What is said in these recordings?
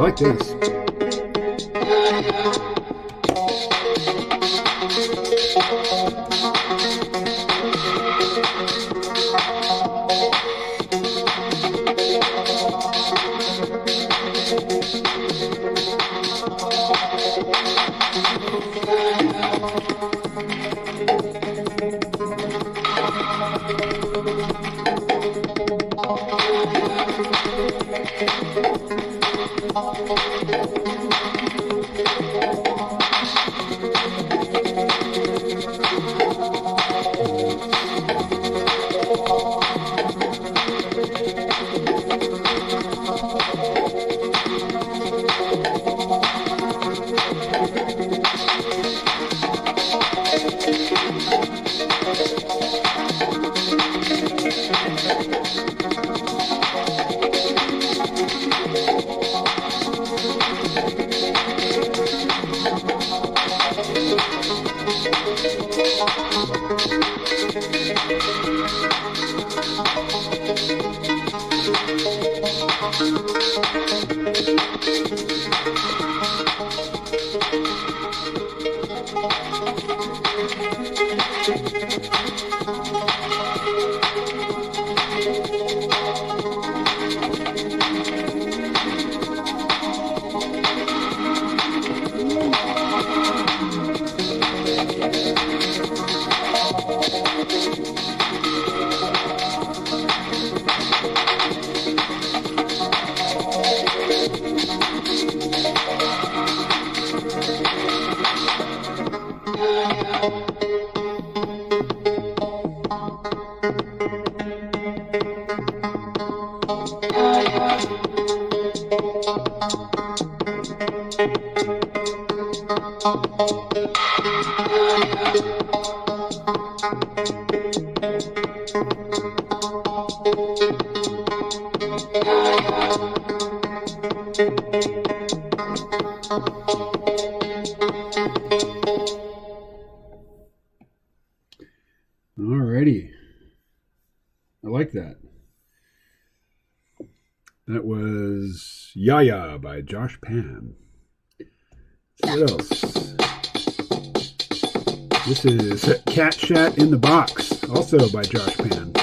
I like this. Alrighty. I like that. That was Yaya by Josh Pan. What else? This is Cat Chat in the Box, also by Josh Pan.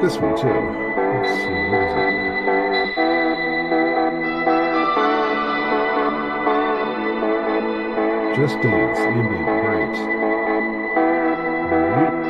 This one too. Let's see, what is it? Just Dance, ambient, great. All right.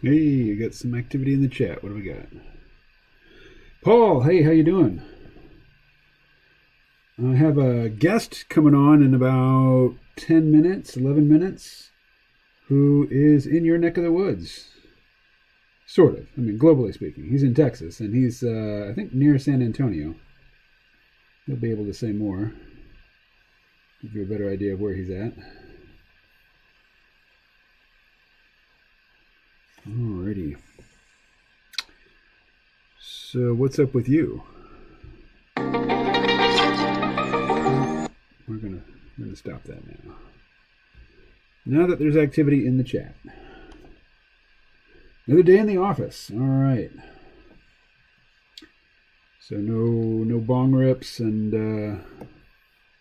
Hey, you got some activity in the chat. What do we got? Paul, hey, how you doing? I have a guest coming on in about 10 minutes, 11 minutes, who is in your neck of the woods. Sort of. I mean, globally speaking. He's in Texas, and he's, I think, near San Antonio. He'll be able to say more. Give you a better idea of where he's at. Alrighty. So, what's up with you? We're gonna stop that now. Now that there's activity in the chat. Another day in the office. All right. So no bong rips and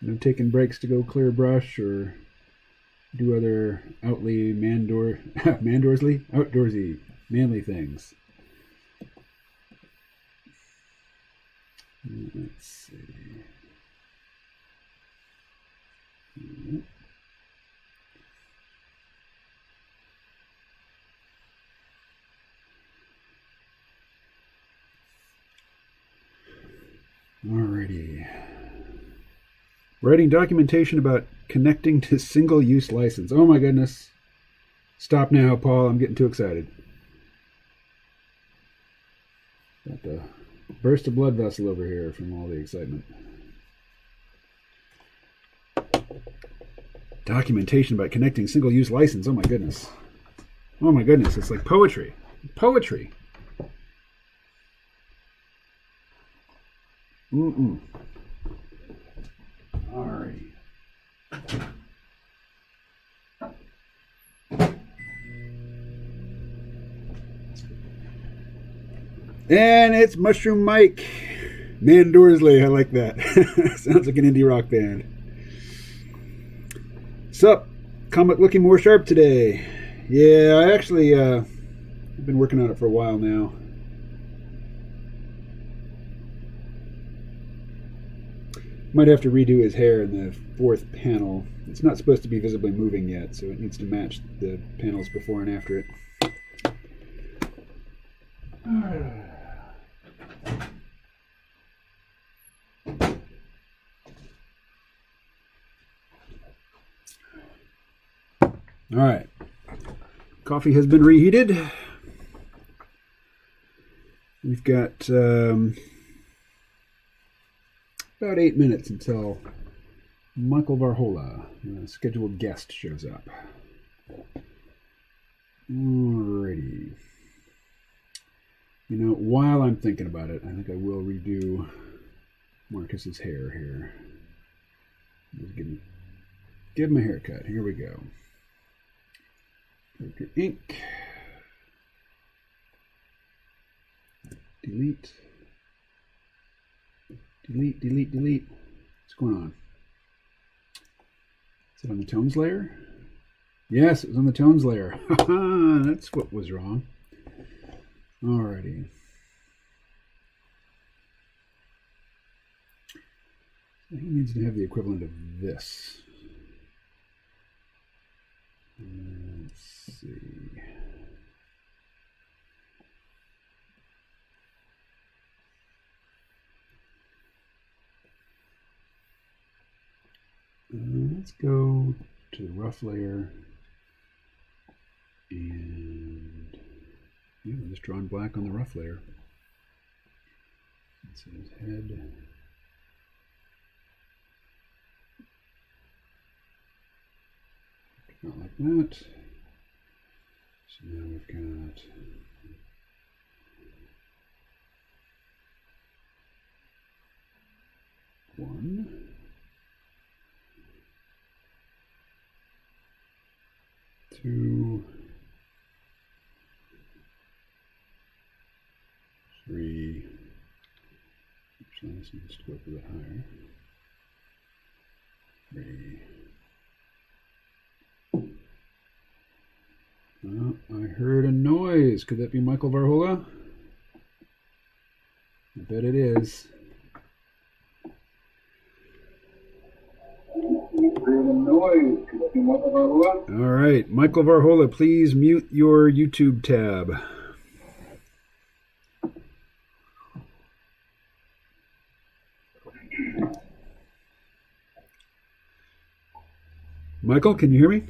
no taking breaks to go clear brush or do other outdoorsy manly things. Let's see. Alrighty. Writing documentation about connecting to single-use license. Oh my goodness. Stop now, Paul. I'm getting too excited. Got the burst of blood vessel over here from all the excitement. Documentation about connecting single-use license. Oh my goodness. Oh my goodness. It's like poetry. Poetry. Alrighty. And it's Mushroom Mike. Mandorsley. I like that. Sounds like an indie rock band. Sup? Comic looking more sharp today. Yeah, I actually I've been working on it for a while now. Might have to redo his hair in the fourth panel. It's not supposed to be visibly moving yet, so it needs to match the panels before and after it. All right. Coffee has been reheated. We've got about 8 minutes until Michael Varhola, a scheduled guest, shows up. Alrighty. You know, while I'm thinking about it, I think I will redo Marcus's hair here. Just give him a haircut. Here we go. Character ink. Delete. Delete, delete, delete. What's going on? Is it on the tones layer? Yes, it was on the tones layer. That's what was wrong. Alrighty. He needs to have the equivalent of this. Let's see. Let's go to the rough layer and yeah, we'll just draw in black on the rough layer. That's his head. Not like that. So now we've got one. Two, three. Actually, this needs to go up a bit higher. Three. Oh, I heard a noise. Could that be Michael Varhola? I bet it is. All right, Michael Varhola, please mute your YouTube tab. Michael, can you hear me?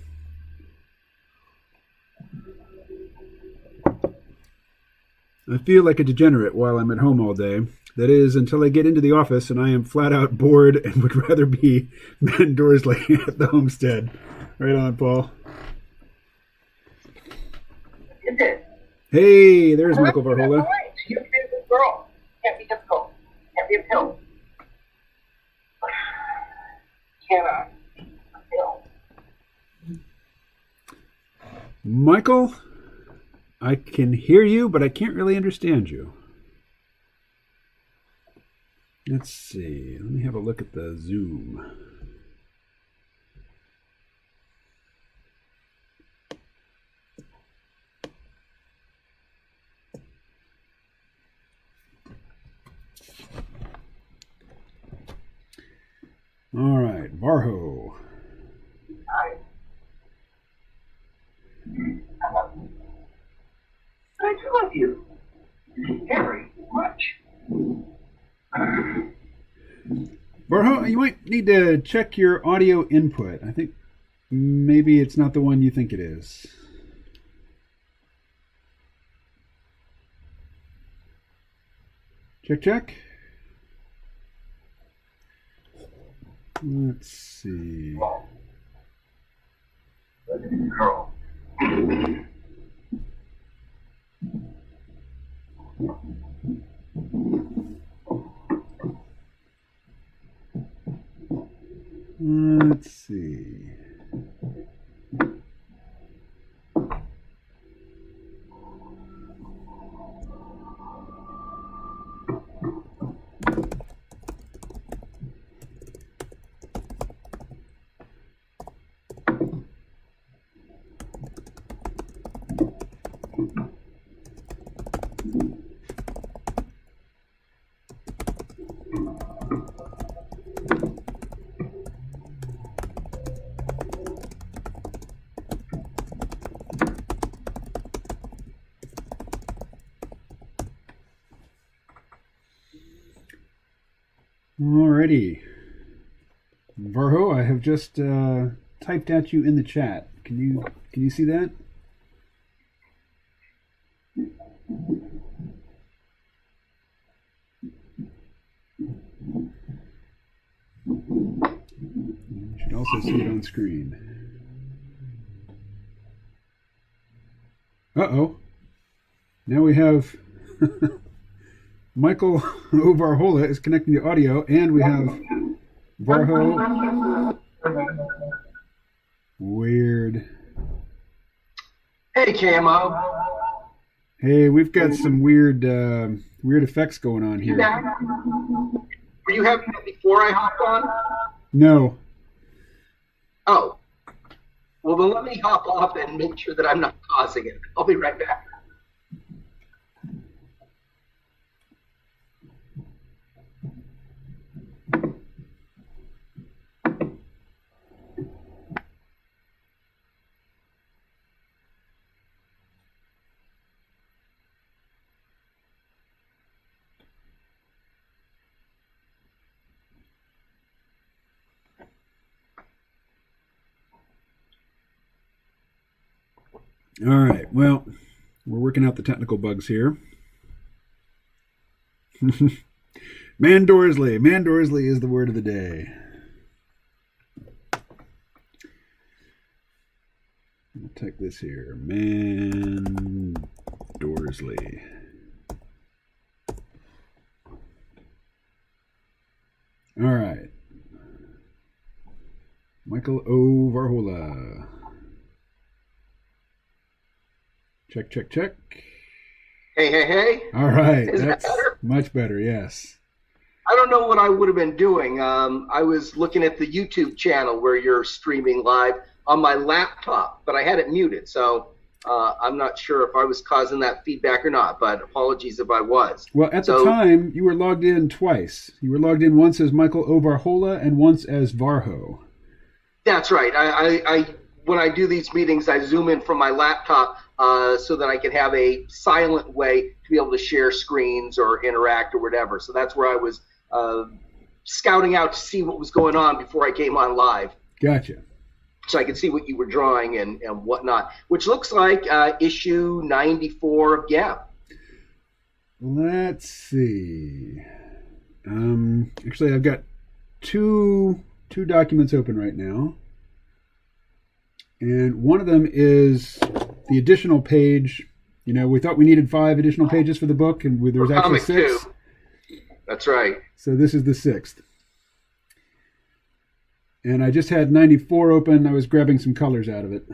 I feel like a degenerate while I'm at home all day. That is, until I get into the office and I am flat out bored and would rather be man Dorsley at the homestead. Right on, Paul. Hey, there's Michael Varhola. You're a beautiful girl. Can't be difficult. Can't be a pill. Cannot. A pill. Michael, I can hear you, but I can't really understand you. Let's see. Let me have a look at the Zoom. All right, Varho. Hi. I do love you. Very much. Varho, you might need to check your audio input. I think maybe it's not the one you think it is. Check, check. Let's see. Girl. Let's see. Alrighty. Varho, I have just typed at you in the chat. Can you see that? You should also see it on screen. Uh-oh. Now we have Michael Varhola is connecting to audio, and we have Varho. Weird. Hey, Camo. Hey, we've got some weird effects going on here. Were you having that before I hopped on? No. Oh. Well, then let me hop off and make sure that I'm not causing it. I'll be right back. All right. Well, we're working out the technical bugs here. Man Dorsley. Man Dorsley is the word of the day. I'll take this here. Man Dorsley. All right. Michael O. Varhola. Check, check, check. Hey, hey, hey. All right. Is That's that better? much better, yes. I don't know what I would have been doing. I was looking at the YouTube channel where you're streaming live on my laptop, but I had it muted, so I'm not sure if I was causing that feedback or not, but apologies if I was. Well, at the time, you were logged in twice. You were logged in once as Michael O. Varhola and once as Varho. That's right. I when I do these meetings, I zoom in from my laptop so that I can have a silent way to be able to share screens or interact or whatever. So that's where I was scouting out to see what was going on before I came on live. Gotcha. So I could see what you were drawing and whatnot, which looks like issue 94 of Gap. Let's see. Actually, I've got two documents open right now. And one of them is the additional page. You know, we thought we needed 5 additional pages for the book, and there was actually 6. Too. That's right. So this is the 6th. And I just had 94 open. I was grabbing some colors out of it.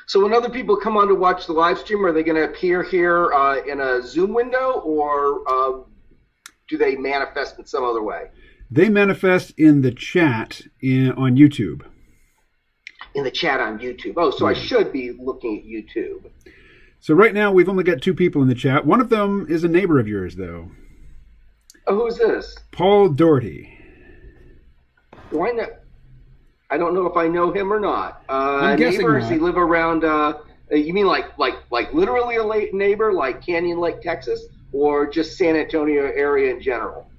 So when other people come on to watch the live stream, are they going to appear here in a Zoom window, or do they manifest in some other way? They manifest in the chat on YouTube. In the chat on YouTube. Oh, so I should be looking at YouTube. So right now we've only got 2 people in the chat. One of them is a neighbor of yours, though. Oh, who's this? Paul Doherty. Do I know? I don't know if I know him or not. I'm guessing neighbor, not. Does he live around? You mean like literally a neighbor, like Canyon Lake, Texas, or just San Antonio area in general?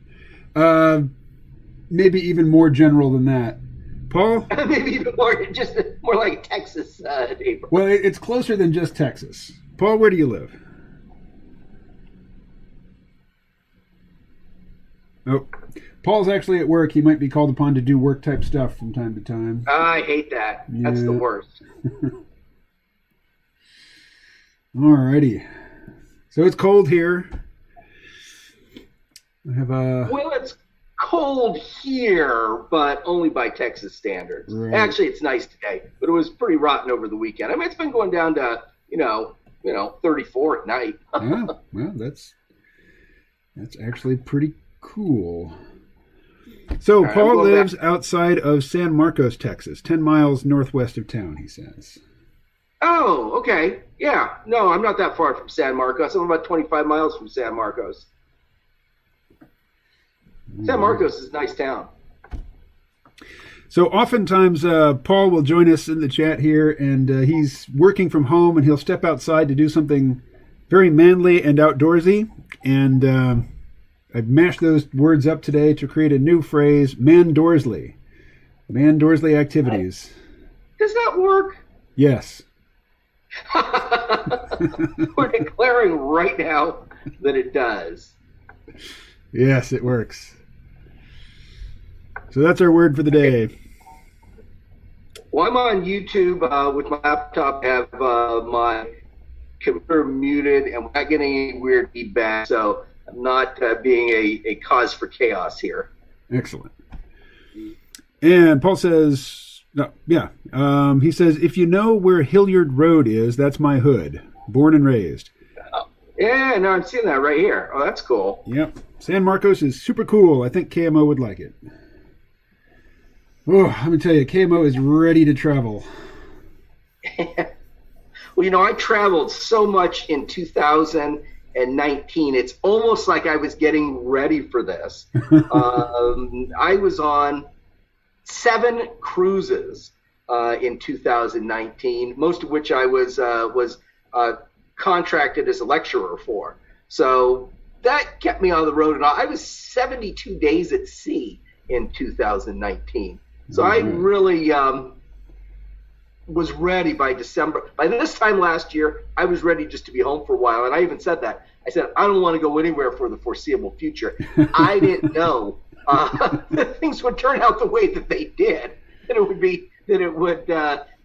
Maybe even more general than that. Paul? Maybe even more, just more like a Texas neighbor. Well, it's closer than just Texas. Paul, where do you live? Oh, Paul's actually at work. He might be called upon to do work-type stuff from time to time. I hate that. Yeah. That's the worst. Alrighty. So it's cold here. I have a... Well, it's cold here, but only by Texas standards. Right. Actually, it's nice today, but it was pretty rotten over the weekend. I mean, it's been going down to, 34 at night. Yeah, well, that's actually pretty cool. So Paul lives outside of San Marcos, Texas, 10 miles northwest of town, he says. Oh, okay. Yeah. No, I'm not that far from San Marcos. I'm about 25 miles from San Marcos. San Marcos is a nice town. So oftentimes Paul will join us in the chat here, and he's working from home, and he'll step outside to do something very manly and outdoorsy. And I've mashed those words up today to create a new phrase, man-doorsley. Man-doorsley activities. Does that work? Yes. We're declaring right now that it does. Yes, it works. So that's our word for the day. Well, I'm on YouTube with my laptop. I have my computer muted, and we're not getting any weird feedback, so I'm not being a cause for chaos here. Excellent. And Paul says, he says, if you know where Hilliard Road is, that's my hood. Born and raised. Yeah, no, I'm seeing that right here. Oh, that's cool. Yep. San Marcos is super cool. I think KMO would like it. Oh, let me tell you, KMO is ready to travel. Well, I traveled so much in 2019. It's almost like I was getting ready for this. I was on 7 cruises in 2019, most of which I was contracted as a lecturer for. So that kept me on the road. And I was 72 days at sea in 2019. So I really was ready by December. By this time last year, I was ready just to be home for a while. And I even said that. I said, I don't want to go anywhere for the foreseeable future. I didn't know that things would turn out the way that they did. That it would be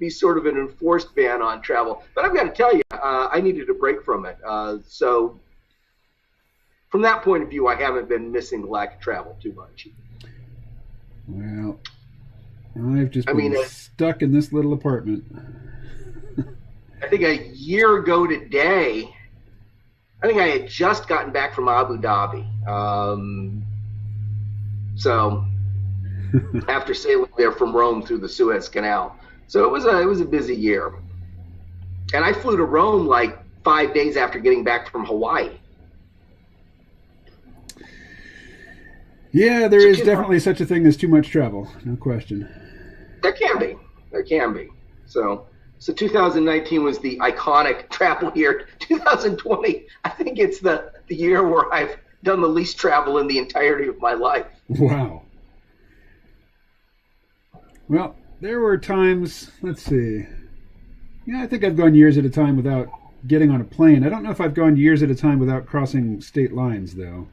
sort of an enforced ban on travel. But I've got to tell you, I needed a break from it. So from that point of view, I haven't been missing the lack of travel too much. Well, I've just been stuck in this little apartment. I think a year ago today, I think I had just gotten back from Abu Dhabi. So after sailing there from Rome through the Suez Canal. So it was a busy year. And I flew to Rome like 5 days after getting back from Hawaii. Yeah, there is definitely such a thing as too much travel. No question. There can be. There can be. So 2019 was the iconic travel year. 2020, I think it's the year where I've done the least travel in the entirety of my life. Wow. Well, there were times, let's see. Yeah, I think I've gone years at a time without getting on a plane. I don't know if I've gone years at a time without crossing state lines, though.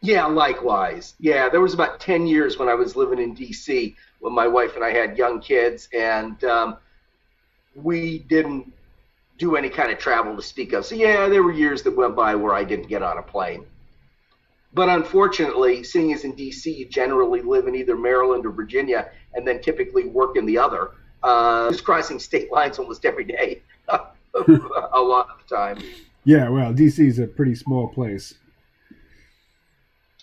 Yeah, likewise. Yeah, there was about 10 years when I was living in D.C. when my wife and I had young kids, and we didn't do any kind of travel to speak of. So, yeah, there were years that went by where I didn't get on a plane. But unfortunately, seeing as in D.C., you generally live in either Maryland or Virginia and then typically work in the other. Just crossing state lines almost every day, a lot of the time. Yeah, well, D.C. is a pretty small place.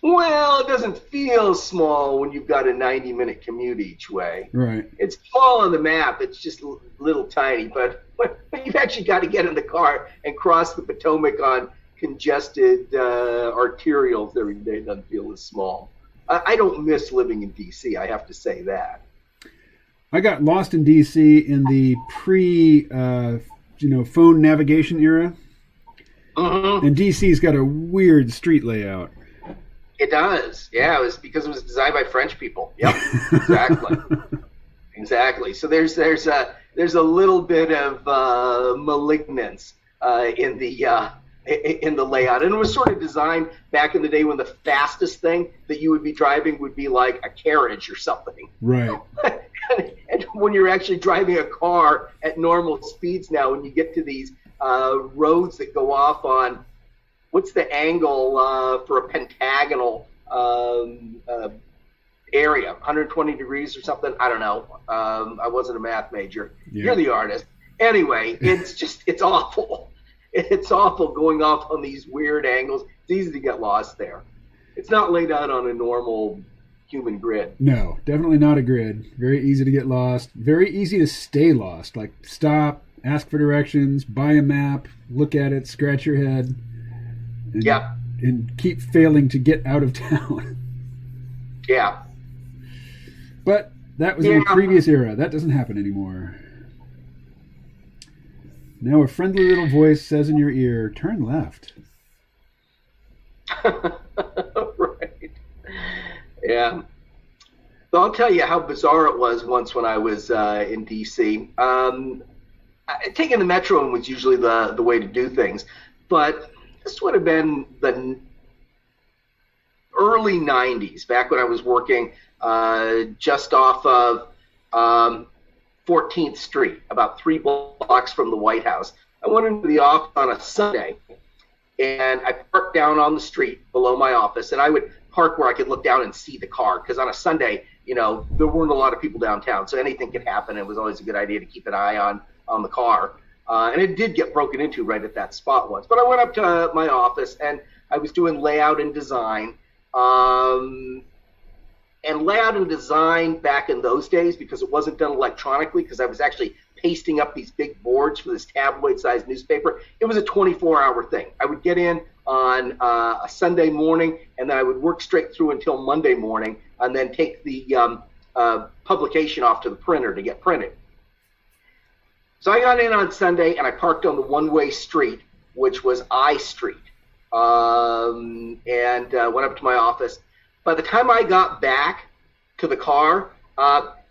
Well, it doesn't feel small when you've got a 90-minute commute each way. Right. It's small on the map. It's just little tiny. But when you've actually got to get in the car and cross the Potomac on congested arterials every day, it doesn't feel as small. I don't miss living in D.C., I have to say that. I got lost in D.C. in the phone navigation era. Mm-hmm. And D.C.'s got a weird street layout. It does. Yeah, it was because it was designed by French people. Yep, exactly. Exactly. So there's a little bit of malignance in the layout, and it was sort of designed back in the day when the fastest thing that you would be driving would be like a carriage or something. Right. And when you're actually driving a car at normal speeds now, when you get to these roads that go off on, what's the angle for a pentagonal area? 120 degrees or something? I don't know. I wasn't a math major. Yeah. You're the artist. Anyway, it's awful. It's awful going off on these weird angles. It's easy to get lost there. It's not laid out on a normal human grid. No, definitely not a grid. Very easy to get lost. Very easy to stay lost. Like stop, ask for directions, buy a map, look at it, scratch your head. And keep failing to get out of town. Yeah. But that was in a previous era. That doesn't happen anymore. Now a friendly little voice says in your ear, turn left. Right. Yeah. So I'll tell you how bizarre it was once when I was in D.C. Taking the metro was usually the way to do things. But this would have been the early 90s, back when I was working just off of 14th Street, about 3 blocks from the White House. I went into the office on a Sunday, and I parked down on the street below my office, and I would park where I could look down and see the car, because on a Sunday, there weren't a lot of people downtown, so anything could happen. It was always a good idea to keep an eye on the car. And it did get broken into right at that spot once. But I went up to my office, and I was doing layout and design. And layout and design back in those days, because it wasn't done electronically, because I was actually pasting up these big boards for this tabloid-sized newspaper, it was a 24-hour thing. I would get in on a Sunday morning, and then I would work straight through until Monday morning, and then take the publication off to the printer to get printed. So I got in on Sunday, and I parked on the one-way street, which was I Street, and went up to my office. By the time I got back to the car,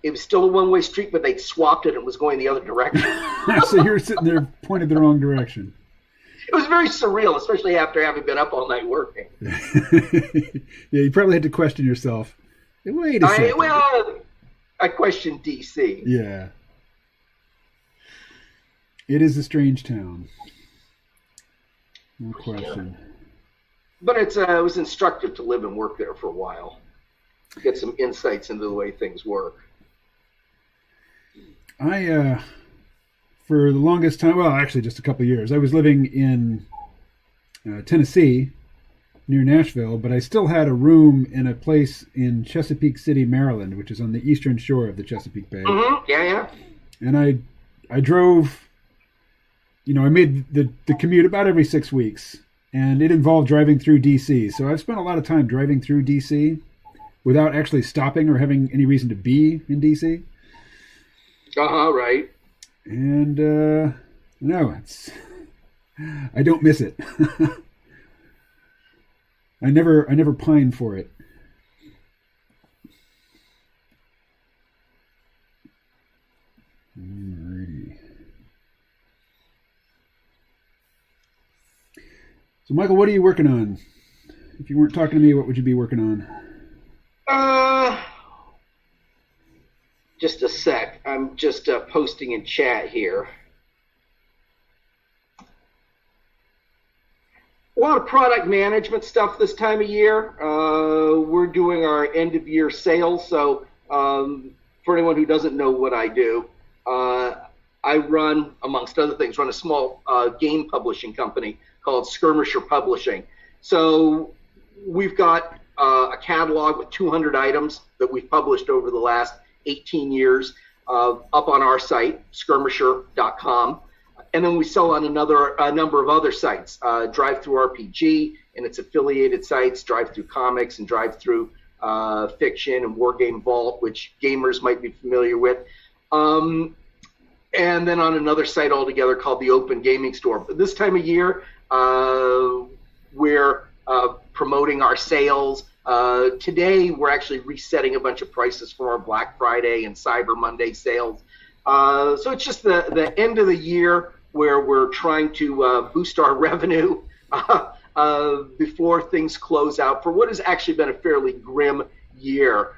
it was still a one-way street, but they'd swapped it and it was going the other direction. So you were sitting there pointed the wrong direction. It was very surreal, especially after having been up all night working. Yeah, you probably had to question yourself. Wait a second. I questioned D.C. Yeah. It is a strange town. No question. But it was instructive to live and work there for a while. Get some insights into the way things work. I, for the longest time, well, actually just a couple of years, I was living in Tennessee, near Nashville, but I still had a room in a place in Chesapeake City, Maryland, which is on the eastern shore of the Chesapeake Bay. Mm-hmm. Yeah. And I drove, I made the commute about every 6 weeks and it involved driving through DC. So I've spent a lot of time driving through DC without actually stopping or having any reason to be in DC. Right. And no, I don't miss it. I never pine for it. Alrighty. So, Michael, what are you working on? If you weren't talking to me, what would you be working on? Just a sec. I'm just posting in chat here. A lot of product management stuff this time of year. We're doing our end of year sales. So for anyone who doesn't know what I do, I run, amongst other things, a small game publishing company called Skirmisher Publishing. So we've got a catalog with 200 items that we've published over the last 18 years up on our site, skirmisher.com. And then we sell on a number of other sites, Drive-Thru RPG and its affiliated sites, Drive-Thru Comics and Drive-Thru Fiction and Wargame Vault, which gamers might be familiar with. And then on another site altogether called the Open Gaming Store. But this time of year, we're promoting our sales. Today, we're actually resetting a bunch of prices for our Black Friday and Cyber Monday sales. So it's just the end of the year where we're trying to boost our revenue before things close out for what has actually been a fairly grim year.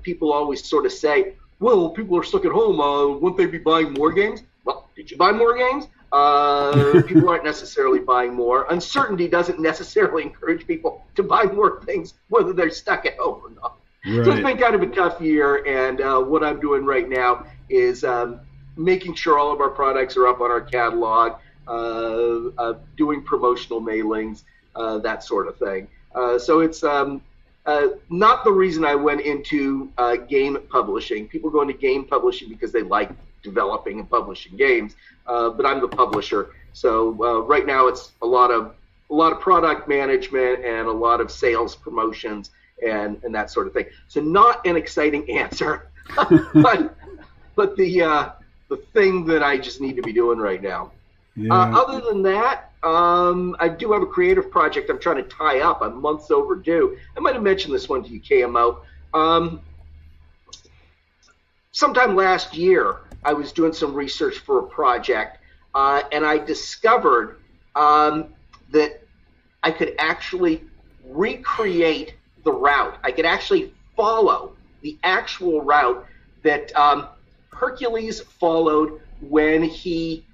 People always sort of say, well, people are stuck at home. Wouldn't they be buying more games? Well, did you buy more games? People aren't necessarily buying more. Uncertainty doesn't necessarily encourage people to buy more things, whether they're stuck at home or not. Right. So it's been kind of a tough year, and what I'm doing right now is making sure all of our products are up on our catalog, doing promotional mailings, that sort of thing. So it's not the reason I went into game publishing. People go into game publishing because they like developing and publishing games, but I'm the publisher. So right now it's a lot of product management and a lot of sales promotions and that sort of thing. So not an exciting answer, but the thing that I just need to be doing right now. Yeah. Other than that, I do have a creative project I'm trying to tie up. I'm months overdue. I might have mentioned this one to you, KMO. Sometime last year, I was doing some research for a project, and I discovered that I could actually recreate the route. I could actually follow the actual route that Hercules followed when he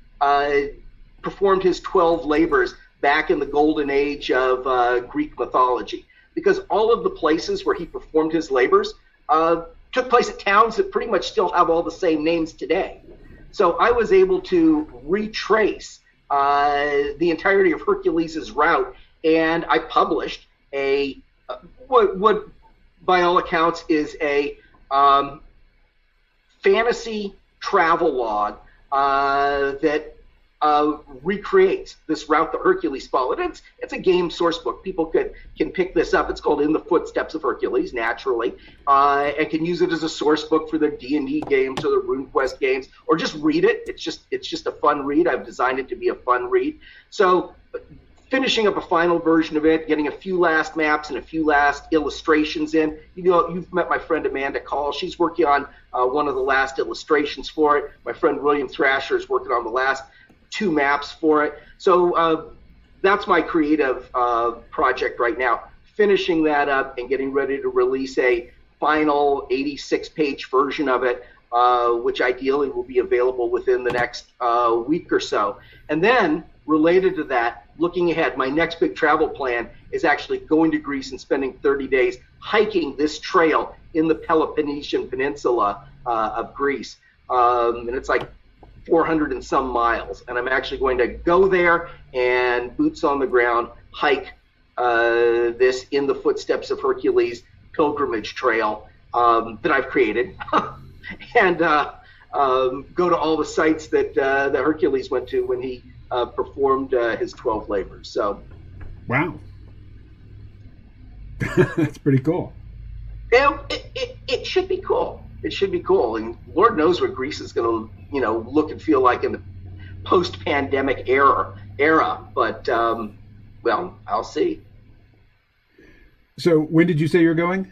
performed his 12 labors back in the golden age of Greek mythology. Because all of the places where he performed his labors took place at towns that pretty much still have all the same names today. So I was able to retrace the entirety of Hercules' route, and I published what by all accounts is a fantasy travel log that recreates this route that Hercules followed. It's a game source book. People can pick this up. It's called In the Footsteps of Hercules, naturally, and can use it as a source book for their D&D games or their RuneQuest games, or just read it. It's just a fun read. I've designed it to be a fun read. So finishing up a final version of it, getting a few last maps and a few last illustrations in. You've met my friend Amanda Call. She's working on one of the last illustrations for it. My friend William Thrasher is working on the last 2 maps for it. So that's my creative project right now, finishing that up and getting ready to release a final 86-page version of it, which ideally will be available within the next week or so. And then, related to that, looking ahead, my next big travel plan is actually going to Greece and spending 30 days hiking this trail in the Peloponnesian Peninsula of Greece. And it's like 400 and some miles. And I'm actually going to go there and boots on the ground hike this In the Footsteps of Hercules pilgrimage trail that I've created and go to all the sites that Hercules went to when he performed his 12 labors. So Wow. That's pretty cool. It should be cool. It should be cool. And Lord knows what Greece is going to, look and feel like in the post-pandemic era. But, well, I'll see. So when did you say you're going?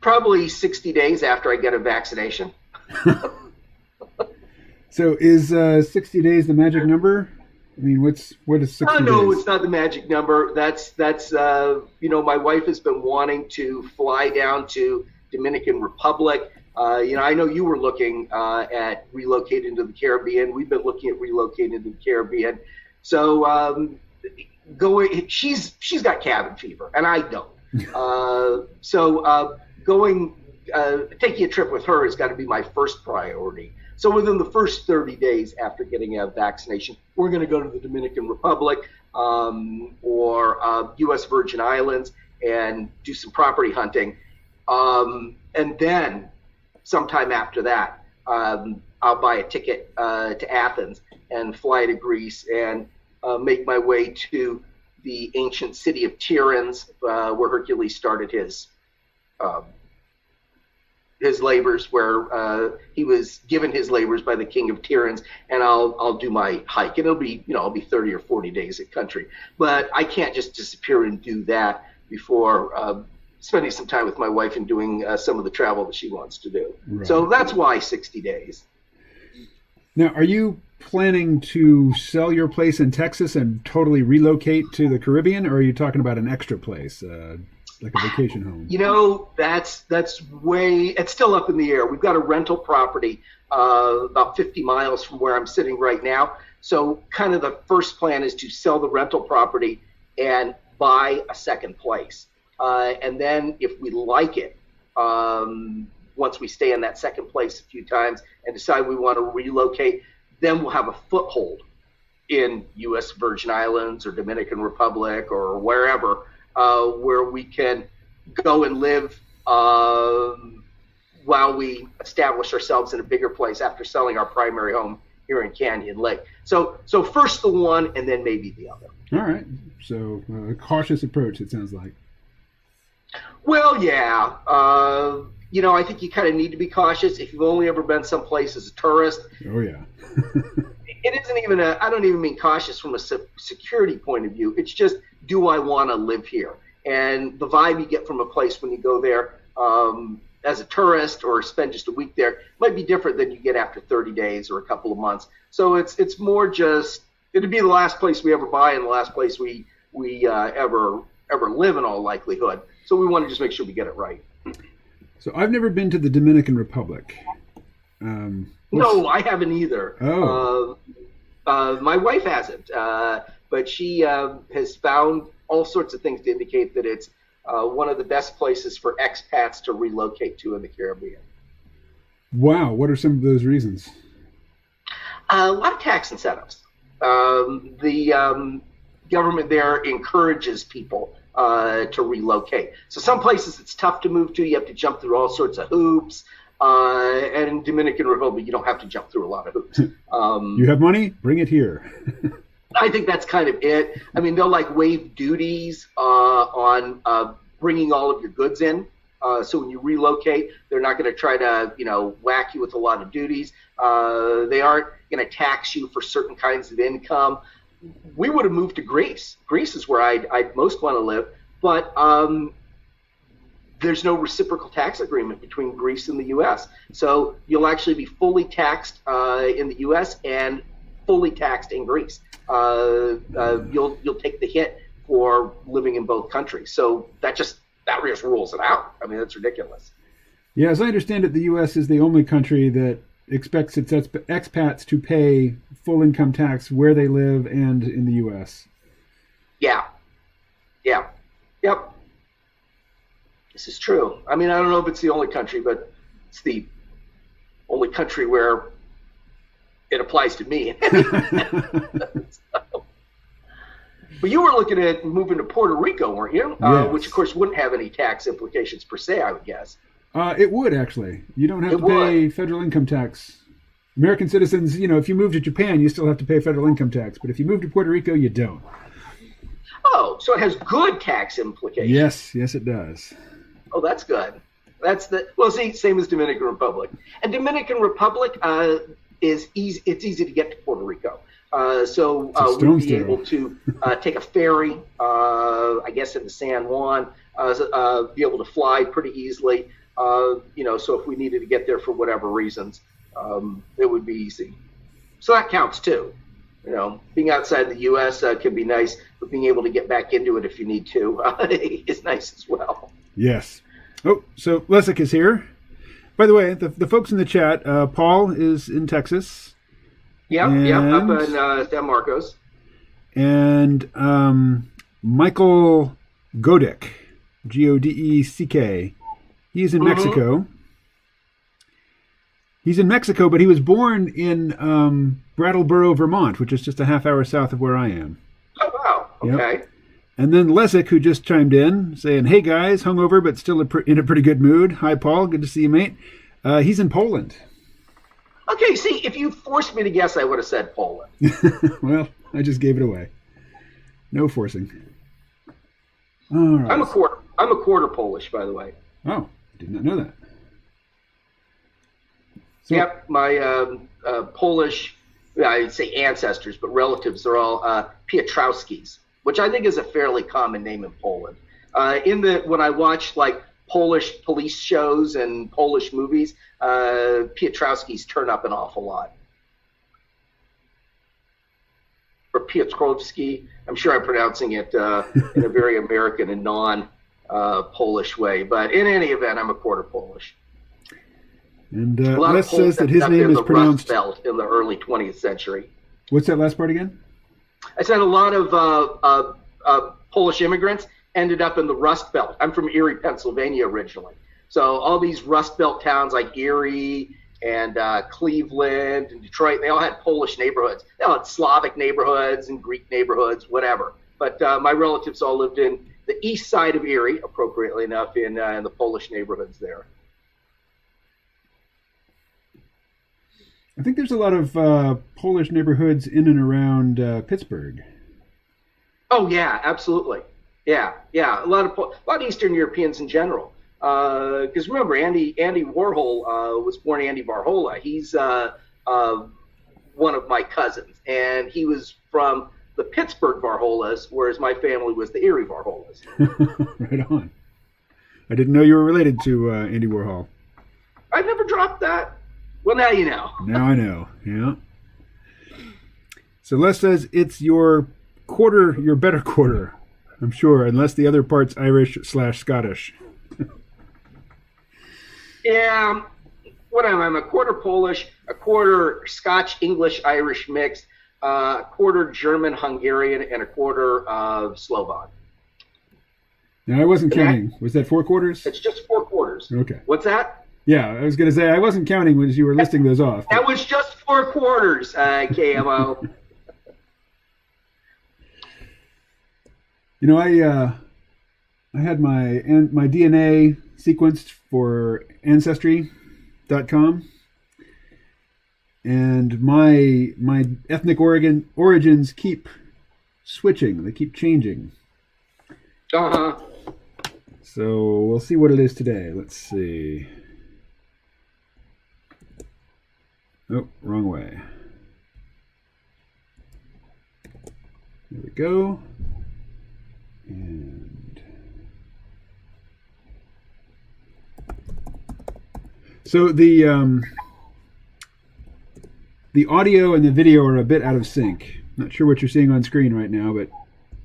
Probably 60 days after I get a vaccination. So is 60 days the magic number? I mean, what is 60 days? No, it's not the magic number. That's my wife has been wanting to fly down to Dominican Republic. I know you were looking at relocating to the Caribbean. We've been looking at relocating to the Caribbean. So she's got cabin fever, and I don't. Taking a trip with her has got to be my first priority. So within the first 30 days after getting a vaccination, we're going to go to the Dominican Republic or U.S. Virgin Islands and do some property hunting. And then sometime after that, I'll buy a ticket to Athens and fly to Greece and make my way to the ancient city of Tiryns, where Hercules started his labors, where he was given his labors by the king of Tiryns, and I'll do my hike, and I'll be 30 or 40 days at country, but I can't just disappear and do that before spending some time with my wife and doing some of the travel that she wants to do. Right. So that's why 60 days. Now, are you planning to sell your place in Texas and totally relocate to the Caribbean, or are you talking about an extra place? Like a vacation home? It's still up in the air. We've got a rental property about 50 miles from where I'm sitting right now. So kind of the first plan is to sell the rental property and buy a second place. And then if we like it, once we stay in that second place a few times and decide we want to relocate, then we'll have a foothold in U.S. Virgin Islands or Dominican Republic or wherever, where we can go and live while we establish ourselves in a bigger place after selling our primary home here in Canyon Lake. So first the one and then maybe the other. All right. So a cautious approach, it sounds like. Well, yeah. I think you kind of need to be cautious if you've only ever been someplace as a tourist. Oh, yeah. It isn't even I don't even mean cautious from a security point of view. It's just, do I want to live here? And the vibe you get from a place when you go there as a tourist or spend just a week there might be different than you get after 30 days or a couple of months. So it's more just, it'd be the last place we ever buy and the last place we ever live in all likelihood. So we want to just make sure we get it right. So I've never been to the Dominican Republic. No, I haven't either. Oh. My wife hasn't, but she has found all sorts of things to indicate that it's one of the best places for expats to relocate to in the Caribbean. Wow. What are some of those reasons? A lot of tax incentives. The government there encourages people to relocate. So some places it's tough to move to. You have to jump through all sorts of hoops. And in Dominican Republic, you don't have to jump through a lot of hoops. You have money? Bring it here. I think that's kind of it. I mean, they'll waive duties on bringing all of your goods in. So when you relocate, they're not going to try to, whack you with a lot of duties. They aren't going to tax you for certain kinds of income. We would have moved to Greece. Greece is where I'd most want to live, but there's no reciprocal tax agreement between Greece and the U.S. So you'll actually be fully taxed in the U.S. and fully taxed in Greece. You'll take the hit for living in both countries. So that just rules it out. I mean, that's ridiculous. Yeah, as I understand it, the U.S. is the only country that expects its expats to pay full income tax where they live and in the U.S. Yeah. Yep. This is true. I mean, I don't know if it's the only country, but it's the only country where it applies to me. But you were looking at moving to Puerto Rico, weren't you? Yes. Which, of course, wouldn't have any tax implications per se, I would guess. It would, actually. You don't have to pay federal income tax American citizens, if you move to Japan, you still have to pay federal income tax, but if you move to Puerto Rico, you don't. Oh, so it has good tax implications. Yes, it does. Oh, that's good. Same as Dominican Republic. And Dominican Republic is easy. It's easy to get to Puerto Rico. So we'd be able to take a ferry, I guess, into San Juan, be able to fly pretty easily. So if we needed to get there for whatever reasons, it would be easy. So that counts too. Being outside the U.S. Can be nice, but being able to get back into it if you need to is nice as well. Yes. Oh, so Leszek is here. By the way, the folks in the chat, Paul is in Texas. Yep, up in San Marcos. And Michael Godek, Godeck, he's in Mexico. He's in Mexico, but he was born in Brattleboro, Vermont, which is just a half hour south of where I am. Oh, wow. Okay. Yep. And then Leszek, who just chimed in, saying, hey, guys, hungover, but still in a pretty good mood. Hi, Paul. Good to see you, mate. He's in Poland. Okay, see, if you forced me to guess, I would have said Poland. Well, I just gave it away. No forcing. All right. I'm a quarter Polish, by the way. Oh, I did not know that. So, yep, my Polish, I'd say ancestors, but relatives are all Piotrowskis, which I think is a fairly common name in Poland. When I watch like Polish police shows and Polish movies, Piotrowskis turn up an awful lot. Or Piotrowski, I'm sure I'm pronouncing it in a very American and non-Polish way. But in any event, I'm a quarter Polish. And Les says that his name is pronounced Rust Belt in the early 20th century. What's that last part again? I said a lot of Polish immigrants ended up in the Rust Belt. I'm from Erie, Pennsylvania originally. So all these Rust Belt towns like Erie and Cleveland and Detroit, they all had Polish neighborhoods. They all had Slavic neighborhoods and Greek neighborhoods, whatever. But my relatives all lived in the east side of Erie, appropriately enough, in the Polish neighborhoods there. I think there's a lot of Polish neighborhoods in and around Pittsburgh. Oh yeah, absolutely. Yeah. A lot of Eastern Europeans in general. Because remember, Andy Warhol was born Andy Varhola. He's one of my cousins, and he was from the Pittsburgh Varholas, whereas my family was the Erie Varholas. Right on. I didn't know you were related to Andy Warhol. I never dropped that. Well, now you know. Now I know, yeah. So Les says it's your better quarter, I'm sure, unless the other part's Irish/Scottish. Yeah, what am I? I'm a quarter Polish, a quarter Scotch, English, Irish mixed, a quarter German, Hungarian, and a quarter Slovak. Now, I wasn't counting. Was that 4 quarters? It's just 4 quarters. Okay. What's that? Yeah, I was going to say, I wasn't counting as you were listing those off. That was just 4 quarters, KMO. I had my DNA sequenced for Ancestry.com, and my ethnic origins keep switching. They keep changing. Uh-huh. So we'll see what it is today. Let's see. Oh, wrong way. There we go. And so the audio and the video are a bit out of sync. Not sure what you're seeing on screen right now, but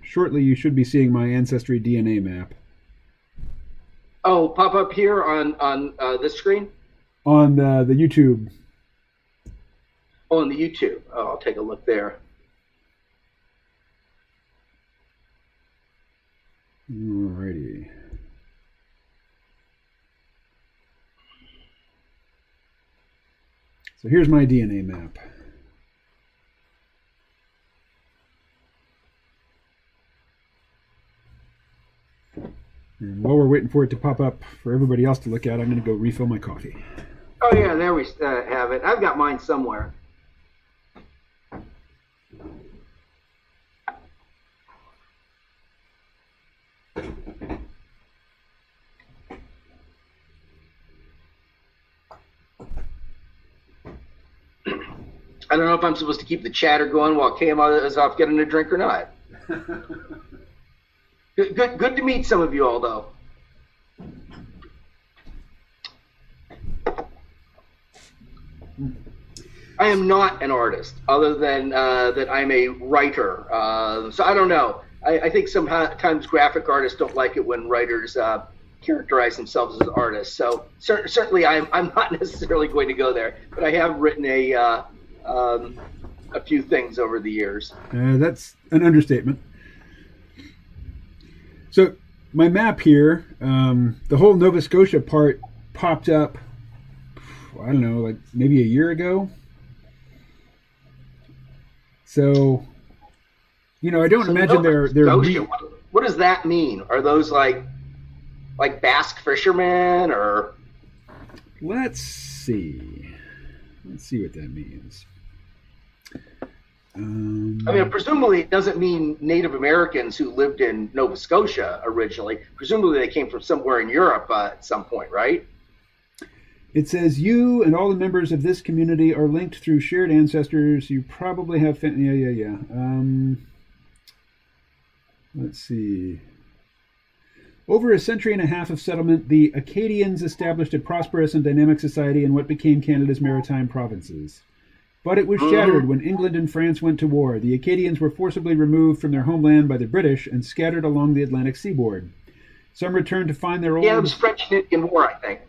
shortly you should be seeing my Ancestry DNA map. Oh, pop up here on this screen? On the YouTube. Oh, on the YouTube. Oh, I'll take a look there. Alrighty. So here's my DNA map. And while we're waiting for it to pop up for everybody else to look at, I'm going to go refill my coffee. Oh yeah, there we have it. I've got mine somewhere. I don't know if I'm supposed to keep the chatter going while KMO is off getting a drink or not. Good to meet some of you all, though. I am not an artist, other than that I'm a writer. So I don't know. I think sometimes graphic artists don't like it when writers characterize themselves as artists. So certainly I'm not necessarily going to go there, but I have written a few things over the years. That's an understatement. So my map here, the whole Nova Scotia part popped up, I don't know, like maybe a year ago. So, you know, I don't imagine they're what does that mean? Are those like Basque fishermen, or? Let's see what that means. I mean, presumably it doesn't mean Native Americans who lived in Nova Scotia originally. Presumably they came from somewhere in Europe at some point, right? It says you and all the members of this community are linked through shared ancestors. You probably have... Yeah. Let's see. Over a century and a half of settlement, the Acadians established a prosperous and dynamic society in what became Canada's maritime provinces. But it was shattered when England and France went to war. The Acadians were forcibly removed from their homeland by the British and scattered along the Atlantic seaboard. Some returned to find their old... Yeah, it was French and Indian War, I think.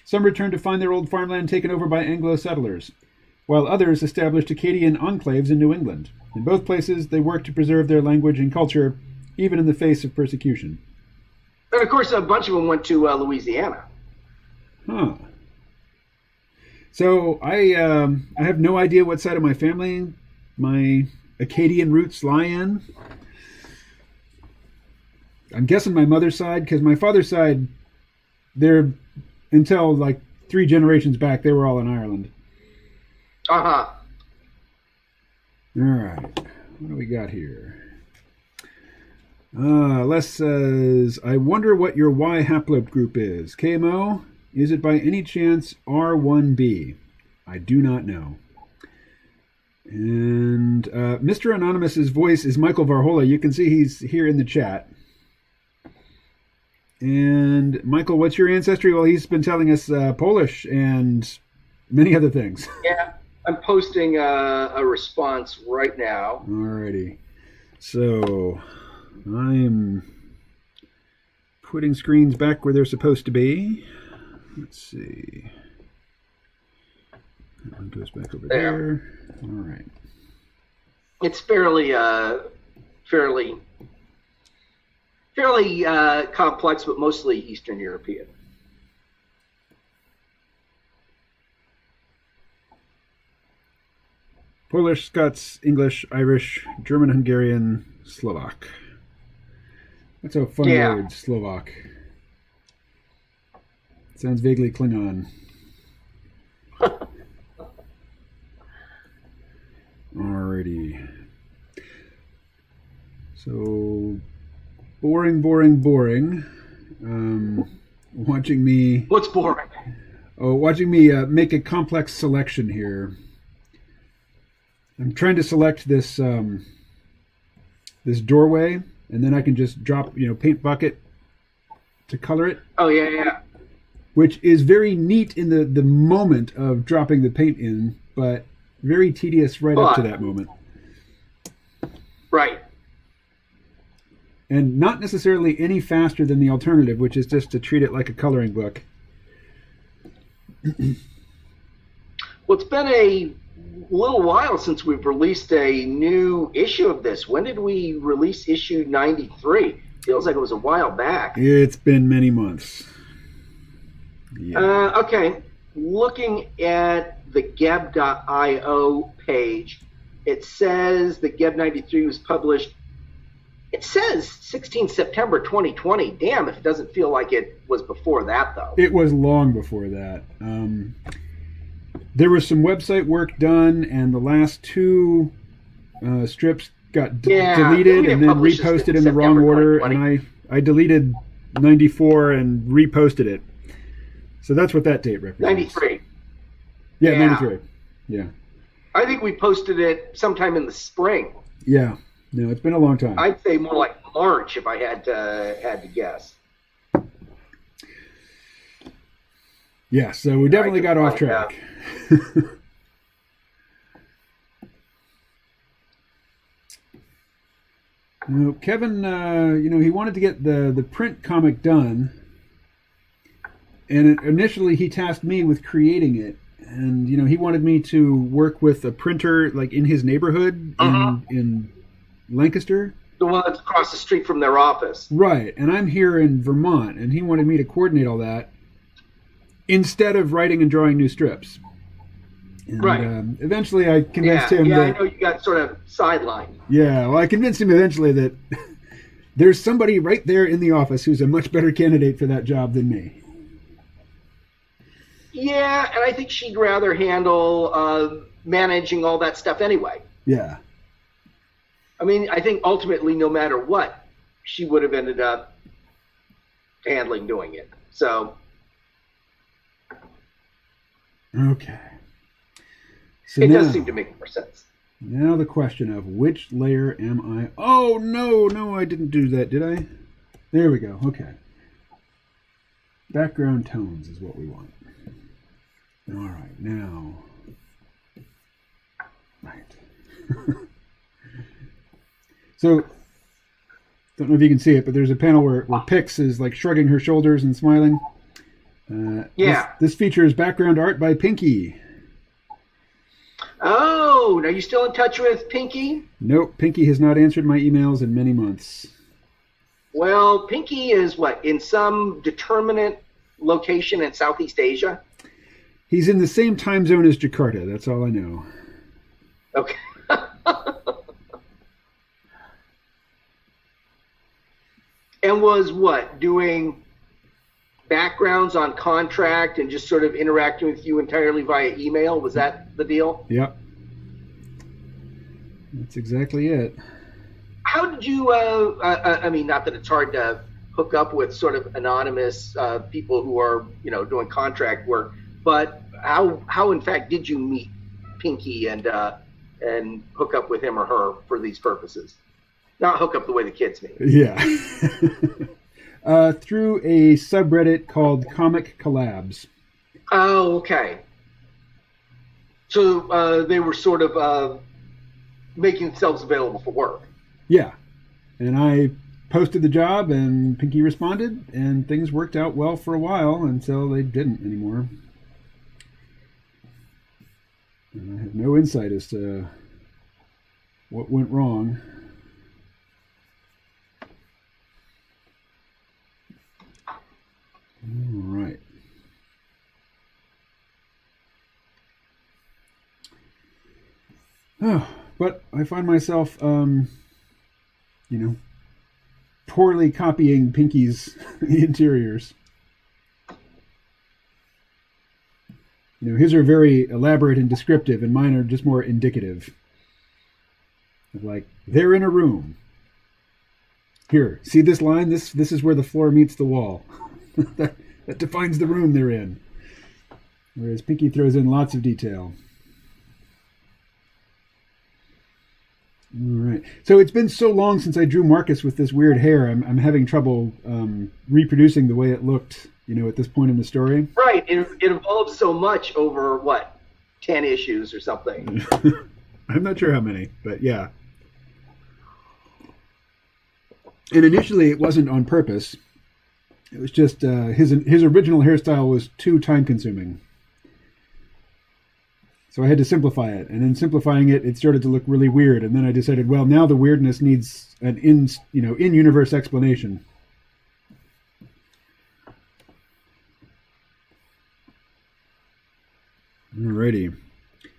Some returned to find their old farmland taken over by Anglo settlers, while others established Acadian enclaves in New England. In both places, they worked to preserve their language and culture, even in the face of persecution. And of course, a bunch of them went to Louisiana. Huh. So I have no idea what side of my family my Acadian roots lie in. I'm guessing my mother's side, because my father's side, they're... Until like 3 generations back, they were all in Ireland. Uh-huh. All right. What do we got here? Les says, I wonder what your Y haplogroup is. KMO, is it by any chance R1b? I do not know. And Mr. Anonymous's voice is Michael Varhola. You can see he's here in the chat. And Michael, what's your ancestry? Well, he's been telling us Polish and many other things. Yeah, I'm posting a response right now. Alrighty. So I'm putting screens back where they're supposed to be. Let's see. That one goes back over there. All right. It's fairly complex, but mostly Eastern European. Polish, Scots, English, Irish, German, Hungarian, Slovak. That's a fun word, Slovak. Sounds vaguely Klingon. Alrighty. So... Boring. Watching me... What's boring? Oh, watching me make a complex selection here. I'm trying to select this this doorway, and then I can just drop, paint bucket to color it. Oh, yeah. Which is very neat in the moment of dropping the paint in, but very tedious up to that moment. Right. And not necessarily any faster than the alternative, which is just to treat it like a coloring book. Well, it's been a little while since we've released a new issue of this. When did we release issue 93? Feels like it was a while back. It's been many months. Yeah. Okay. Looking at the Geb.io page, it says that Geb 93 was published It says 16 September 2020. Damn, if it doesn't feel like it was before that, though. It was long before that. There was some website work done, and the last two strips got deleted and then reposted in the wrong order, and I deleted 94 and reposted it. So that's what that date represents. 93. Yeah, 93. Yeah. I think we posted it sometime in the spring. Yeah. No, it's been a long time. I'd say more like March if I had to guess. Yeah, so we definitely got off track. Kevin, he wanted to get the print comic done, and initially he tasked me with creating it, and he wanted me to work with a printer like in his neighborhood in Lancaster. The one that's across the street from their office. Right, and I'm here in Vermont, and he wanted me to coordinate all that instead of writing and drawing new strips. And, right. Eventually I convinced him that... Yeah, I know you got sort of sidelined. Yeah, well, I convinced him eventually that there's somebody right there in the office who's a much better candidate for that job than me. Yeah, and I think she'd rather handle managing all that stuff anyway. Yeah. I mean, I think ultimately, no matter what, she would have ended up doing it. So. Okay. So it does seem to make more sense. Now the question of which layer am I? Oh, no, I didn't do that, did I? There we go. Okay. Background tones is what we want. All right, now. Right. So, don't know if you can see it, but there's a panel where Pix is like shrugging her shoulders and smiling. This features background art by Pinky. Oh, are you still in touch with Pinky? Nope, Pinky has not answered my emails in many months. Well, Pinky is in some determinate location in Southeast Asia? He's in the same time zone as Jakarta, that's all I know. Okay. And was doing backgrounds on contract and just sort of interacting with you entirely via email? Was that the deal? Yep. That's exactly it. How did you, I mean, not that it's hard to hook up with sort of anonymous people who are, doing contract work, but how in fact did you meet Pinky and hook up with him or her for these purposes? Not hook up the way the kids meet. Yeah. Through a subreddit called Comic Collabs. Oh, okay. So they were sort of making themselves available for work. Yeah. And I posted the job, and Pinky responded, and things worked out well for a while until they didn't anymore. And I have no insight as to what went wrong. All right. Oh, but I find myself, poorly copying Pinky's interiors. His are very elaborate and descriptive, and mine are just more indicative. Like, they're in a room. Here, see this line? This is where the floor meets the wall. that defines the room they're in. Whereas Pinky throws in lots of detail. All right. So it's been so long since I drew Marcus with this weird hair. I'm having trouble reproducing the way it looked, at this point in the story. Right. It evolved so much over 10 issues or something. I'm not sure how many, but yeah. And initially, it wasn't on purpose. It was just his original hairstyle was too time-consuming. So I had to simplify it. And in simplifying it, it started to look really weird. And then I decided, well, now the weirdness needs an in-universe explanation. Alrighty.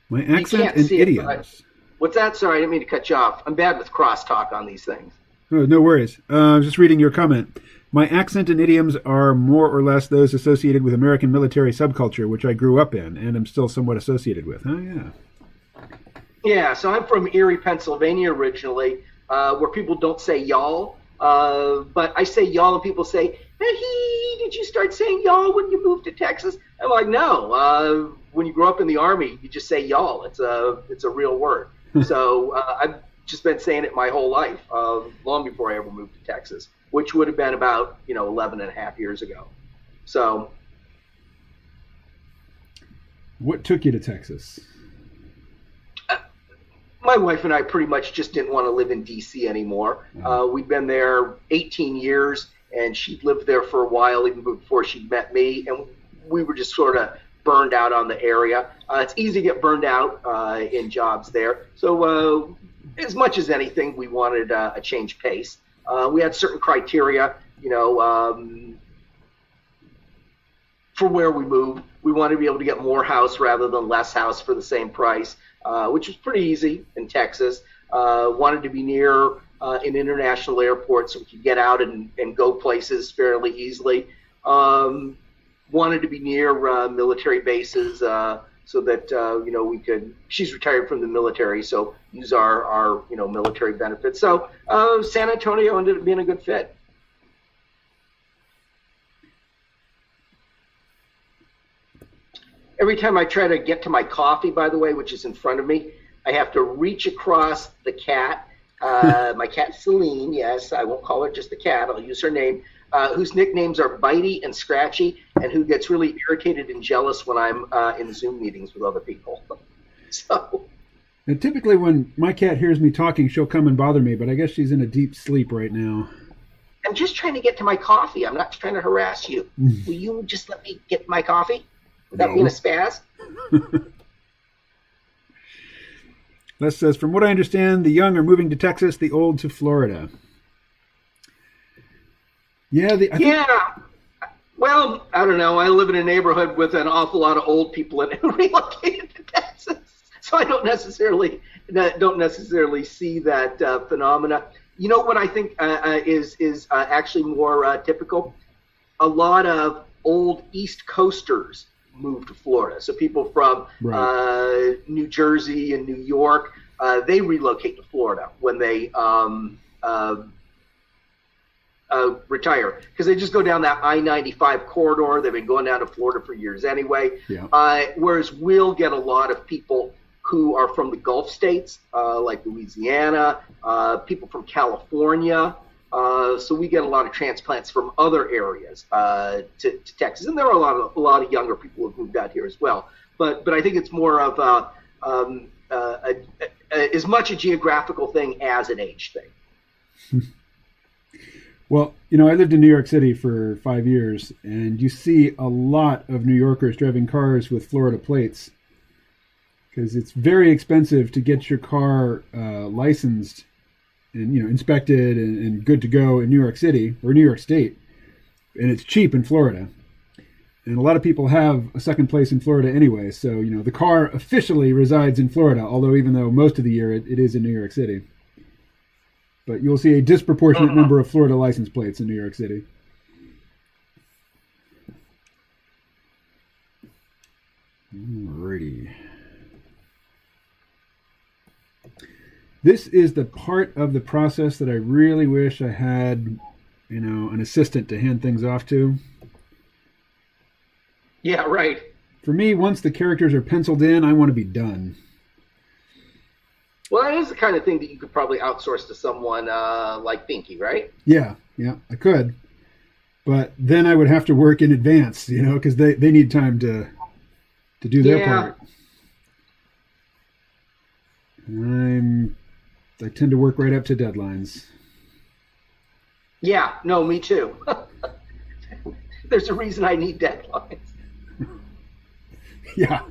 My accent and idioms. What's that? Sorry, I didn't mean to cut you off. I'm bad with crosstalk on these things. Oh, no worries. Just reading your comment. My accent and idioms are more or less those associated with American military subculture, which I grew up in and am still somewhat associated with. Oh, yeah. Yeah, so I'm from Erie, Pennsylvania originally, where people don't say y'all. But I say y'all and people say, hey, did you start saying y'all when you moved to Texas? I'm like, no. When you grow up in the Army, you just say y'all. It's a real word. So I've just been saying it my whole life, long before I ever moved to Texas, which would have been about 11 and a half years ago. So, what took you to Texas? My wife and I pretty much just didn't want to live in D.C. anymore. We'd been there 18 years, and she'd lived there for a while, even before she'd met me, and we were just sort of burned out on the area. It's easy to get burned out in jobs there. So as much as anything, we wanted a change pace. We had certain criteria, for where we moved. We wanted to be able to get more house rather than less house for the same price, which was pretty easy in Texas. Wanted to be near an international airport so we could get out and go places fairly easily. Wanted to be near military bases so that we could. She's retired from the military, so use our military benefits. So San Antonio ended up being a good fit. Every time I try to get to my coffee, by the way, which is in front of me, I have to reach across the cat. My cat Celine, yes, I won't call her just the cat. I'll use her name. Whose nicknames are Bitey and Scratchy, and who gets really irritated and jealous when I'm in Zoom meetings with other people. So. And typically when my cat hears me talking, she'll come and bother me, but I guess she's in a deep sleep right now. I'm just trying to get to my coffee. I'm not trying to harass you. Will you just let me get my coffee without being a spaz? Les says, from what I understand, the young are moving to Texas, the old to Florida. Yeah. Well, I don't know. I live in a neighborhood with an awful lot of old people in it who relocated to Texas, so I don't necessarily see that phenomena. You know what I think is actually more typical? A lot of old East Coasters move to Florida. So people from New Jersey and New York, they relocate to Florida when they retire, because they just go down that I-95 corridor. They've been going down to Florida for years anyway. Yeah. Whereas we'll get a lot of people who are from the Gulf states, like Louisiana, people from California. So we get a lot of transplants from other areas to Texas, and there are a lot of younger people who've moved out here as well. But I think it's more of as much a geographical thing as an age thing. Well, I lived in New York City for 5 years, and you see a lot of New Yorkers driving cars with Florida plates, because it's very expensive to get your car licensed and inspected and good to go in New York City or New York State, and it's cheap in Florida. And a lot of people have a second place in Florida anyway, so the car officially resides in Florida, although even though most of the year it is in New York City. But you'll see a disproportionate number of Florida license plates in New York City. Alrighty. This is the part of the process that I really wish I had, an assistant to hand things off to. Yeah, right. For me, once the characters are penciled in, I want to be done. Well, that is the kind of thing that you could probably outsource to someone like Pinky, right? Yeah, I could. But then I would have to work in advance, because they need time to do their part. I tend to work right up to deadlines. Yeah, no, me too. There's a reason I need deadlines. Yeah.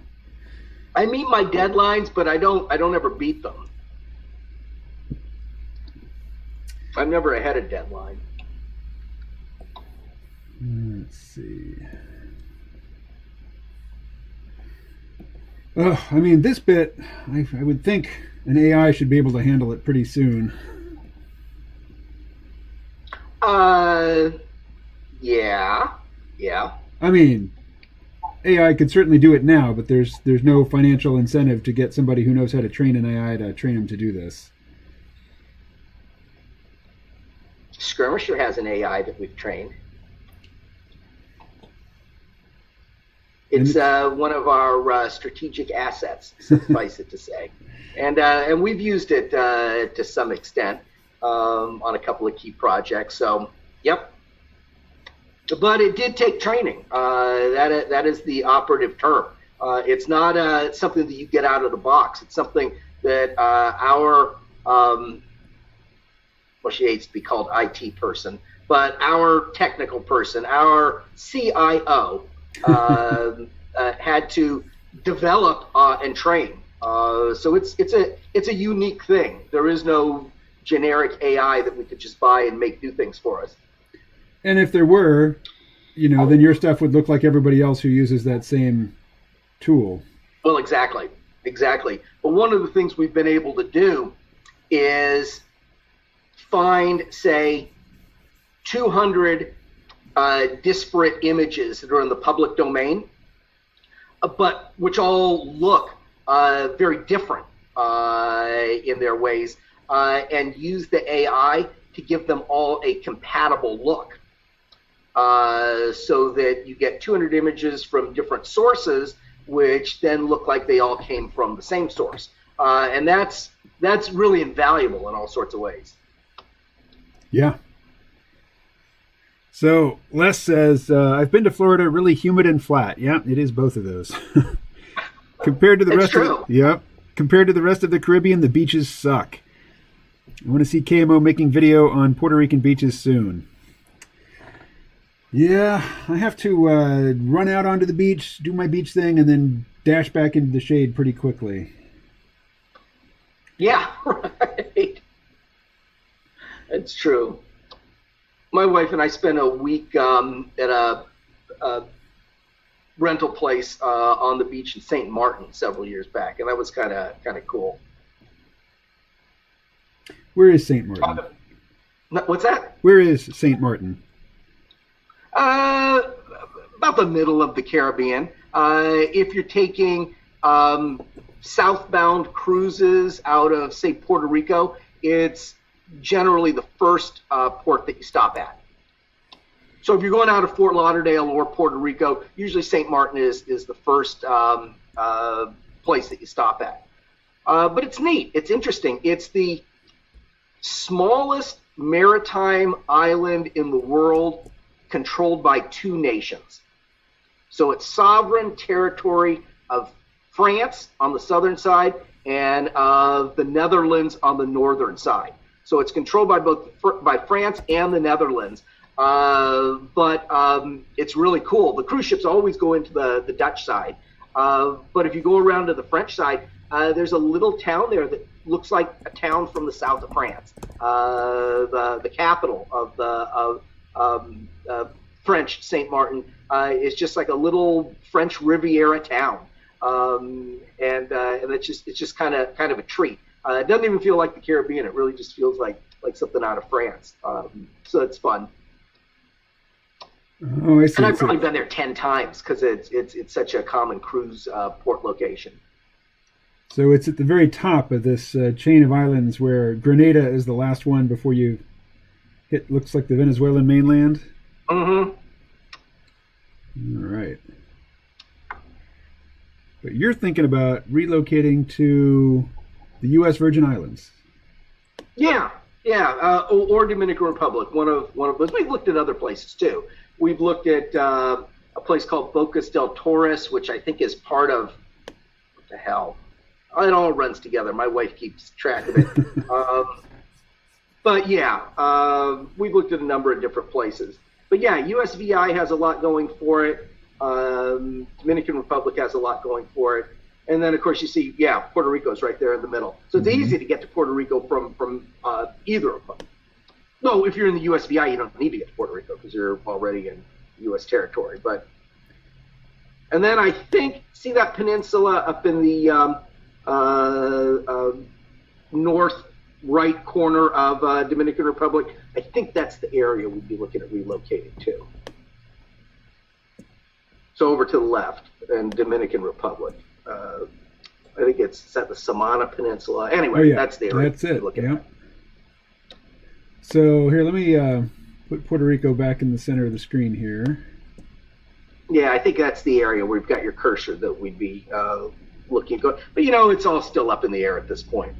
I meet my deadlines, but I don't ever beat them. I'm never ahead of deadline. Let's see. This bit, I would think an AI should be able to handle it pretty soon. Yeah, yeah. I mean, AI could certainly do it now, but there's no financial incentive to get somebody who knows how to train an AI to train them to do this. Skirmisher has an AI that we've trained. It's one of our strategic assets, suffice it to say, and we've used it to some extent on a couple of key projects. So, yep. But it did take training. That is the operative term. It's not something that you get out of the box. It's something that our well, she hates to be called IT person, but our technical person, our CIO. Had to develop and train. So it's a unique thing. There is no generic AI that we could just buy and make do things for us. And if there were, then your stuff would look like everybody else who uses that same tool. Well, exactly. But one of the things we've been able to do is find, say, 200 disparate images that are in the public domain, but which all look very different in their ways, and use the AI to give them all a compatible look, so that you get 200 images from different sources, which then look like they all came from the same source, and that's really invaluable in all sorts of ways. Yeah. So Les says, I've been to Florida, really humid and flat. Yeah, it is both of those. Compared to the rest of compared to the rest of the Caribbean, the beaches suck. I want to see KMO making video on Puerto Rican beaches soon. Yeah, I have to run out onto the beach, do my beach thing, and then dash back into the shade pretty quickly. Yeah, right. That's true. My wife and I spent a week at a rental place on the beach in St. Martin several years back, and that was kind of cool. Where is St. Martin? What's that? Where is St. Martin? About the middle of the Caribbean. If you're taking southbound cruises out of, say, Puerto Rico, it's generally the first port that you stop at. So if you're going out of Fort Lauderdale or Puerto Rico, usually St. Martin is the first place that you stop at. But it's neat. It's interesting. It's the smallest maritime island in the world controlled by two nations. So it's sovereign territory of France on the southern side and of the Netherlands on the northern side. So it's controlled by France and the Netherlands. But it's really cool. The cruise ships always go into the Dutch side. But if you go around to the French side, there's a little town there that looks like a town from the south of France. The capital of the French Saint Martin is just like a little French Riviera town, and it's just kind of a treat. It doesn't even feel like the Caribbean. It really just feels like something out of France. So it's fun. Oh, I see. And I've probably been there 10 times because it's such a common cruise port location. So it's at the very top of this chain of islands where Grenada is the last one before you hit, looks like the Venezuelan mainland. Mm-hmm. All right. But you're thinking about relocating to the U.S. Virgin Islands. Yeah, or Dominican Republic, one of those. We've looked at other places too. We've looked at a place called Bocas del Torres, which I think is part of, what the hell? It all runs together. My wife keeps track of it. But yeah, we've looked at a number of different places. But yeah, USVI has a lot going for it. Dominican Republic has a lot going for it. And then, of course, you see, Puerto Rico's right there in the middle. So it's easy to get to Puerto Rico from either of them. No, if you're in the USVI, you don't need to get to Puerto Rico because you're already in U.S. territory. And then I think, see that peninsula up in the right corner of Dominican Republic. I think that's the area we'd be looking at relocating to. So over to the left in Dominican Republic. I think it's at the Samana Peninsula. Anyway, that's the area. That's it. Yeah. So here, let me put Puerto Rico back in the center of the screen here. Yeah, I think that's the area where we've got your cursor that we'd be looking at. But, it's all still up in the air at this point.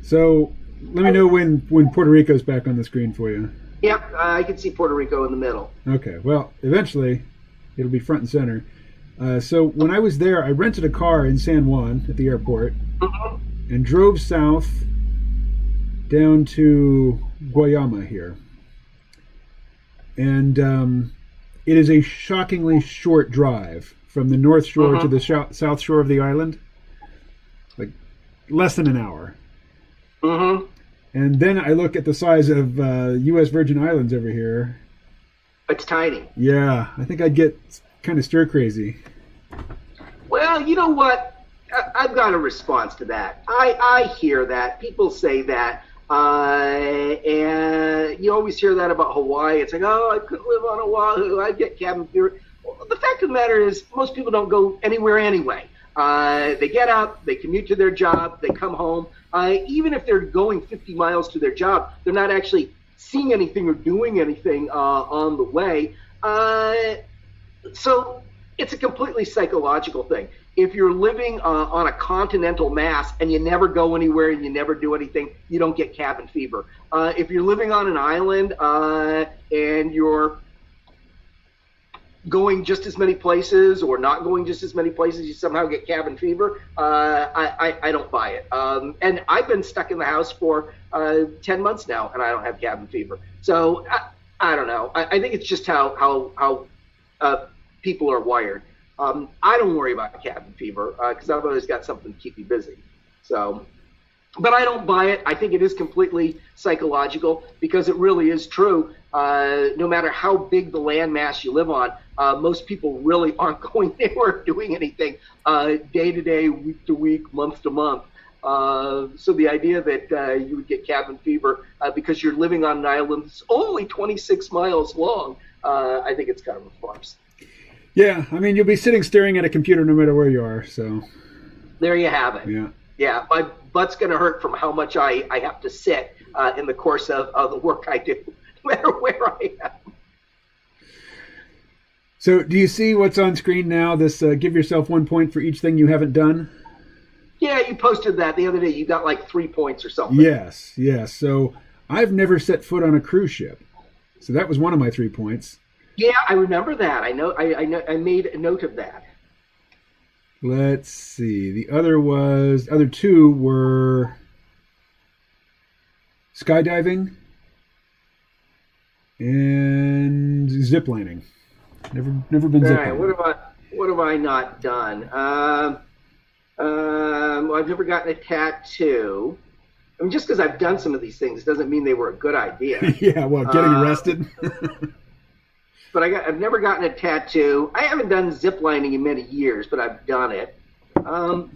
So let me know when Puerto Rico's back on the screen for you. Yeah, I can see Puerto Rico in the middle. Okay, well, eventually it'll be front and center. So when I was there, I rented a car in San Juan at the airport and drove south down to Guayama here. And it is a shockingly short drive from the north shore to the south shore of the island. Like less than an hour. And then I look at the size of U.S. Virgin Islands over here. It's tiny. Yeah, I think I'd get kind of stir crazy. Well, you know what? I've got a response to that. I hear that. People say that. And you always hear that about Hawaii. It's like, oh, I couldn't live on Oahu. I'd get cabin fever. Well, the fact of the matter is most people don't go anywhere anyway. They get up, they commute to their job, they come home. Even if they're going 50 miles to their job, they're not actually seeing anything or doing anything on the way. So it's a completely psychological thing. If you're living on a continental mass and you never go anywhere and you never do anything, you don't get cabin fever. If you're living on an island and you're going just as many places or not going just as many places, you somehow get cabin fever, I don't buy it. And I've been stuck in the house for 10 months now and I don't have cabin fever. So I don't know. I think it's just how people are wired. I don't worry about cabin fever because I've always got something to keep me busy. So, but I don't buy it. I think it is completely psychological because it really is true. No matter how big the landmass you live on, most people really aren't going anywhere doing anything day to day, week to week, month to month. So the idea that you would get cabin fever because you're living on an island that's only 26 miles long, I think it's kind of a farce. Yeah, I mean, you'll be sitting staring at a computer no matter where you are, so. There you have it. Yeah. Yeah, my butt's going to hurt from how much I have to sit in the course of the work I do, no matter where I am. So do you see what's on screen now, this give yourself 1 point for each thing you haven't done? Yeah, you posted that the other day. You got like 3 points or something. Yes. So I've never set foot on a cruise ship. So that was one of my 3 points. Yeah, I remember that. I know. I made a note of that. Let's see. The other two were skydiving and ziplining. Never been ziplining. All right. What have I not done? Well, I've never gotten a tattoo. I mean, just because I've done some of these things doesn't mean they were a good idea. Yeah. Well, getting arrested. But I've never gotten a tattoo. I haven't done ziplining in many years, but I've done it. I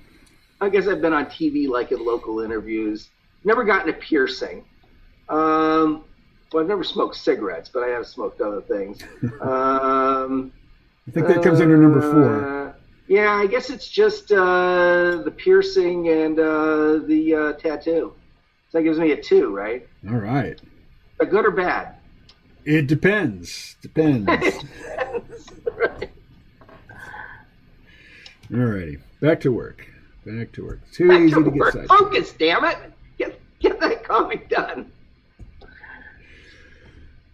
guess I've been on TV, like in local interviews. Never gotten a piercing. Well, I've never smoked cigarettes, but I have smoked other things. I think that comes under number 4. Yeah, I guess it's just the piercing and the tattoo. So that gives me a 2, right? All right. A good or bad? It depends. Right. Alrighty. Back to work. Too easy to get sidetracked. Focus, damn it. Get that comic done.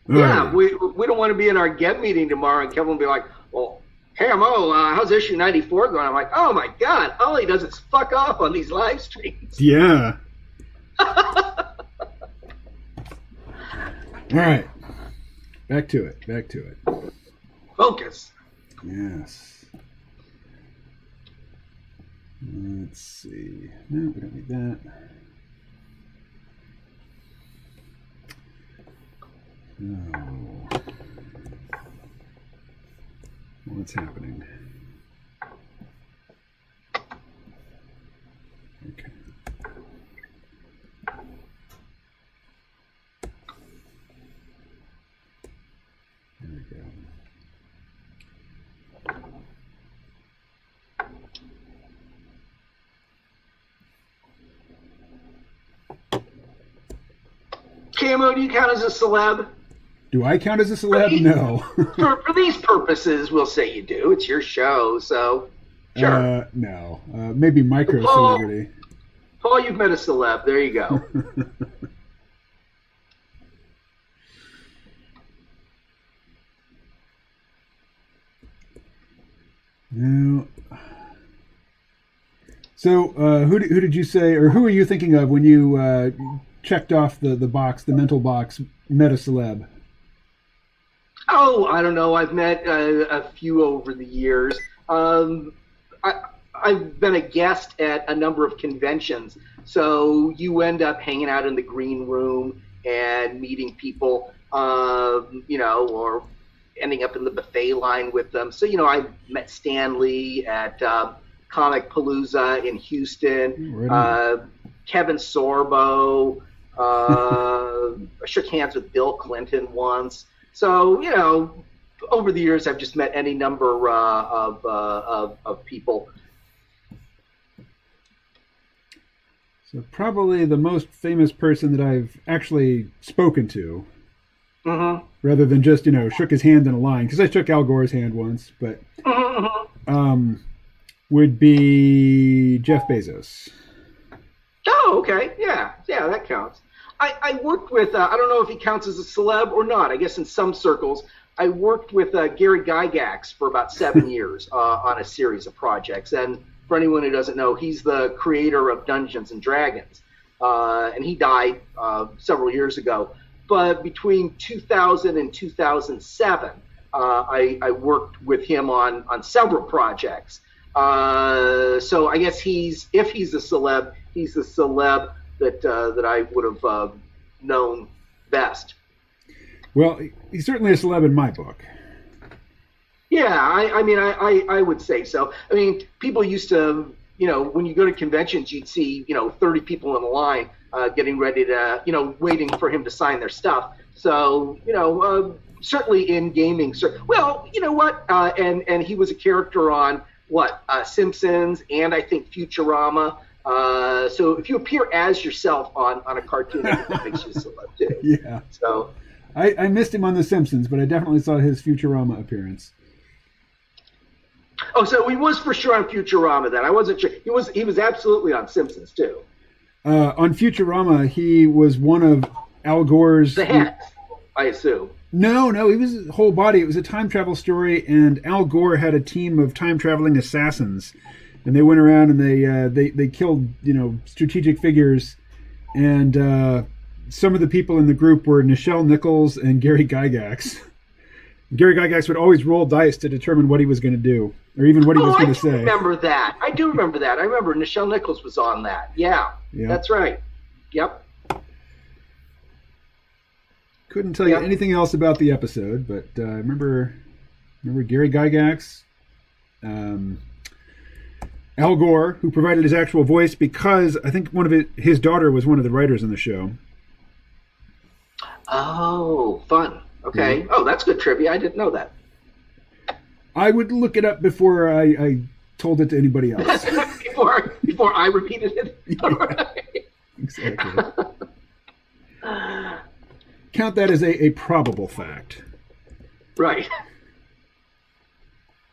Yeah, we don't want to be in our GEM meeting tomorrow and Kevin will be like, well, hey, Mo, how's issue 94 going? I'm like, oh my God, all he does is fuck off on these live streams. Yeah. All right. Back to it. Focus. Yes. Let's see. No, we don't need that. So, what's happening? Okay. Yeah. Camo, do you count as a celeb? Do I count as a celeb? No. For these purposes, we'll say you do. It's your show, so sure. No. Maybe micro Paul, celebrity. Paul, you've met a celeb. There you go. No. So, who did you say, or who are you thinking of when you checked off the box, the mental box, met a celeb? Oh, I don't know. I've met a few over the years. I've been a guest at a number of conventions, so you end up hanging out in the green room and meeting people, or ending up in the buffet line with them. So, I met Stan Lee at Comic Palooza in Houston, Kevin Sorbo. I shook hands with Bill Clinton once. So, over the years, I've just met any number of people. So probably the most famous person that I've actually spoken to, rather than just, shook his hand in a line, because I shook Al Gore's hand once, but would be Jeff Bezos. Oh, okay. Yeah, that counts. I worked with, I don't know if he counts as a celeb or not. I guess in some circles, I worked with Gary Gygax for about 7 years on a series of projects. And for anyone who doesn't know, he's the creator of Dungeons and Dragons. And he died several years ago. But between 2000 and 2007, I worked with him on several projects. So I guess if he's a celeb, he's the celeb that I would have known best. Well, he's certainly a celeb in my book. Yeah, I would say so. I mean, people used to, when you go to conventions, you'd see, 30 people in a line getting ready to, waiting for him to sign their stuff. So, certainly in gaming. Well, you know what? And he was a character on Simpsons and I think Futurama. So if you appear as yourself on a cartoon, that makes you a celeb too. Yeah. So I missed him on The Simpsons, but I definitely saw his Futurama appearance. Oh, so he was for sure on Futurama then. I wasn't sure. He was absolutely on Simpsons too. On Futurama, he was one of Al Gore's... The head, I assume. No, he was his whole body. It was a time travel story, and Al Gore had a team of time-traveling assassins. And they went around and they killed, strategic figures. And some of the people in the group were Nichelle Nichols and Gary Gygax. Gary Gygax would always roll dice to determine what he was going to do, or even what he was going to say. I do remember that. I remember Nichelle Nichols was on that. Yeah. That's right. Yep. Couldn't tell you anything else about the episode, but I remember Gary Gygax, Al Gore, who provided his actual voice because I think his daughter was one of the writers in the show. Oh, fun. Okay. Yeah. Oh, that's good trivia. I didn't know that. I would look it up before I told it to anybody else. before I repeated it. Yeah, exactly. Count that as a probable fact. Right.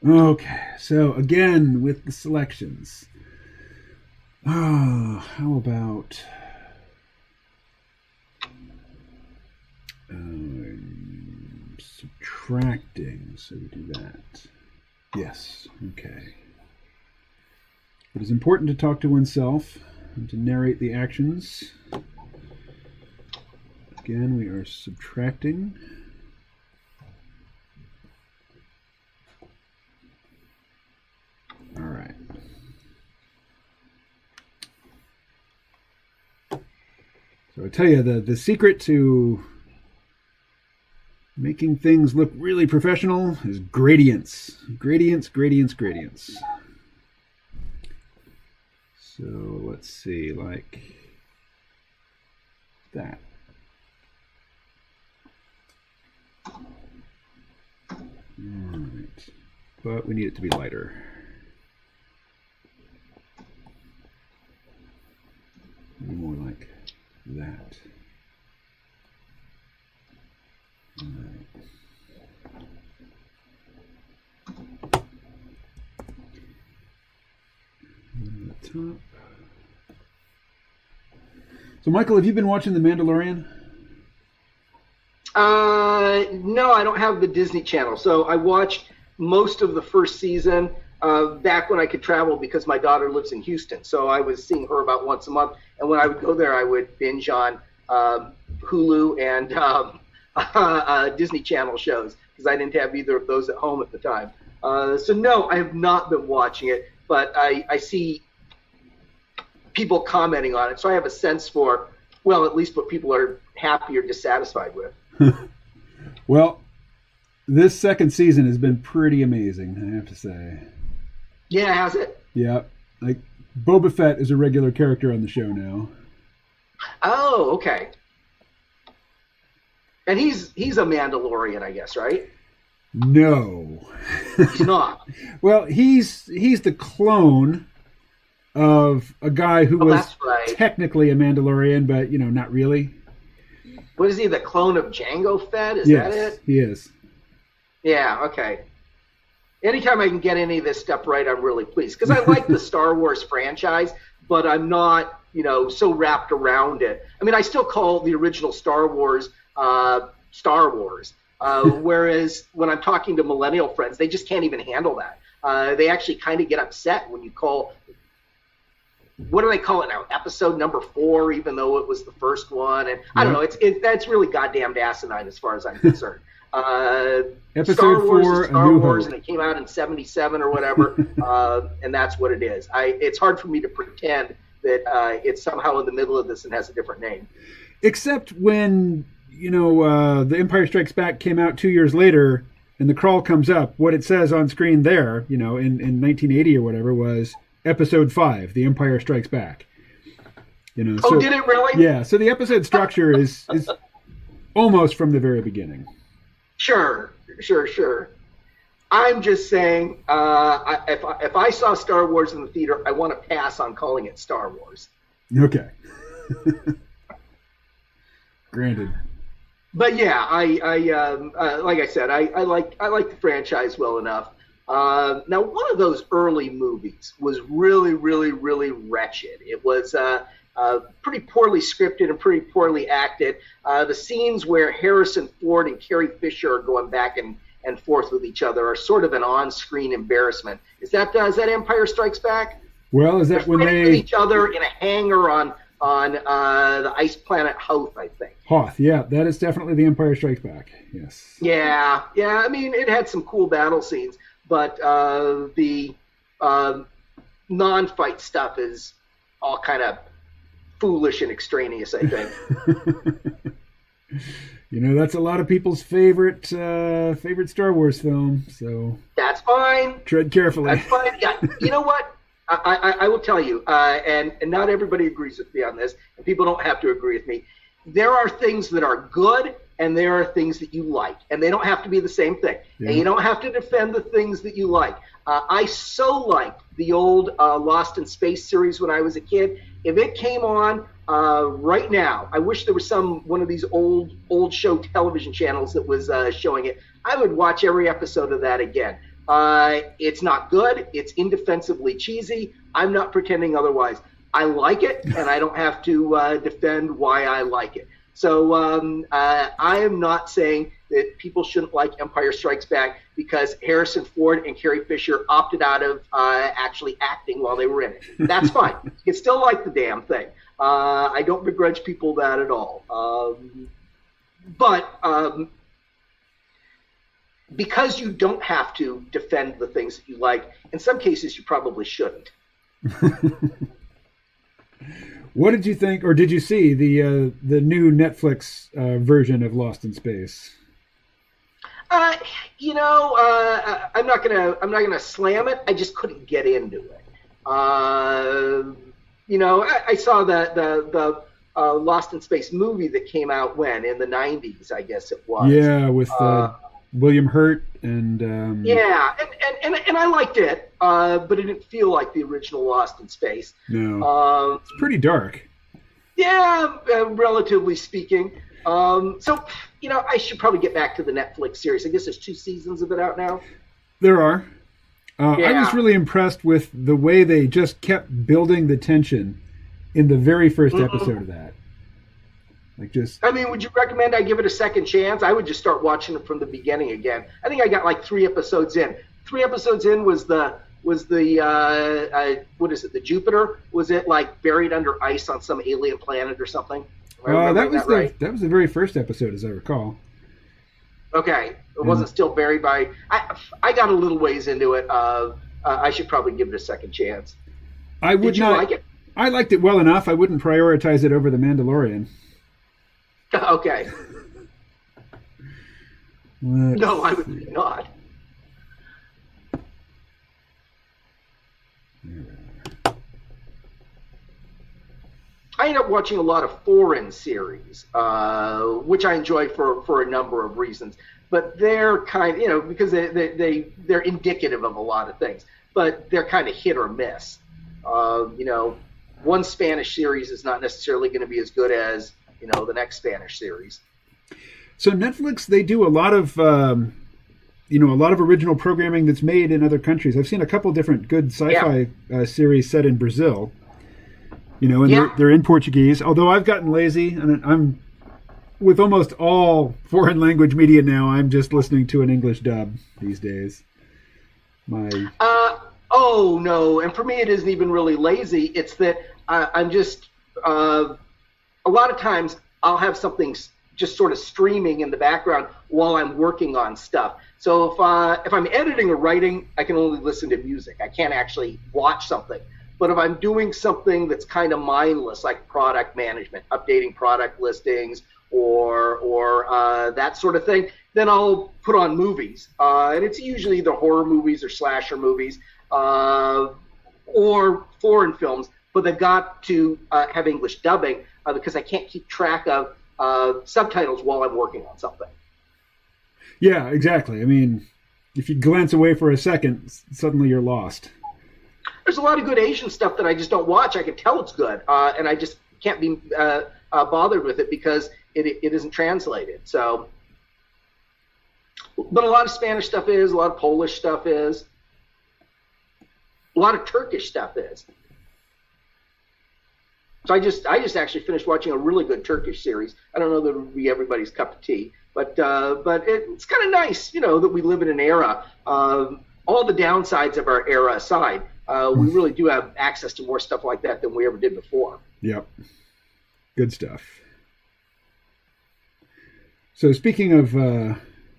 Okay, so again with the selections. Oh, how about subtracting? So we do that. Yes, okay. It is important to talk to oneself and to narrate the actions. Again, we are subtracting. All right. So I tell you, the secret to making things look really professional is gradients. Gradients. So let's see, like that. but we need it to be lighter. Maybe more like that. All right. On the top. So, Michael, have you been watching The Mandalorian? No, I don't have the Disney Channel. So I watched most of the first season back when I could travel because my daughter lives in Houston. So I was seeing her about once a month. And when I would go there, I would binge on Hulu and Disney Channel shows because I didn't have either of those at home at the time. So no, I have not been watching it, but I see people commenting on it. So I have a sense for, well, at least what people are happy or dissatisfied with. Well, this second season has been pretty amazing, I have to say. Yeah, has it? Yeah. Like, Boba Fett is a regular character on the show now. Oh, okay. And he's a Mandalorian, I guess, right? No. He's not. Well, he's the clone of a guy who was technically a Mandalorian, but, not really. What is he, the clone of Jango Fett? Is yes, that it? He is. Yeah, okay. Anytime I can get any of this stuff right, I'm really pleased. Because I like the Star Wars franchise, but I'm not, so wrapped around it. I mean, I still call the original Star Wars Star Wars. Whereas when I'm talking to millennial friends, they just can't even handle that. They actually kind of get upset when you call, what do they call it now? Episode number 4, even though it was the first one. And I don't know, that's really goddamn asinine as far as I'm concerned. Episode Star Wars 4, is Star A New Wars, Hope. and it came out in 77 or whatever, and that's what it is. It's hard for me to pretend that it's somehow in the middle of this and has a different name. Except when, The Empire Strikes Back came out 2 years later, and the crawl comes up, what it says on screen there, in 1980 or whatever, was Episode 5, The Empire Strikes Back. So, did it really? Yeah, so the episode structure is almost from the very beginning. Sure. I'm just saying, if I saw Star Wars in the theater, I want to pass on calling it Star Wars. Okay. Granted. But yeah, I like I said, I like the franchise well enough. Now, one of those early movies was really, really, really wretched. It was pretty poorly scripted and pretty poorly acted. The scenes where Harrison Ford and Carrie Fisher are going back and forth with each other are sort of an on-screen embarrassment. Is that Empire Strikes Back? Well, is that They're when fighting they with each other in a hangar on the ice planet Hoth, I think. Hoth, yeah, that is definitely The Empire Strikes Back. Yes. Yeah. I mean, it had some cool battle scenes, but the non-fight stuff is all kind of foolish and extraneous, I think. That's a lot of people's favorite Star Wars film, so that's fine. Tread carefully. That's fine. Yeah, you know what? I will tell you, and not everybody agrees with me on this, and people don't have to agree with me. There are things that are good, and there are things that you like, and they don't have to be the same thing. Yeah. And you don't have to defend the things that you like. I so liked the old Lost in Space series when I was a kid. If it came on right now, I wish there was one of these old show television channels that was showing it. I would watch every episode of that again. It's not good. It's indefensibly cheesy. I'm not pretending otherwise. I like it, and I don't have to defend why I like it. So I am not saying that people shouldn't like Empire Strikes Back because Harrison Ford and Carrie Fisher opted out of actually acting while they were in it. That's fine. You can still like the damn thing. I don't begrudge people that at all. But because you don't have to defend the things that you like, in some cases you probably shouldn't. What did you think, or did you see the new Netflix version of Lost in Space? I'm not gonna slam it. I just couldn't get into it. I saw the Lost in Space movie that came out in the 90s, I guess it was. Yeah, with William Hurt and. Yeah, and I liked it, but it didn't feel like the original Lost in Space. No, it's pretty dark. Yeah, relatively speaking. So, I should probably get back to the Netflix series. I guess there's 2 seasons of it out now. There are. Yeah. I was really impressed with the way they just kept building the tension in the very first episode of that. I mean, would you recommend I give it a second chance? I would just start watching it from the beginning again. I think I got like 3 episodes in. 3 episodes in was the what is it? The Jupiter? Was it like buried under ice on some alien planet or something? That was the very first episode, as I recall. Okay, it wasn't still buried by. I got a little ways into it. I should probably give it a second chance. Did you like it? I liked it well enough. I wouldn't prioritize it over The Mandalorian. Okay. No, I would not. I end up watching a lot of foreign series, which I enjoy for a number of reasons. But they're kind, because they're indicative of a lot of things. But they're kind of hit or miss. One Spanish series is not necessarily going to be as good as the next Spanish series. So Netflix, they do a lot of original programming that's made in other countries. I've seen a couple different good sci-fi series set in Brazil. They're in Portuguese. Although I've gotten lazy, and I'm with almost all foreign language media now, I'm just listening to an English dub these days. Oh no, and for me it isn't even really lazy. It's that I'm just a lot of times I'll have something just sort of streaming in the background while I'm working on stuff. So if I'm editing or writing, I can only listen to music. I can't actually watch something. But if I'm doing something that's kind of mindless, like product management, updating product listings, or that sort of thing, then I'll put on movies. And it's usually either horror movies or slasher movies or foreign films. But they've got to have English dubbing because I can't keep track of subtitles while I'm working on something. Yeah, exactly. I mean, if you glance away for a second, suddenly you're lost. There's a lot of good Asian stuff that I just don't watch. I can tell it's good, and I just can't be bothered with it because it isn't translated. So, but a lot of Spanish stuff is, a lot of Polish stuff is, a lot of Turkish stuff is. So I just actually finished watching a really good Turkish series. I don't know that it would be everybody's cup of tea, but it's kind of nice, that we live in an era. All the downsides of our era aside, we really do have access to more stuff like that than we ever did before. Yep. Good stuff. So speaking of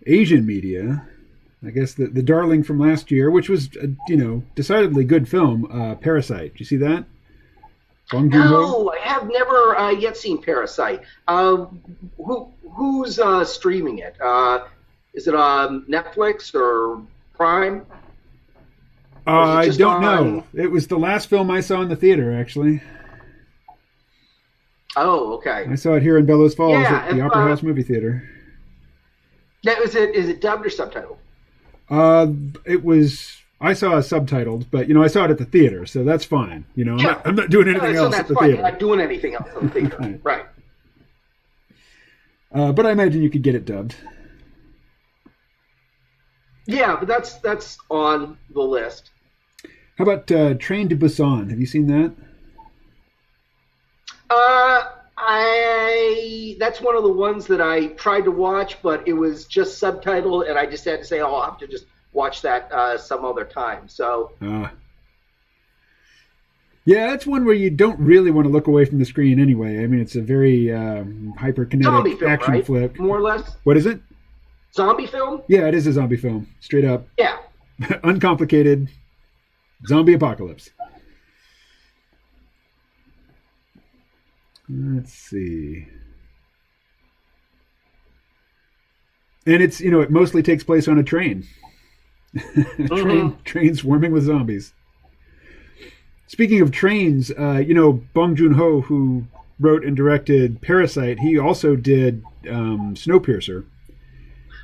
Asian media, I guess the darling from last year, which was, decidedly good film, Parasite. Did you see that? No, I have never yet seen Parasite. Who's streaming it? Is it on Netflix or Prime? I don't know. It was the last film I saw in the theater, actually. Oh, okay. I saw it here in Bellows Falls at the Opera House Movie Theater. Now, is it dubbed or subtitled? It was. I saw it subtitled, but I saw it at the theater, so that's fine. I'm not doing anything else at the theater. You're not doing anything else at the theater, right? But I imagine you could get it dubbed. Yeah, but that's on the list. How about Train to Busan? Have you seen that? That's one of the ones that I tried to watch, but it was just subtitled, and I just had to say, I'll have to just watch that some other time. So. Yeah, that's one where you don't really want to look away from the screen anyway. I mean, it's a very hyperkinetic film, action right? flick. More or less. What is it? Zombie film? Yeah, it is a zombie film. Straight up. Yeah. Uncomplicated. Zombie apocalypse. Let's see. And it's, it mostly takes place on a train. Train swarming with zombies. Speaking of trains, Bong Joon-ho, who wrote and directed Parasite, he also did Snowpiercer.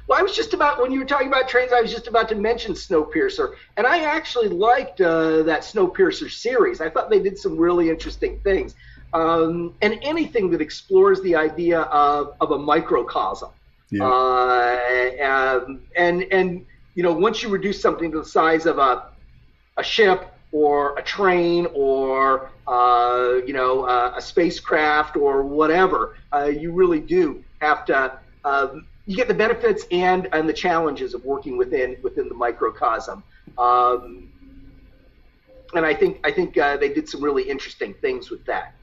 Well, I was just about, when you were talking about trains, I was just about to mention Snowpiercer. And I actually liked that Snowpiercer series. I thought they did some really interesting things. And anything that explores the idea of a microcosm. Yeah. And once you reduce something to the size of a ship or a train or a spacecraft or whatever, you really do have to. You get the benefits and the challenges of working within the microcosm, and I think they did some really interesting things with that.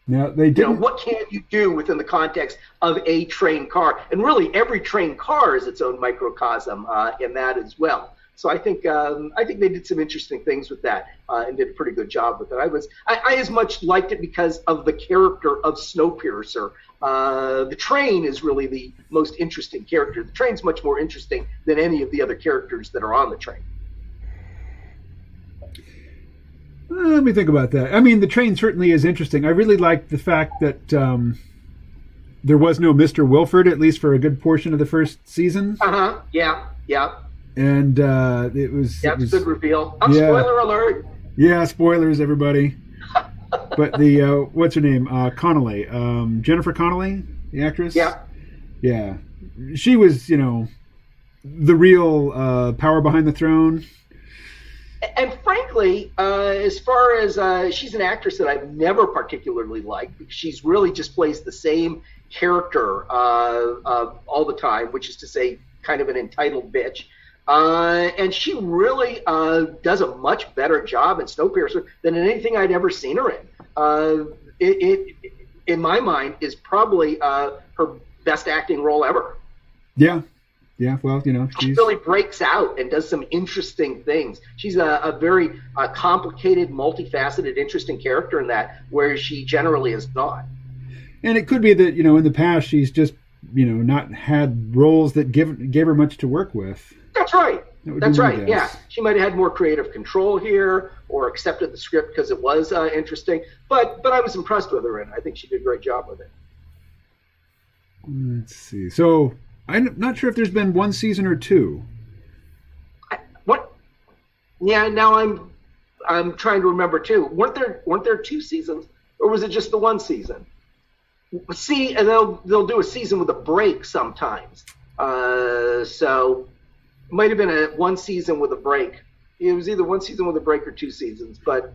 Now they did. What can you do within the context of a train car? And really, every train car is its own microcosm in that as well. So I think they did some interesting things with that and did a pretty good job with it. I as much liked it because of the character of Snowpiercer. The train is really the most interesting character. The train's much more interesting than any of the other characters that are on the train. Let me think about that. I mean, the train certainly is interesting. I really liked the fact that there was no Mr. Wilford, at least for a good portion of the first season. Yeah. And it was... Yeah, it's a good reveal. Spoiler alert! Yeah, spoilers, everybody. But the, what's her name? Connolly. Jennifer Connolly, the actress? Yeah. Yeah. She was, the real power behind the throne. And frankly, as far as she's an actress that I've never particularly liked, because she's really just plays the same character all the time, which is to say kind of an entitled bitch. And she really does a much better job in Snowpiercer than in anything I'd ever seen her in. It in my mind, is probably her best acting role ever. Yeah. Yeah, well, she really breaks out and does some interesting things. She's a very complicated, multifaceted, interesting character in that, where she generally is not. And it could be that, in the past she's just, not had roles that gave her much to work with. That's right. That's right. Yeah, she might have had more creative control here, or accepted the script because it was interesting. But I was impressed with her, and I think she did a great job with it. Let's see. So I'm not sure if there's been one season or two. What? Yeah. Now I'm trying to remember too. Weren't there two seasons, or was it just the one season? See, and they'll do a season with a break sometimes. So it might have been one season with a break. It was either one season with a break or two seasons. But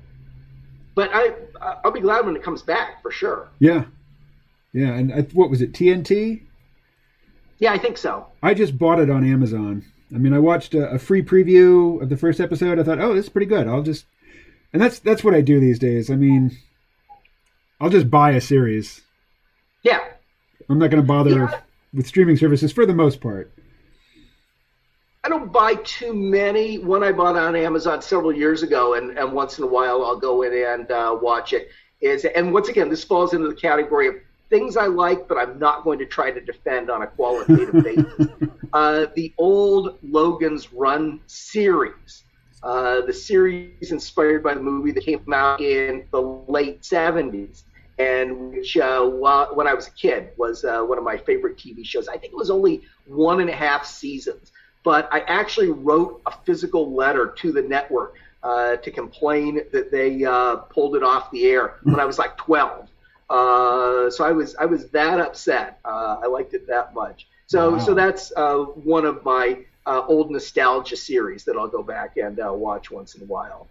I'll be glad when it comes back for sure. Yeah. Yeah, and what was it, TNT? Yeah, I think so. I just bought it on Amazon. I mean, I watched a free preview of the first episode. I thought, oh, this is pretty good. And that's what I do these days. I mean, I'll just buy a series. Yeah. I'm not going to bother with streaming services for the most part. I don't buy too many. One I bought on Amazon several years ago, and once in a while I'll go in and watch it. And once again, this falls into the category of things I like, but I'm not going to try to defend on a qualitative basis. The old Logan's Run series. The series inspired by the movie that came out in the late 70s, and which, when I was a kid, was one of my favorite TV shows. I think it was only 1.5 seasons, but I actually wrote a physical letter to the network to complain that they pulled it off the air when I was like 12. So I was that upset. I liked it that much. So that's one of my old nostalgia series that I'll go back and watch once in a while.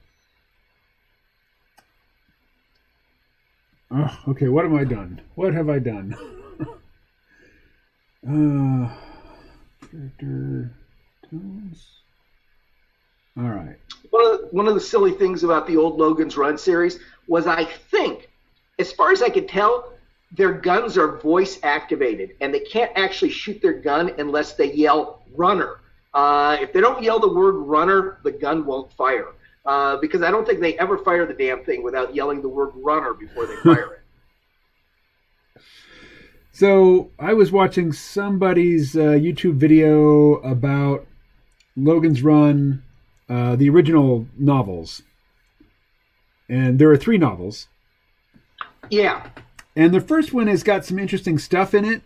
Oh, okay, what have I done? Character tones. All right. One of the silly things about the old Logan's Run series was, I think, as far as I could tell, their guns are voice activated, and they can't actually shoot their gun unless they yell "runner." If they don't yell the word "runner," the gun won't fire. Because I don't think they ever fire the damn thing without yelling the word "runner" before they fire it. So I was watching somebody's YouTube video about Logan's Run, the original novels. And there are 3 novels. Yeah. And the first one has got some interesting stuff in it.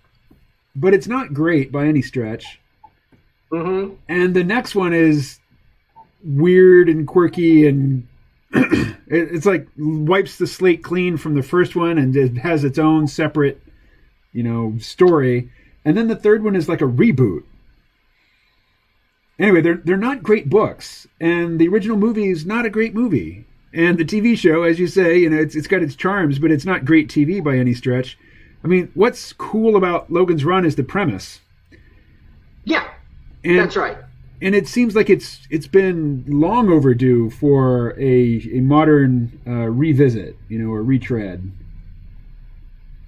but it's not great by any stretch. Mm-hmm. And the next one is weird and quirky, and it's like wipes the slate clean from the first one, and it has its own separate, story. And then the third one is like a reboot. Anyway, they're not great books, and the original movie is not a great movie. And the TV show, as you say, it's got its charms, but it's not great TV by any stretch. I mean, what's cool about Logan's Run is the premise. Yeah, and, that's right. And it seems like it's been long overdue for a modern revisit, or retread.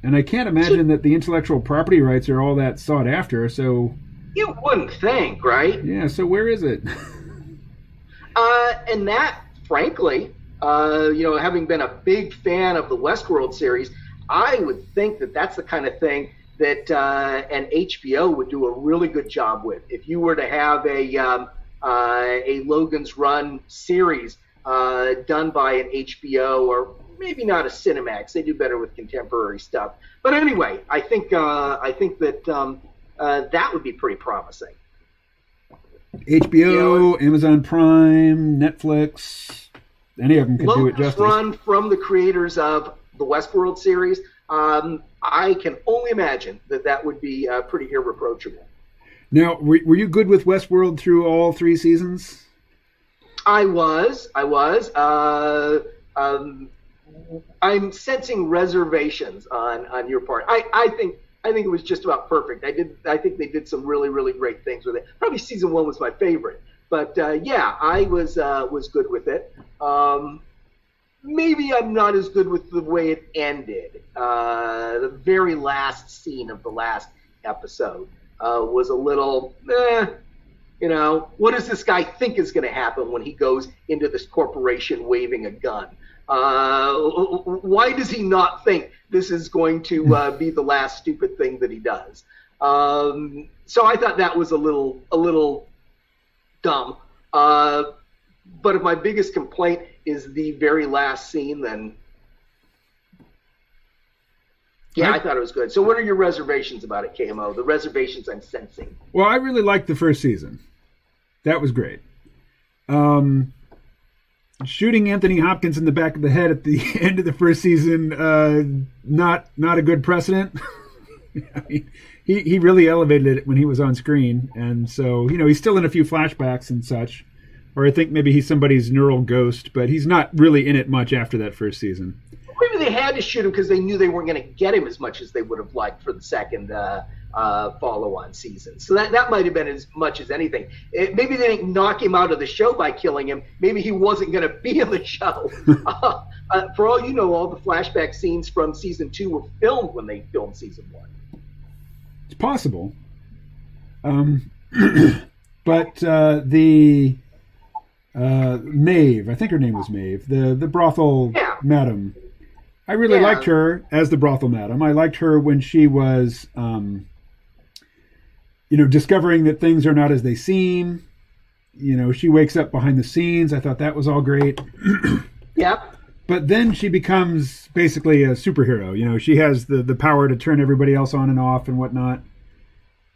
And I can't imagine that the intellectual property rights are all that sought after, so... You wouldn't think, right? Yeah, so where is it? And that, frankly, having been a big fan of the Westworld series, I would think that that's the kind of thing that an HBO would do a really good job with. If you were to have a Logan's Run series done by an HBO, or maybe not a Cinemax, they do better with contemporary stuff. But anyway, I think that that would be pretty promising. HBO, Amazon Prime, Netflix, any of them could do it justice. Run from the creators of the Westworld series, I can only imagine that would be pretty irreproachable. Now, were you good with Westworld through all 3 seasons? I was. I'm sensing reservations on your part. I think it was just about perfect. I think they did some really, really great things with it. Probably season 1 was my favorite, but yeah, I was good with it. Maybe I'm not as good with the way it ended. The very last scene of the last episode was a little, what does this guy think is going to happen when he goes into this corporation waving a gun? Why does he not think this is going to be the last stupid thing that he does? So I thought that was a little dumb. But if my biggest complaint is the very last scene, then yeah, I thought it was good. So what are your reservations about it, KMO? The reservations I'm sensing. Well, I really liked the first season. That was great. Shooting Anthony Hopkins in the back of the head at the end of the first season, not a good precedent. I mean, he really elevated it when he was on screen, and so he's still in a few flashbacks and such. Or I think maybe he's somebody's neural ghost, but he's not really in it much after that first season. Maybe they had to shoot him because they knew they weren't going to get him as much as they would have liked for the second follow-on season. So that might have been as much as anything. Maybe they didn't knock him out of the show by killing him. Maybe he wasn't going to be in the show. For all you know, all the flashback scenes from season 2 were filmed when they filmed season 1. It's possible. But the Maeve, I think her name was Maeve, the brothel madam. I really liked her as the brothel madam. I liked her when she was, discovering that things are not as they seem. She wakes up behind the scenes. I thought that was all great. Yeah. But then she becomes basically a superhero. She has the power to turn everybody else on and off and whatnot.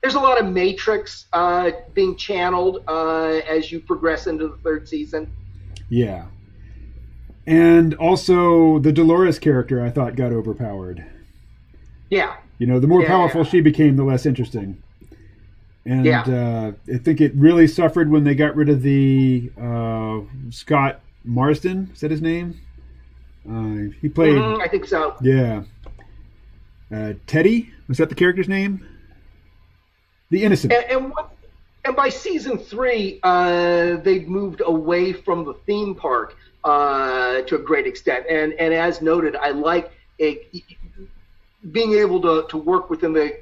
There's a lot of Matrix being channeled as you progress into the 3rd season. Yeah. And also the Dolores character I thought got overpowered. Yeah. The more powerful she became, the less interesting. And I think it really suffered when they got rid of the Scott Marsden. Is that his name? He played... I think so. Yeah. Teddy? Was that the character's name? The Innocent. And by season 3, they've moved away from the theme park to a great extent. And as noted, I like being able to work within the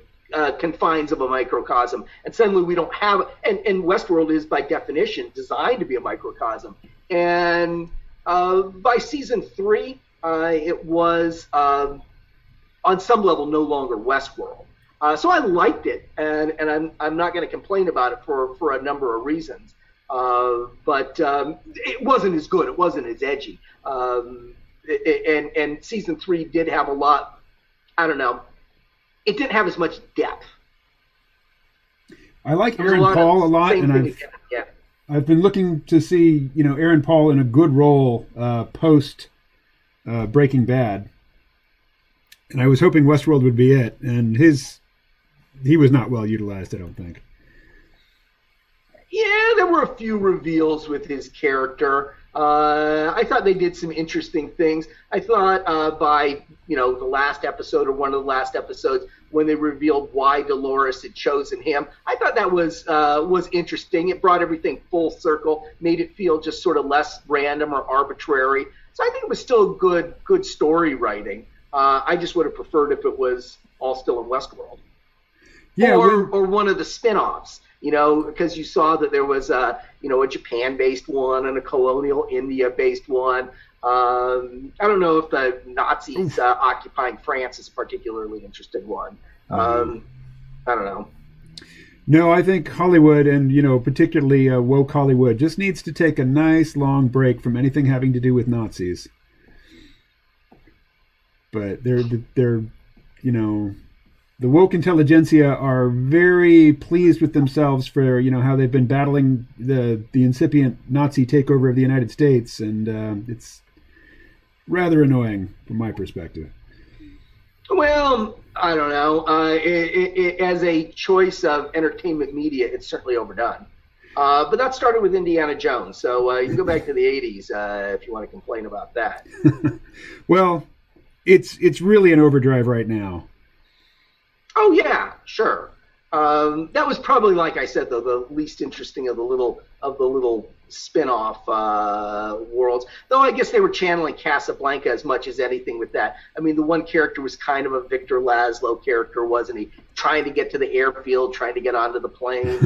confines of a microcosm. And suddenly we don't have, and Westworld is by definition designed to be a microcosm. And by season 3, it was on some level no longer Westworld. So I liked it, and I'm not going to complain about it for a number of reasons. But it wasn't as good. It wasn't as edgy. And season 3 did have a lot. I don't know. It didn't have as much depth I like There was Aaron Paul a lot, same and thing again. Yeah. I've been looking to see Aaron Paul in a good role post Breaking Bad, and I was hoping Westworld would be it, and he was not well utilized, I don't think. Yeah, there were a few reveals with his character. I thought they did some interesting things. I thought by the last episode or one of the last episodes when they revealed why Dolores had chosen him, I thought that was interesting. It brought everything full circle, made it feel just sort of less random or arbitrary. So I think it was still good story writing. I just would have preferred if it was all still in Westworld. Yeah, or one of the spin-offs. Because you saw that there was a Japan-based one and a colonial India-based one. I don't know if the Nazis occupying France is a particularly interesting one. I don't know. No, I think Hollywood, and particularly woke Hollywood, just needs to take a nice long break from anything having to do with Nazis. But they're the woke intelligentsia are very pleased with themselves for how they've been battling the incipient Nazi takeover of the United States, and it's rather annoying from my perspective. Well, I don't know. As a choice of entertainment media, it's certainly overdone. But that started with Indiana Jones, so you can go back to the 80s if you want to complain about that. Well, it's really an overdrive right now. Oh yeah, sure. That was probably, like I said, though, the least interesting of the little spin-off worlds. Though I guess they were channeling Casablanca as much as anything with that. I mean, the one character was kind of a Victor Laszlo character, wasn't he? Trying to get to the airfield, trying to get onto the plane.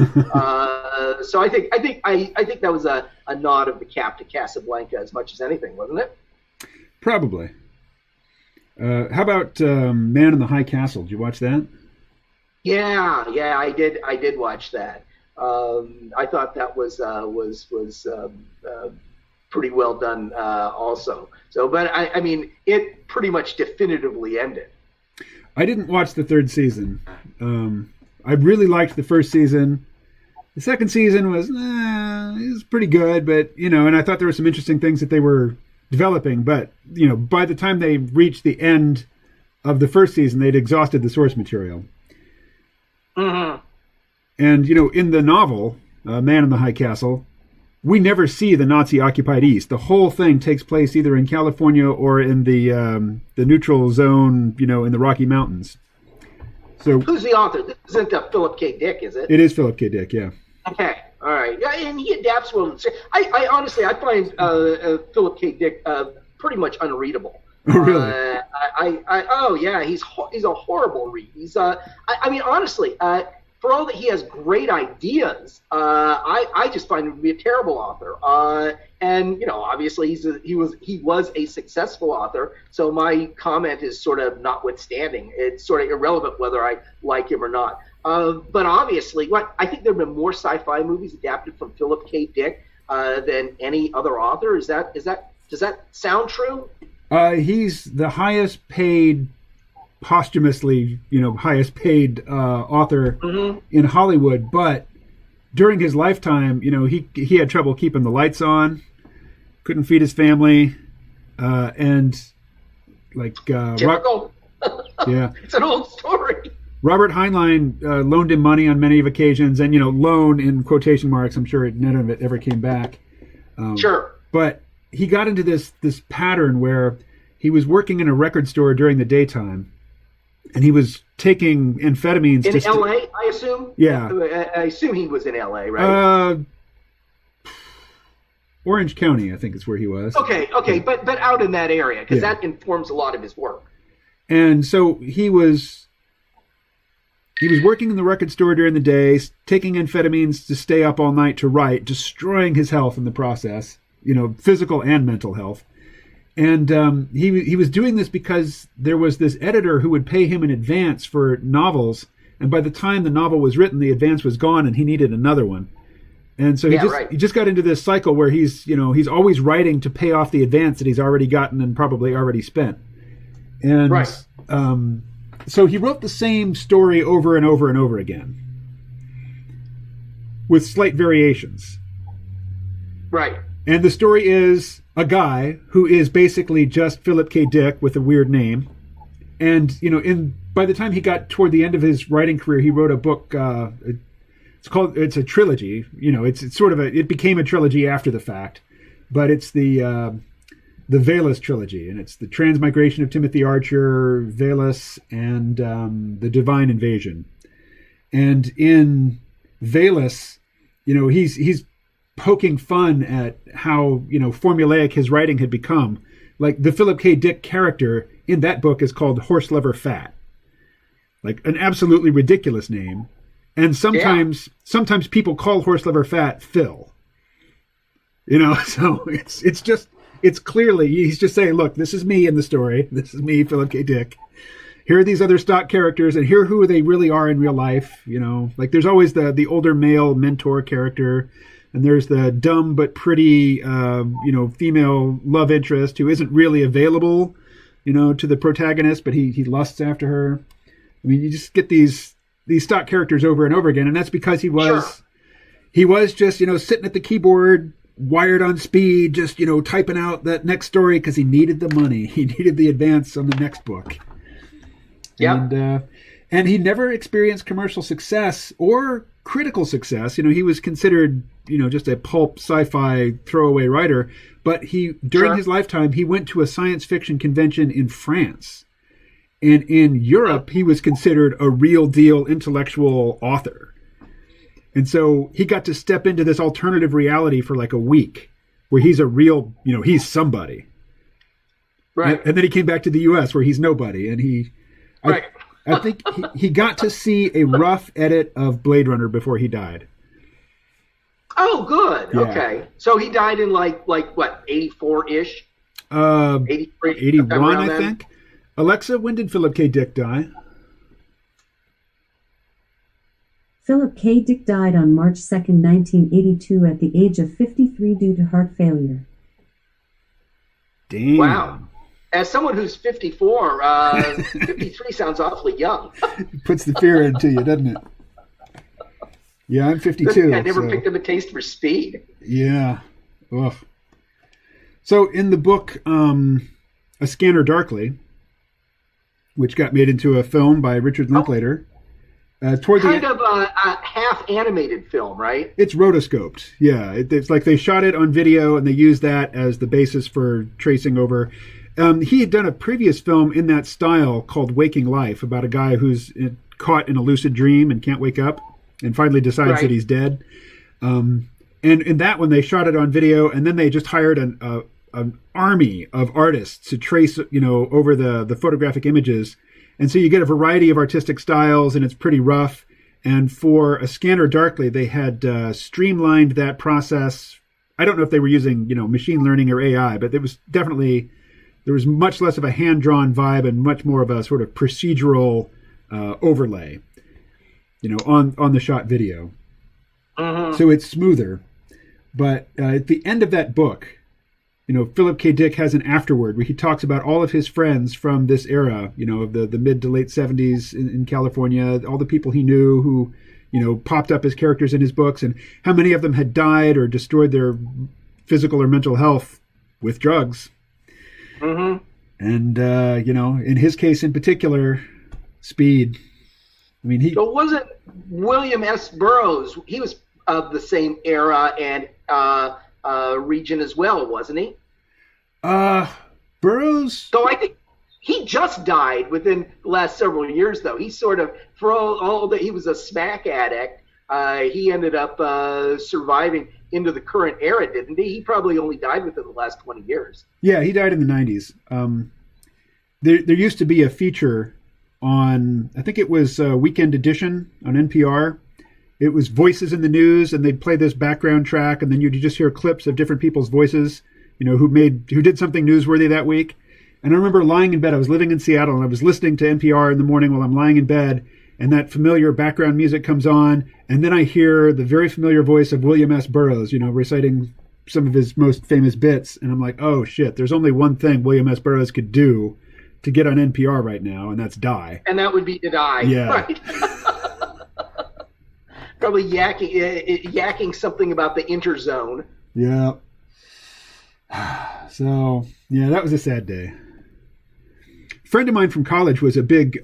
So I think that was a nod of the cap to Casablanca as much as anything, wasn't it? Probably. How about Man in the High Castle? Did you watch that? Yeah, I did watch that. I thought that was pretty well done also. So, but I mean, it pretty much definitively ended. I didn't watch the third season. I really liked the first season. The second season was pretty good, but and I thought there were some interesting things that they were developing, but by the time they reached the end of the first season, they'd exhausted the source material. Mm-hmm. And in the novel Man in the High Castle, we never see the Nazi-occupied East. The whole thing takes place either in California or in the neutral zone, in the Rocky Mountains. So who's the author? This isn't Philip K. Dick, is it? It is Philip K. Dick, yeah. Okay. All right. Yeah, and he adapts well. I honestly find Philip K. Dick pretty much unreadable. Oh, really? Yeah, he's a horrible read. He's I mean, honestly, for all that he has great ideas, I just find him to be a terrible author. And obviously he was a successful author. So my comment is sort of notwithstanding. It's sort of irrelevant whether I like him or not. But obviously, I think there have been more sci-fi movies adapted from Philip K. Dick than any other author. Does that sound true? He's the highest paid, posthumously, highest paid author in Hollywood. But during his lifetime, he had trouble keeping the lights on, couldn't feed his family, and typical. Yeah, it's an old story. Robert Heinlein loaned him money on many of occasions, and loan in quotation marks. I'm sure none of it ever came back. Sure, but he got into this pattern where he was working in a record store during the daytime, and he was taking amphetamines in L.A. I assume. Yeah, I assume he was in L.A. Right? Orange County, I think, is where he was. Okay, yeah. but out in that area, because that informs a lot of his work. And so he was working in the record store during the day, taking amphetamines to stay up all night to write, destroying his health in the process, physical and mental health. And he was doing this because there was this editor who would pay him in advance for novels, and by the time the novel was written, the advance was gone, and he needed another one. And so he just got into this cycle where he's always writing to pay off the advance that he's already gotten and probably already spent. And so he wrote the same story over and over and over again. with slight variations. Right. And the story is a guy who is basically just Philip K. Dick with a weird name. And, by the time he got toward the end of his writing career, he wrote a book. It's a trilogy. It became a trilogy after the fact, but it's the Velas trilogy, and it's the Transmigration of Timothy Archer, Velas, and the Divine Invasion. And in Velas, he's poking fun at how formulaic his writing had become. Like the Philip K. Dick character in that book is called Horse Lover Fat, like an absolutely ridiculous name. And sometimes people call Horse Lover Fat Phil. So it's clearly he's just saying, look, this is me in the story. This is me, Philip K. Dick. Here are these other stock characters, and here are who they really are in real life. Like there's always the older male mentor character, and there's the dumb but pretty, female love interest who isn't really available, to the protagonist, but he lusts after her. I mean, you just get these stock characters over and over again, and that's because he was just sitting at the keyboard, wired on speed, just typing out that next story because he needed the money, he needed the advance on the next book. Yeah, and he never experienced commercial success or critical success. He was considered just a pulp sci-fi throwaway writer, but during his lifetime he went to a science fiction convention in France. And in Europe, he was considered a real deal intellectual author. And so he got to step into this alternative reality for like a week where he's a real, he's somebody. Right. And then he came back to the U.S. where he's nobody. And I think he got to see a rough edit of Blade Runner before he died. Oh, good. Yeah. Okay. So he died in like what, 84-ish? 83? 81, I think. Alexa, when did Philip K. Dick die? Philip K. Dick died on March 2nd, 1982 at the age of 53 due to heart failure. Damn. Wow. As someone who's 54, 53 sounds awfully young. Puts the fear into you, doesn't it? Yeah, I'm 52. I never picked up a taste for speed. Yeah. Ugh. So in the book, A Scanner Darkly, which got made into a film by Richard Linklater. Kind of a half-animated film, right? It's rotoscoped, yeah. It's like they shot it on video, and they used that as the basis for tracing over. He had done a previous film in that style called Waking Life, about a guy who's caught in a lucid dream and can't wake up, and finally decides that he's dead. And in that one, they shot it on video, and then they just hired an army of artists to trace, over the photographic images. And so you get a variety of artistic styles, and it's pretty rough. And for A Scanner Darkly, they had streamlined that process. I don't know if they were using, machine learning or AI, but there was much less of a hand-drawn vibe and much more of a sort of procedural overlay, on the shot video. Uh-huh. So it's smoother. But at the end of that book, Philip K. Dick has an afterword where he talks about all of his friends from this era, of the mid to late 70s in California, all the people he knew who, popped up as characters in his books, and how many of them had died or destroyed their physical or mental health with drugs. Mm-hmm. And, in his case in particular, speed. I mean, So wasn't William S. Burroughs, he was of the same era and region as well, wasn't he? Burroughs? So I think he just died within the last several years, though. He sort of, for all that he was a smack addict, he ended up surviving into the current era, didn't he? He probably only died within the last 20 years. Yeah, he died in the 90s. There used to be a feature on, I think it was Weekend Edition on NPR. It was voices in the news, and they'd play this background track, and then you'd just hear clips of different people's voices, who did something newsworthy that week. And I remember lying in bed. I was living in Seattle, and I was listening to NPR in the morning while I'm lying in bed, and that familiar background music comes on, and then I hear the very familiar voice of William S. Burroughs, reciting some of his most famous bits, and I'm like, oh shit, there's only one thing William S. Burroughs could do to get on NPR right now, and that's die. And that would be to die. Yeah. Right? Probably yakking something about the interzone. Yeah. So, yeah, that was a sad day. A friend of mine from college was a big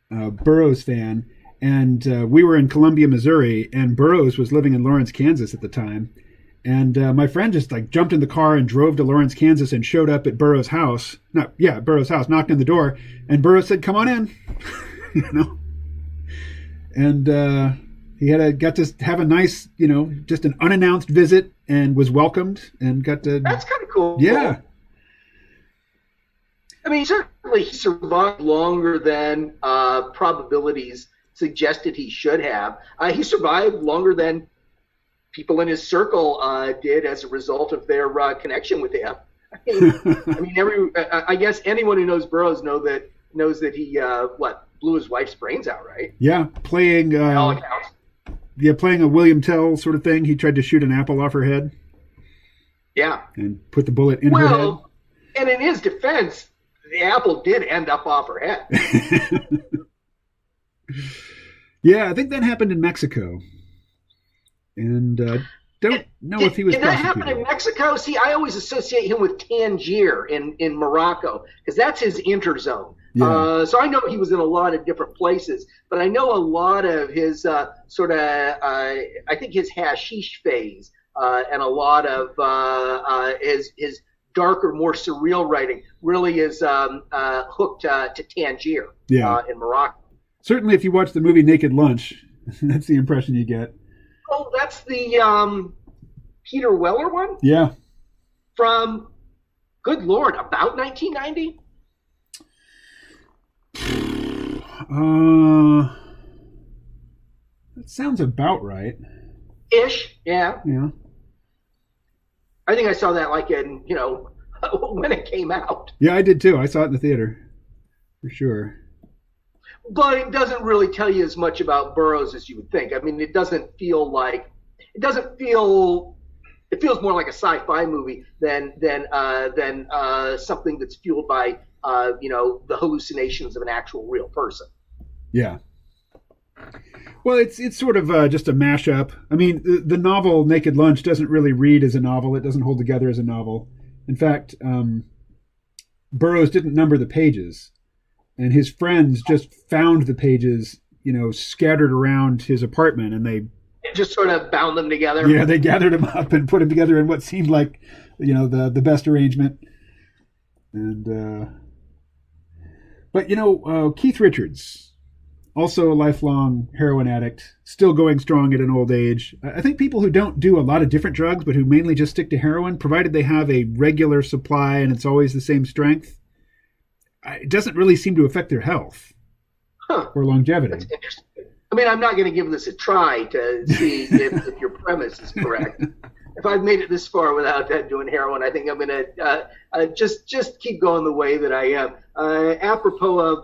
Burroughs fan, and we were in Columbia, Missouri, and Burroughs was living in Lawrence, Kansas at the time. And my friend just like jumped in the car and drove to Lawrence, Kansas, and showed up at Burroughs' house. Burroughs' house, knocked on the door, and Burroughs said, "Come on in," And he got to have a nice, just an unannounced visit, and was welcomed and got to. That's kind of cool. Yeah. I mean, certainly he survived longer than probabilities suggested he should have. He survived longer than people in his circle did as a result of their connection with him. I guess anyone who knows Burroughs knows that he blew his wife's brains out, right? Yeah, playing playing a William Tell sort of thing. He tried to shoot an apple off her head. Yeah, and put the bullet in her head. And in his defense, the apple did end up off her head. Yeah, I think that happened in Mexico. And don't know if he was prosecuted. Did that happen in Mexico? See, I always associate him with Tangier in Morocco, because that's his interzone. Yeah. So I know he was in a lot of different places, but I know a lot of his I think his hashish phase and a lot of his darker, more surreal writing really is hooked to Tangier in Morocco. Certainly, if you watch the movie Naked Lunch, that's the impression you get. Oh, that's the Peter Weller one? Yeah. From, good Lord, about 1990? That sounds about right. Ish, yeah. Yeah. I think I saw that when it came out. Yeah, I did too. I saw it in the theater, for sure. But it doesn't really tell you as much about Burroughs as you would think. I mean, it feels more like a sci-fi movie than something that's fueled by the hallucinations of an actual real person. Yeah. Well, it's sort of just a mashup. I mean, the novel Naked Lunch doesn't really read as a novel. It doesn't hold together as a novel. In fact, Burroughs didn't number the pages, and his friends just found the pages, scattered around his apartment, and they just sort of bound them together. Yeah, they gathered them up and put them together in what seemed like, the best arrangement. And but Keith Richards, also a lifelong heroin addict, still going strong at an old age. I think people who don't do a lot of different drugs, but who mainly just stick to heroin, provided they have a regular supply and it's always the same strength, it doesn't really seem to affect their health or longevity. That's interesting. I mean, I'm not going to give this a try to see if your premise is correct. If I've made it this far without doing heroin, I think I'm going to just keep going the way that I am. Apropos of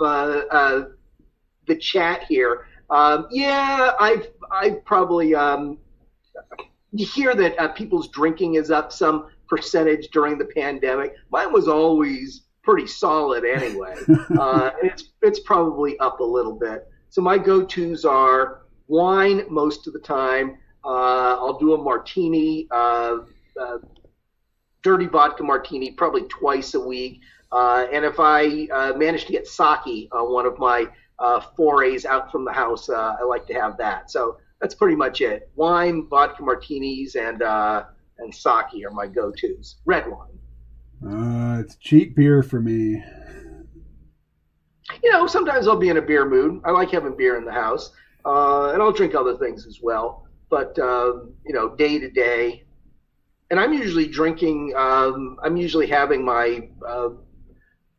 the chat here, I've probably you hear that people's drinking is up some percentage during the pandemic. Mine was always pretty solid anyway, and it's probably up a little bit. So my go-tos are wine most of the time. I'll do a martini, dirty vodka martini, probably twice a week. And if I manage to get sake on one of my forays out from the house, I like to have that. So that's pretty much it. Wine, vodka martinis, and sake are my go-tos. Red wine. It's cheap beer for me. Sometimes I'll be in a beer mood. I like having beer in the house, and I'll drink other things as well. But day to day, and I'm usually drinking. I'm usually having my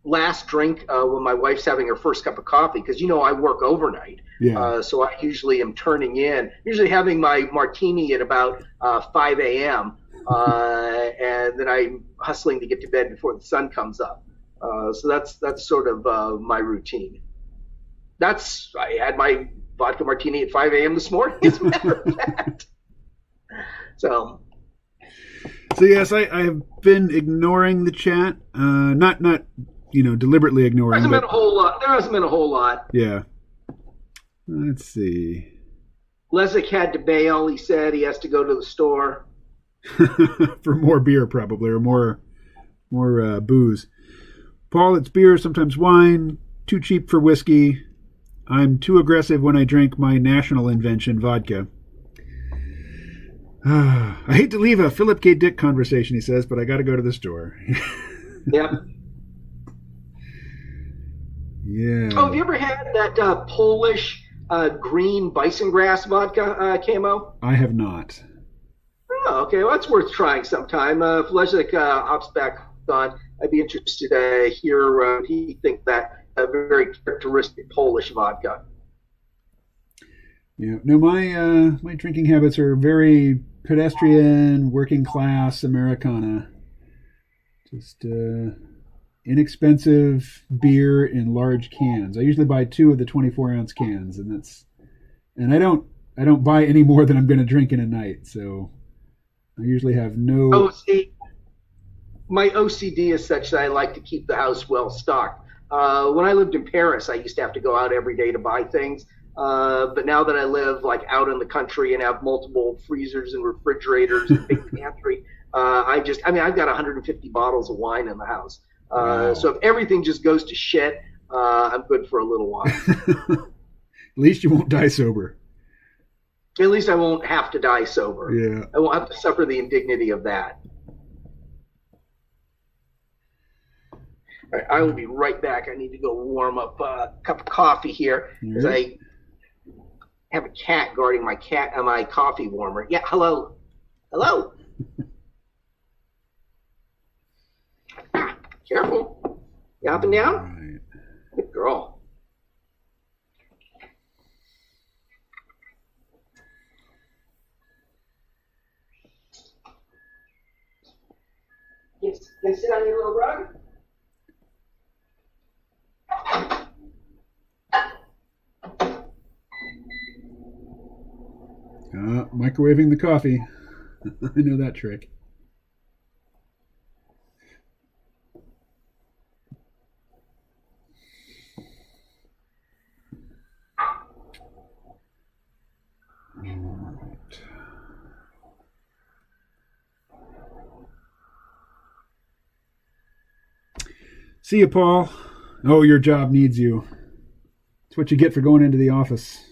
last drink when my wife's having her first cup of coffee, because I work overnight. Yeah. So I usually am turning in. Usually having my martini at about 5 a.m. And then I'm hustling to get to bed before the sun comes up. So that's sort of my routine. I had my vodka martini at 5 a.m. this morning, as a matter of fact. So yes, I've been ignoring the chat. Not deliberately ignoring. There hasn't been a whole lot. Yeah. Let's see. Lezik had to bail. He said he has to go to the store. For more beer, probably, or more booze. Paul, it's beer, sometimes wine. Too cheap for whiskey. I'm too aggressive when I drink my national invention, vodka. I hate to leave a Philip K. Dick conversation, he says, but I got to go to the store. Yep. Yeah. Oh, have you ever had that Polish green bison grass vodka, Camo? I have not. Oh, okay. Well, that's worth trying sometime. If Lezik hops back on, I'd be interested to hear he thinks that a very characteristic Polish vodka. Yeah. No, my drinking habits are very pedestrian, working class Americana. Just inexpensive beer in large cans. I usually buy 2 of the 24-ounce cans, and I don't buy any more than I'm going to drink in a night. So I usually have no. Oh, see, my OCD is such that I like to keep the house well stocked. When I lived in Paris, I used to have to go out every day to buy things. But now that I live like out in the country and have multiple freezers and refrigerators and big pantry, I've got 150 bottles of wine in the house. Wow. So if everything just goes to shit, I'm good for a little while. At least you won't die sober. At least I won't have to die sober. Yeah. I won't have to suffer the indignity of that. All right, I will be right back. I need to go warm up a cup of coffee here because I have a cat guarding my coffee warmer. Yeah, hello. Hello. Careful. You up and down? Right. Good girl. Can you sit on your little rug? Microwaving the coffee. I know that trick. Right. See you, Paul. Oh, your job needs you. It's what you get for going into the office.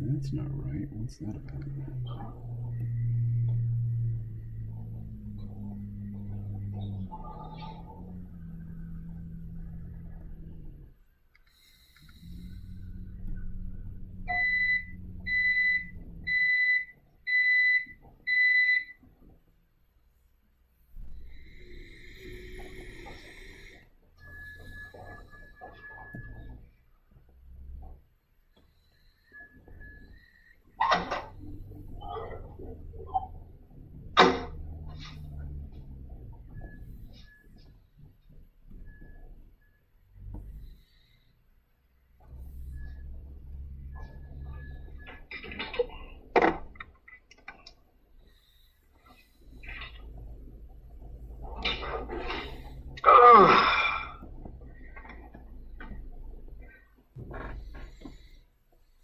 That's not right. What's that about?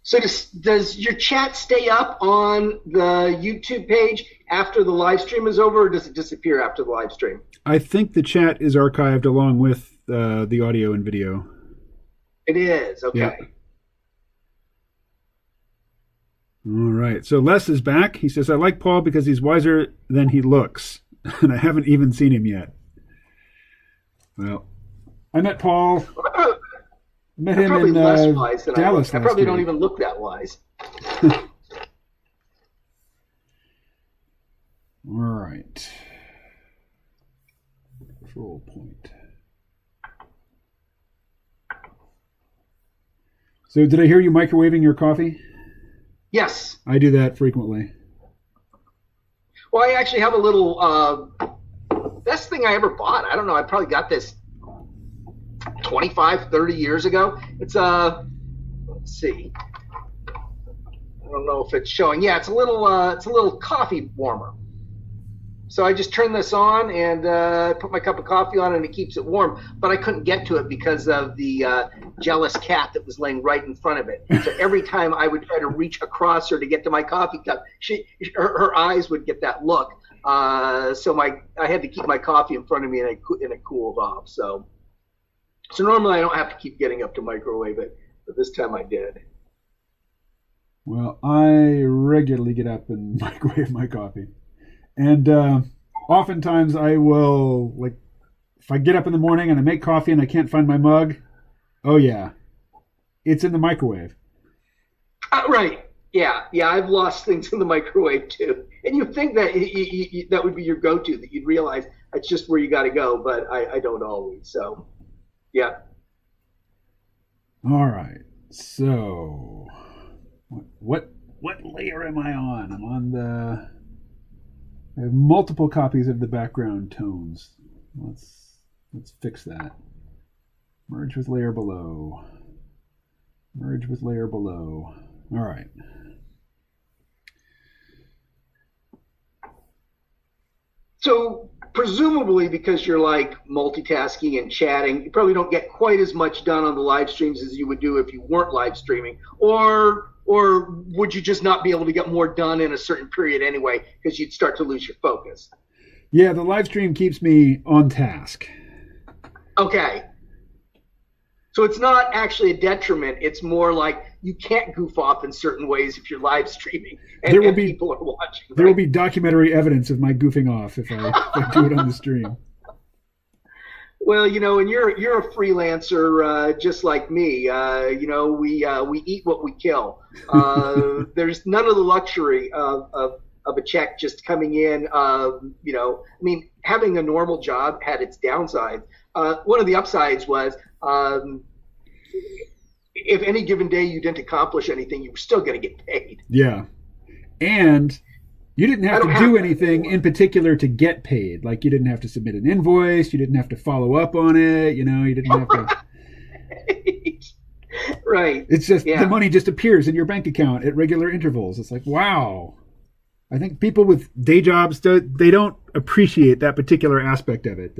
So does your chat stay up on the YouTube page after the live stream is over, or does it disappear after the live stream? I think the chat is archived along with the audio and video. It is, okay. Yeah. All right. So Les is back. He says, I like Paul because he's wiser than he looks. And I haven't even seen him yet. Well, I met Paul. Met him in less wise than Dallas. I probably don't even look that wise. All right. Control point. So did I hear you microwaving your coffee? Yes. I do that frequently. Well, I actually have a little best thing I ever bought. I don't know. I probably got this 25, 30 years ago. It's let's see. don't know if it's showing. Yeah, it's a little coffee warmer. So I just turn this on and put my cup of coffee on, and it keeps it warm. But I couldn't get to it because of the jealous cat that was laying right in front of it. So every time I would try to reach across her to get to my coffee cup, her eyes would get that look. So I had to keep my coffee in front of me, and it cooled off. So normally I don't have to keep getting up to microwave it, but this time I did. Well, I regularly get up and microwave my coffee. And oftentimes I will, like, if I get up in the morning and I make coffee and I can't find my mug, oh yeah, it's in the microwave. Right. Yeah. I've lost things in the microwave too. And you think that that would be your go-to, that you'd realize that's just where you got to go, but I don't always. So, yeah. All right. So, what layer am I on? I'm on I have multiple copies of the background tones. Let's fix that. Merge with layer below. Merge with layer below. All right. So presumably, because you're like multitasking and chatting, you probably don't get quite as much done on the live streams as you would do if you weren't live streaming. Or would you just not be able to get more done in a certain period anyway because you'd start to lose your focus? Yeah, the live stream keeps me on task. Okay. So it's not actually a detriment. It's more like you can't goof off in certain ways if you're live streaming and people are watching. There will be documentary evidence of my goofing off if I do it on the stream. Well, and you're a freelancer just like me. We eat what we kill. There's none of the luxury of a check just coming in. Having a normal job had its downsides. One of the upsides was if any given day you didn't accomplish anything, you were still going to get paid. Yeah, and you didn't have to do anything in particular to get paid. Like, you didn't have to submit an invoice. You didn't have to follow up on it. You didn't have to. Right. It's just the money just appears in your bank account at regular intervals. It's like, wow. I think people with day jobs, they don't appreciate that particular aspect of it.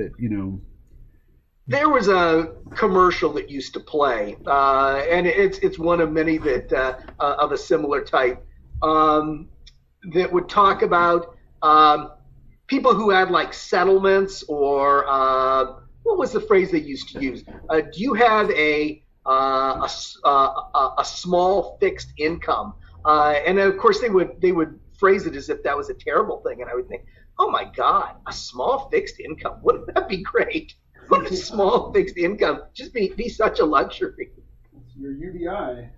There was a commercial that used to play, and it's one of many that of a similar type. That would talk about people who had like settlements or what was the phrase they used to use? Do you have a small fixed income? And of course they would phrase it as if that was a terrible thing, and I would think, oh my God, a small fixed income, wouldn't that be great? Wouldn't a small fixed income just be such a luxury? It's your UBI.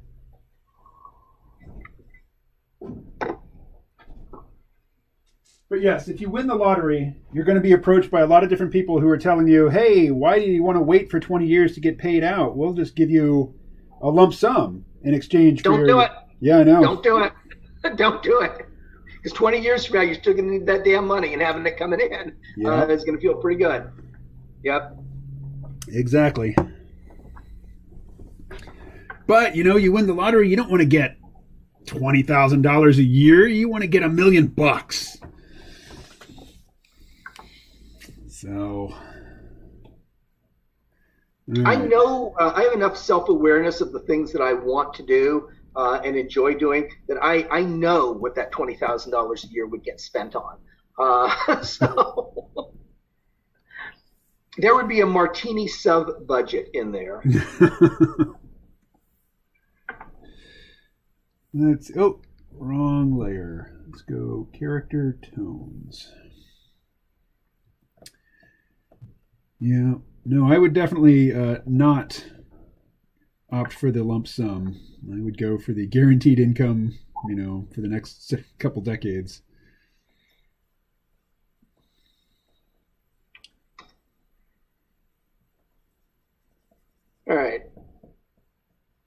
But yes, if you win the lottery, you're going to be approached by a lot of different people who are telling you, hey, why do you want to wait for 20 years to get paid out? We'll just give you a lump sum in exchange for Don't do it. Yeah, I know. Don't do it. Don't do it. Because 20 years from now, you're still going to need that damn money, and having it coming in is going to feel pretty good. Yep. Exactly. But, you win the lottery, you don't want to get $20,000 a year. You want to get $1 million. So, I know I have enough self-awareness of the things that I want to do and enjoy doing that I know what that $20,000 a year would get spent on. So there would be a martini sub budget in there. Wrong layer. Let's go character tones. Yeah, no, I would definitely not opt for the lump sum. I would go for the guaranteed income, for the next couple decades. All right.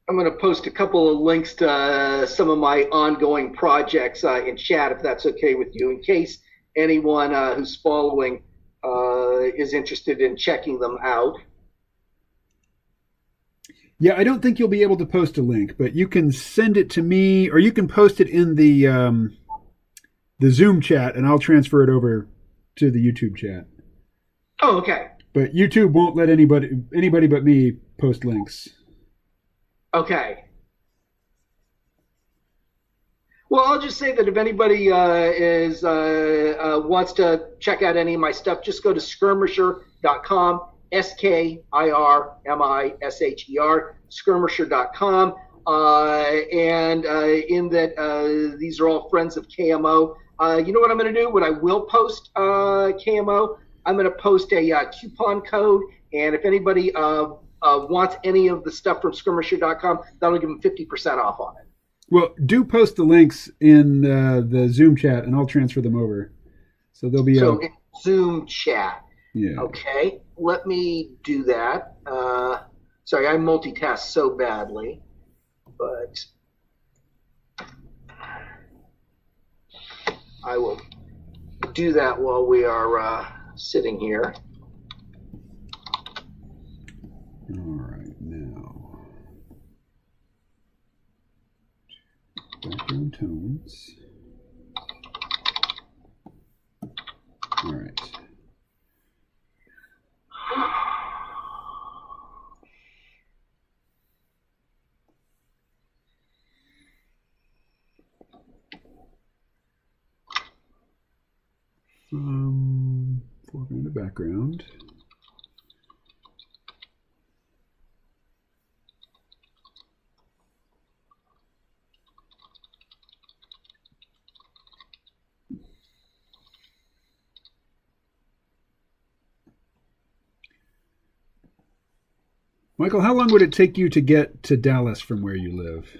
I'm going to post a couple of links to some of my ongoing projects in chat, if that's okay with you, in case anyone who's following is interested in checking them out. Yeah, I don't think you'll be able to post a link, but you can send it to me, or you can post it in the Zoom chat, and I'll transfer it over to the YouTube chat. Oh, okay. But YouTube won't let anybody but me post links. Okay. Well, I'll just say that if anybody wants to check out any of my stuff, just go to skirmisher.com, skirmisher, skirmisher.com. And in that, these are all friends of KMO. You know what I'm going to do? When I will post KMO, I'm going to post a coupon code. And if anybody wants any of the stuff from skirmisher.com, that'll give them 50% off on it. Well, do post the links in the Zoom chat, and I'll transfer them over. So there'll be in Zoom chat. Yeah. Okay, let me do that. Sorry, I multitask so badly, but I will do that while we are sitting here. All right, now. Background tones. All right. Foreground to background. Michael, how long would it take you to get to Dallas from where you live?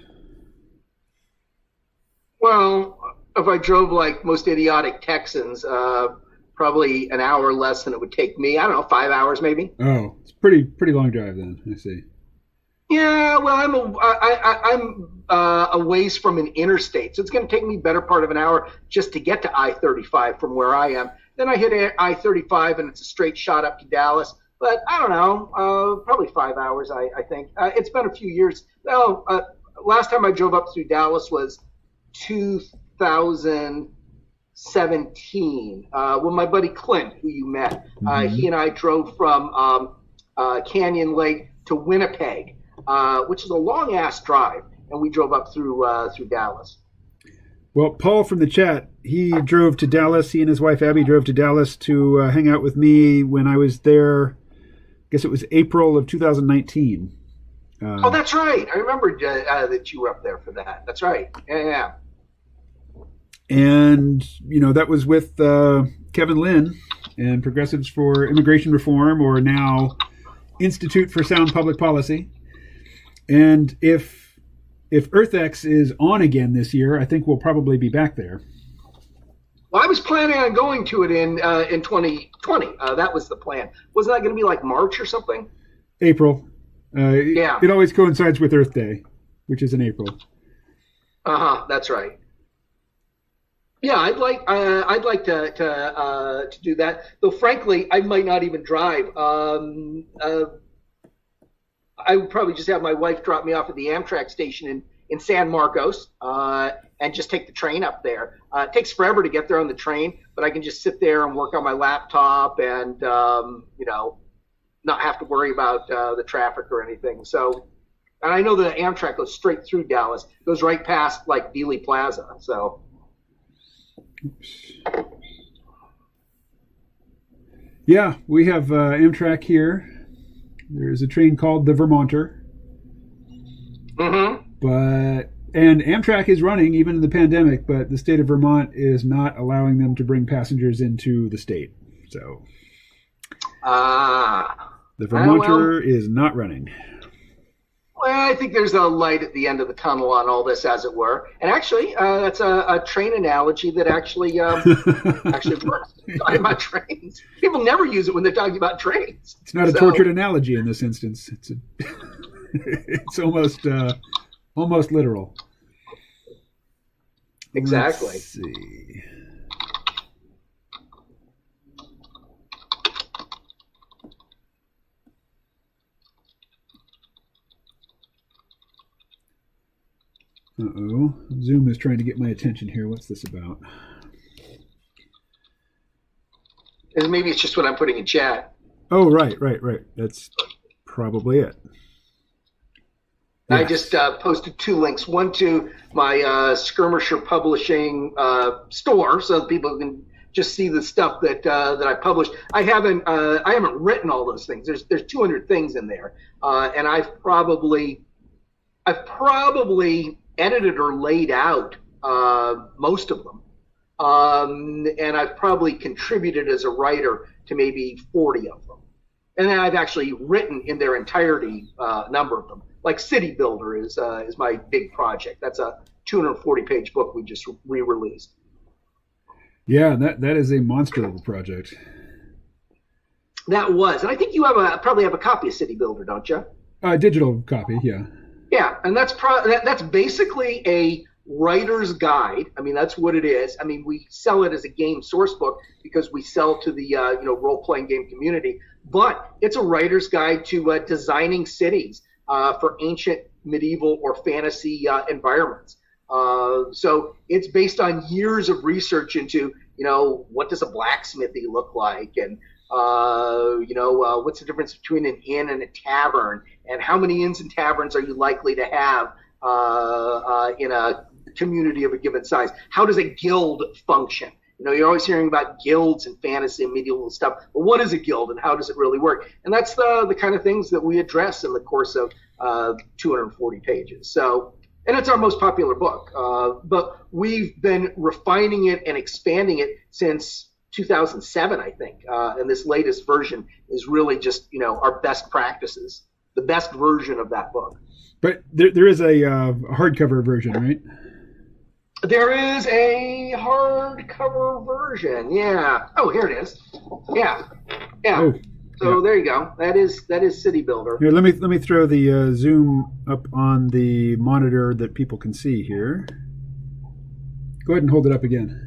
Well, if I drove like most idiotic Texans, probably an hour less than it would take me. I don't know, 5 hours maybe. Oh, it's pretty long drive then. I see. Yeah, well, I'm a ways from an interstate, so it's going to take me better part of an hour just to get to I-35 from where I am. Then I hit I-35 and it's a straight shot up to Dallas. But I don't know, probably 5 hours, I think. It's been a few years. No, last time I drove up through Dallas was 2017 when my buddy Clint, who you met, he and I drove from Canyon Lake to Winnipeg, which is a long-ass drive, and we drove up through Dallas. Well, Paul from the chat, he drove to Dallas. He and his wife Abby drove to Dallas to hang out with me when I was there. I guess it was April of 2019. Oh, that's right. I remember that you were up there for that. That's right. Yeah. And, that was with Kevin Lynn and Progressives for Immigration Reform, or now Institute for Sound Public Policy. And if EarthX is on again this year, I think we'll probably be back there. Well, I was planning on going to it in 2020. That was the plan. Wasn't that going to be like March or something? April. Yeah. It always coincides with Earth Day, which is in April. That's right. Yeah, I'd like to do that. Though, frankly, I might not even drive. I would probably just have my wife drop me off at the Amtrak station in San Marcos, and just take the train up there. It takes forever to get there on the train, but I can just sit there and work on my laptop and, not have to worry about the traffic or anything. So, and I know the Amtrak goes straight through Dallas, goes right past like Dealey Plaza. So. Yeah, we have Amtrak here. There's a train called the Vermonter. And Amtrak is running even in the pandemic, but the state of Vermont is not allowing them to bring passengers into the state. So the Vermonter is not running. Well, I think there's a light at the end of the tunnel on all this, as it were. And actually, that's a train analogy that actually works. Talking about trains, people never use it when they're talking about trains. It's not a tortured analogy in this instance. It's it's almost literal. Exactly. Let's see. Uh-oh. Zoom is trying to get my attention here. What's this about? And maybe it's just what I'm putting in chat. Oh, right. That's probably it. Yes. I just posted 2 links. One to my Skirmisher Publishing store, so people can just see the stuff that I published. I haven't written all those things. There's 200 things in there, and I've probably edited or laid out most of them, and I've probably contributed as a writer to maybe 40 of them, and then I've actually written in their entirety a number of them. Like City Builder is my big project. That's a 240-page book we just re-released. Yeah, that is a monster of a project. That was, and I think you probably have a copy of City Builder, don't you? Digital copy, yeah. Yeah, and that's basically a writer's guide. I mean, that's what it is. I mean, we sell it as a game source book because we sell to the role-playing game community, but it's a writer's guide to designing cities for ancient, medieval, or fantasy environments. So it's based on years of research into, what does a blacksmithy look like, and what's the difference between an inn and a tavern, and how many inns and taverns are you likely to have in a community of a given size? How does a guild function? You're always hearing about guilds and fantasy and medieval stuff, but what is a guild and how does it really work? And that's the kind of things that we address in the course of 240 pages. So, and it's our most popular book, but we've been refining it and expanding it since 2007, I think. And this latest version is really just, our best practices, the best version of that book. But there is a hardcover version, right? There is a hardcover version, yeah. Oh, here it is. Yeah. Oh, so yeah. There you go. That is City Builder. Here, let me throw the Zoom up on the monitor that people can see here. Go ahead and hold it up again.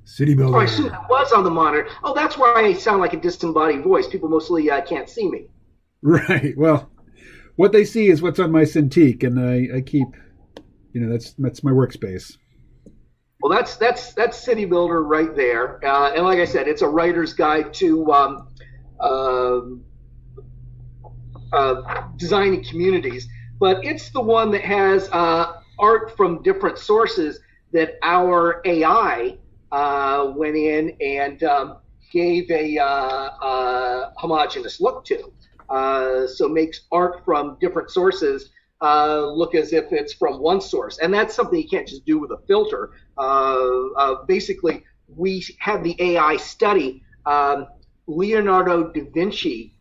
City Builder. Oh, I assume it was on the monitor. Oh, that's why I sound like a disembodied voice. People mostly can't see me. Right. Well, what they see is what's on my Cintiq, and I keep. That's my workspace. Well, that's City Builder right there, and like I said, it's a writer's guide to designing communities. But it's the one that has art from different sources that our AI went in and gave a homogeneous look to. So makes art from different sources look as if it's from one source. And that's something you can't just do with a filter. Basically, we had the AI study Leonardo da Vinci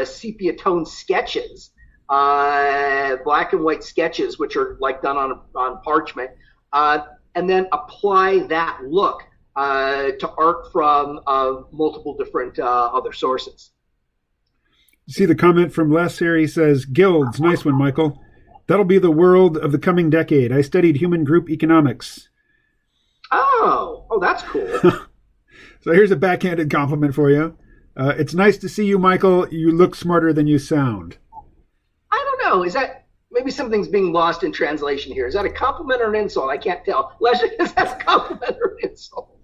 sepia tone sketches, black and white sketches, which are like done on parchment, and then apply that look to art from multiple different other sources. See the comment from Les here. He says, guilds, nice one, Michael. That'll be the world of the coming decade. I studied human group economics. Oh, that's cool. So here's a backhanded compliment for you. It's nice to see you, Michael. You look smarter than you sound. I don't know. Is that maybe something's being lost in translation here? Is that a compliment or an insult? I can't tell. Leslie, is that a compliment or an insult?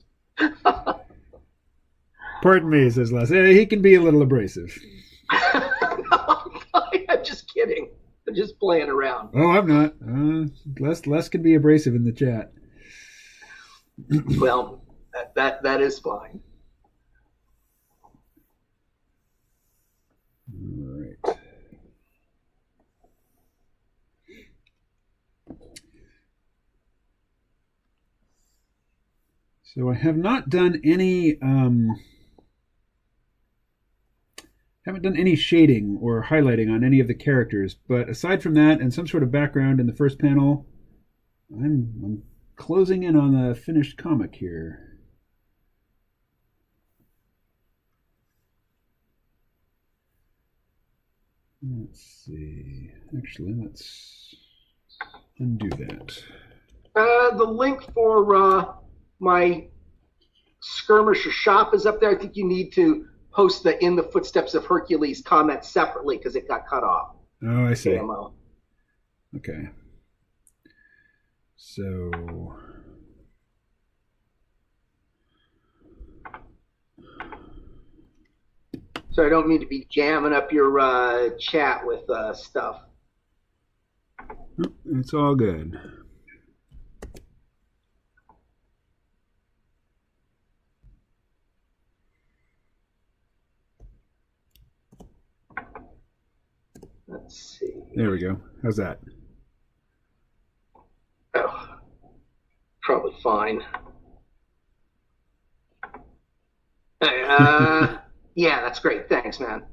Pardon me, says Les. He can be a little abrasive. No, I'm just kidding. I'm just playing around. Oh, I'm not. Les can be abrasive in the chat. Well, that is fine. All right. So I have not done any haven't done any shading or highlighting on any of the characters, but aside from that and some sort of background in the first panel, I'm closing in on the finished comic here. Let's see. Actually, let's undo that. The link for my Skirmisher shop is up there. I think you need to post the In the Footsteps of Hercules comment separately because it got cut off. Oh, I see. Okay. So I don't mean to be jamming up your chat with stuff. it's all good. Let's see. There we go. How's that? Oh, probably fine. Yeah, that's great. Thanks, man.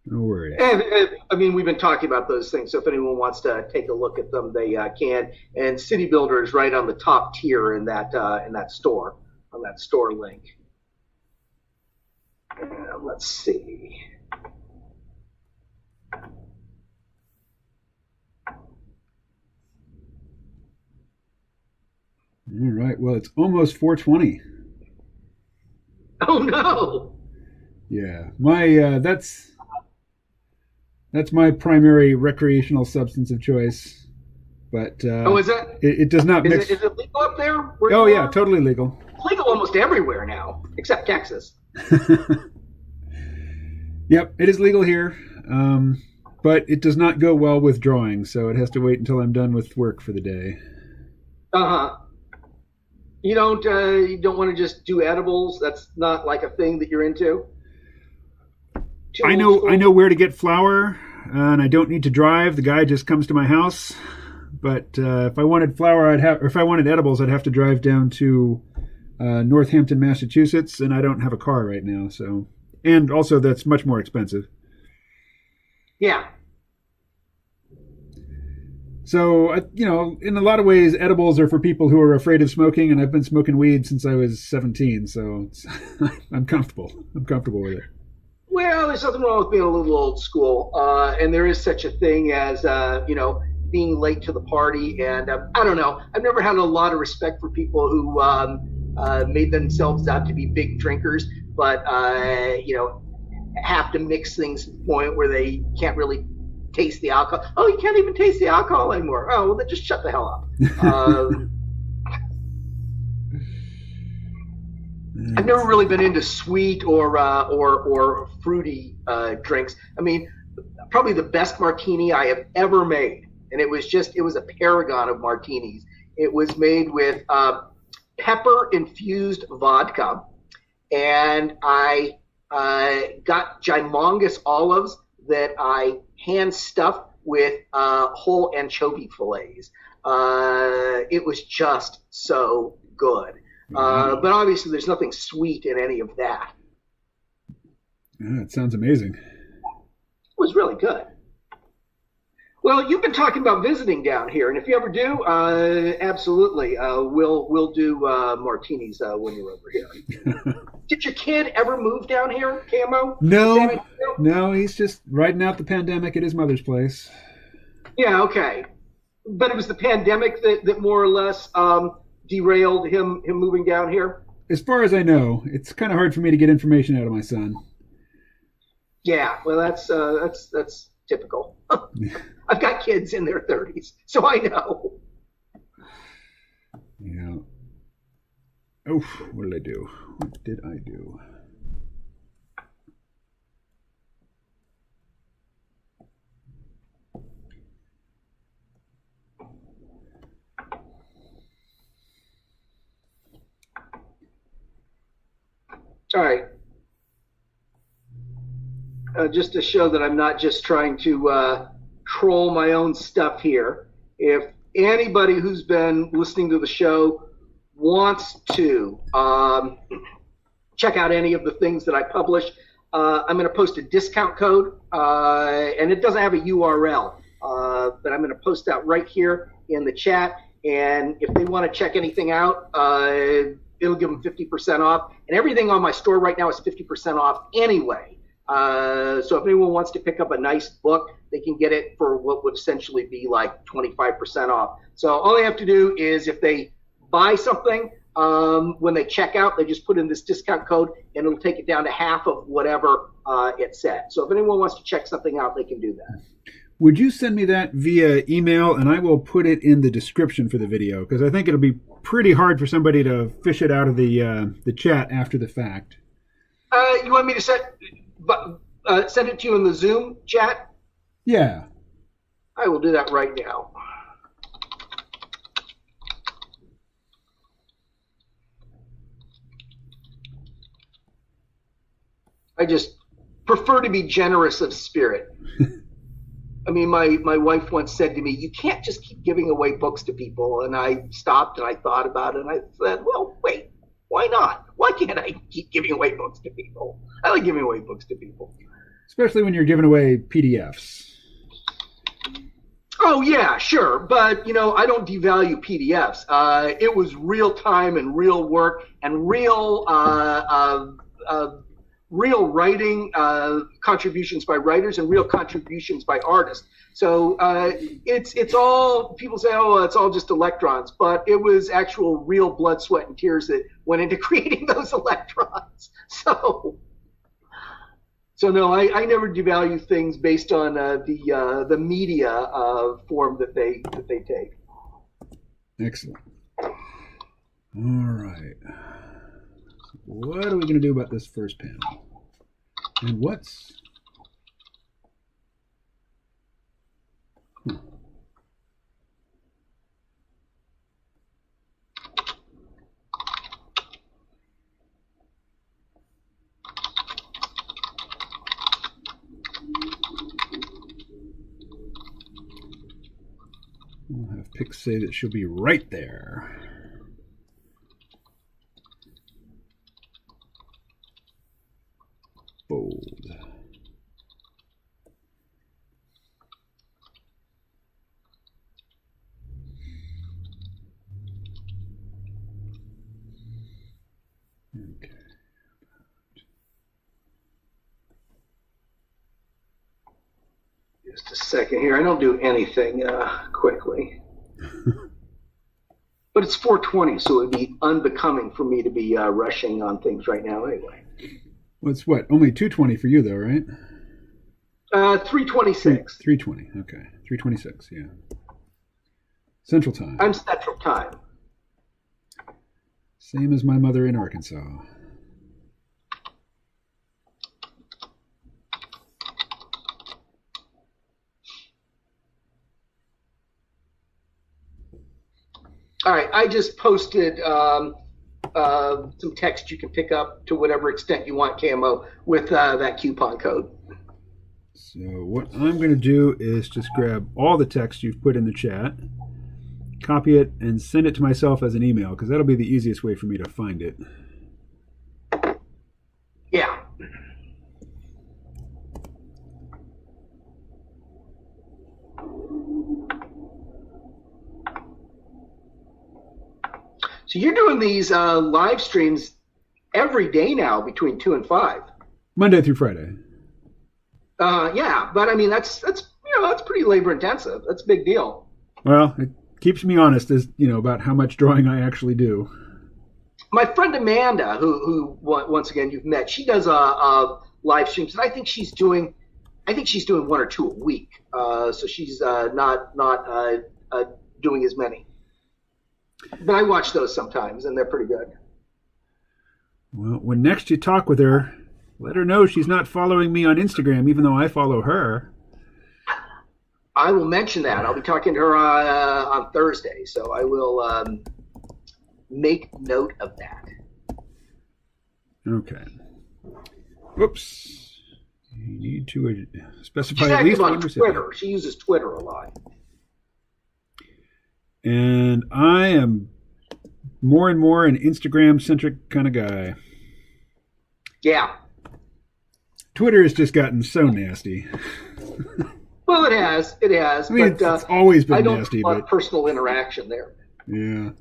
No worries. And, I mean, we've been talking about those things, so if anyone wants to take a look at them, they can. And City Builder is right on the top tier in that store, on that store link. Let's see. All right. Well, it's almost 4:20. Oh no! Yeah, my that's my primary recreational substance of choice. But Oh, is it? it does not mix. Is it legal up there? Where Oh you yeah, are? totally legal. It's legal almost everywhere now, except Texas. Yep, it is legal here, but it does not go well with drawing, so it has to wait until I'm done with work for the day. Uh-huh. You don't want to just do edibles? That's not like a thing that you're into? Too I old know school? where to get flour, and I don't need to drive. The guy just comes to my house. But if I wanted flour, if I wanted edibles, I'd have to drive down to Northampton, Massachusetts, and I don't have a car right now. So, and also that's much more expensive. Yeah. So, in a lot of ways, edibles are for people who are afraid of smoking, and I've been smoking weed since I was 17, so I'm comfortable. I'm comfortable with it. Well, there's nothing wrong with being a little old school, and there is such a thing as being late to the party. And I don't know. I've never had a lot of respect for people who made themselves out to be big drinkers, but have to mix things to the point where they can't really taste the alcohol. Oh, you can't even taste the alcohol anymore. Oh, well, then just shut the hell up. I've never really been into sweet or fruity drinks. I mean, probably the best martini I have ever made, and it was a paragon of martinis. It was made with pepper infused vodka, and I got gymongous olives that I hand stuffed with whole anchovy fillets. It was just so good. But obviously, there's nothing sweet in any of that. Yeah, it sounds amazing. It was really good. Well, you've been talking about visiting down here, and if you ever do, absolutely, we'll do martinis when you're over here. Did your kid ever move down here, Camo? No, he's just riding out the pandemic at his mother's place. Yeah, okay. But it was the pandemic that more or less derailed him moving down here? As far as I know, it's kind of hard for me to get information out of my son. Yeah, well, that's typical. I've got kids in their 30s, so I know. Yeah. Oh, what did I do? What did I do? All right. Just to show that I'm not just trying to troll my own stuff here, if anybody who's been listening to the show wants to check out any of the things that I publish, I'm going to post a discount code, and it doesn't have a URL, but I'm going to post that right here in the chat. And if they want to check anything out, it'll give them 50% off. And everything on my store right now is 50% off anyway. So if anyone wants to pick up a nice book, they can get it for what would essentially be like 25% off. So all they have to do is if they buy something, when they check out, they just put in this discount code and it'll take it down to half of whatever it said. So if anyone wants to check something out, they can do that. Would you send me that via email, and I will put it in the description for the video, because I think it'll be pretty hard for somebody to fish it out of the chat after the fact. You want me to send it to you in the Zoom chat? Yeah. I will do that right now. I just prefer to be generous of spirit. I mean, my wife once said to me, you can't just keep giving away books to people. And I stopped and I thought about it and I said, well, wait, why not? Why can't I keep giving away books to people? I like giving away books to people. Especially when you're giving away PDFs. Oh, yeah, sure. But, you know, I don't devalue PDFs. It was real time and real work and real writing contributions by writers and real contributions by artists. So it's all, people say, oh, it's all just electrons, but it was actual real blood, sweat, and tears that went into creating those electrons. So no, I never devalue things based on the media form that they take. Excellent. All right. What are we going to do about this first panel? And what's... We'll have Pix say that she'll be right there. Bold. Okay. Just a second here. I don't do anything quickly. But it's 4:20, so it would be unbecoming for me to be rushing on things right now anyway. Well, it's what? Only 2:20 for you, though, right? 3:26. 3:20. Okay. 3:26. Yeah. Central Time. I'm Central Time. Same as my mother in Arkansas. All right, I just posted some text you can pick up to whatever extent you want, KMO, with that coupon code. So what I'm going to do is just grab all the text you've put in the chat, copy it, and send it to myself as an email, because that'll be the easiest way for me to find it. Yeah. So you're doing these live streams every day now between 2 and 5. Monday through Friday. Yeah, but I mean that's pretty labor intensive. That's a big deal. Well, it keeps me honest as about how much drawing I actually do. My friend Amanda, who once again you've met, she does live streams, and I think she's doing 1 or 2 a week. So she's not doing as many. But I watch those sometimes, and they're pretty good. Well, when next you talk with her, let her know she's not following me on Instagram, even though I follow her. I will mention that. I'll be talking to her on Thursday, so I will make note of that. Okay. Whoops. You need to specify She's at least active on one recipient. Twitter. She uses Twitter a lot. And I am more and more an Instagram-centric kind of guy. Yeah. Twitter has just gotten so nasty. Well, it has. It has. I mean, but, it's always been I don't nasty, want but personal interaction there. yeah.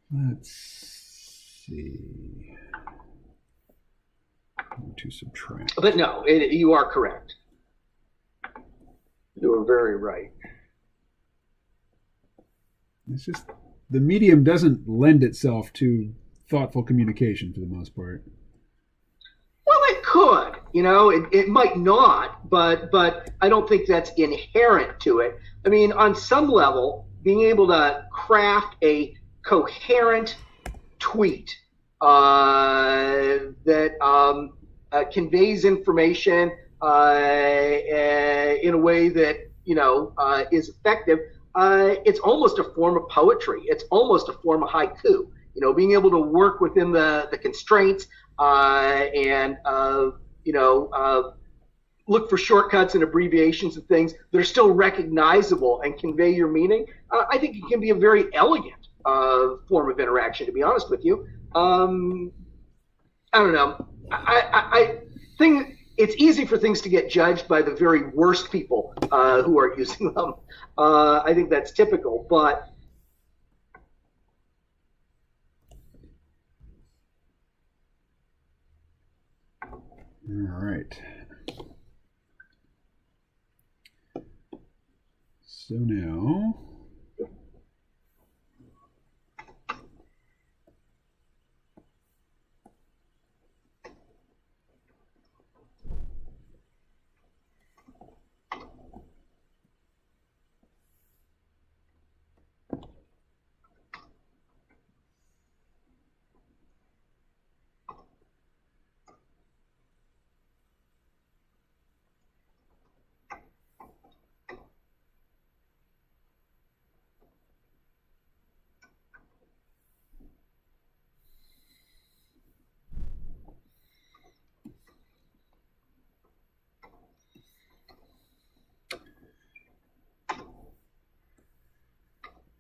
Let's see. To subtract. But no, you are correct. You are very right. It's just the medium doesn't lend itself to thoughtful communication for the most part. Well, it could. It might not, but I don't think that's inherent to it. I mean, on some level, being able to craft a coherent tweet that conveys information in a way that is effective. It's almost a form of poetry. It's almost a form of haiku. Being able to work within the constraints and look for shortcuts and abbreviations and things that are still recognizable and convey your meaning. I think it can be a very elegant form of interaction, to be honest with you. I don't know. I think it's easy for things to get judged by the very worst people who are using them. I think that's typical, but all right. So now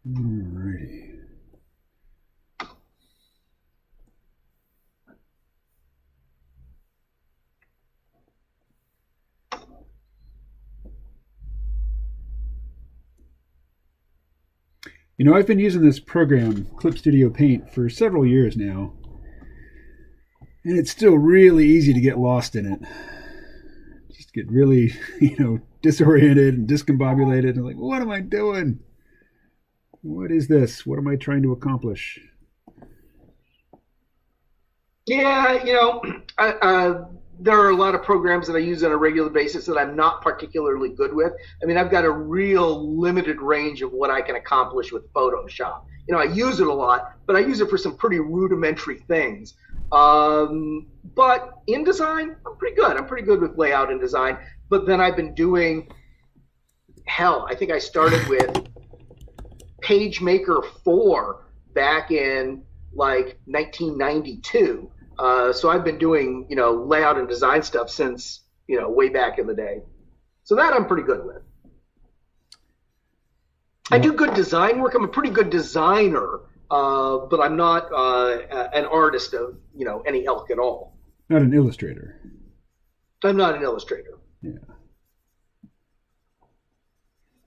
alrighty. I've been using this program, Clip Studio Paint, for several years now, and it's still really easy to get lost in it. Just get really, disoriented and discombobulated, and like, what am I doing? What is this? What am I trying to accomplish? yeah, there are a lot of programs that I use on a regular basis that I'm not particularly good with. I mean, I've got a real limited range of what I can accomplish with Photoshop. I use it a lot, but I use it for some pretty rudimentary things. But in design, I'm pretty good. I'm pretty good with layout and design. But then I've been doing, I think I started with PageMaker 4 back in like 1992. So I've been doing, layout and design stuff since, way back in the day. So that I'm pretty good with. I do good design work. I'm a pretty good designer, but I'm not an artist of, any ilk at all. Not an illustrator. I'm not an illustrator. Yeah.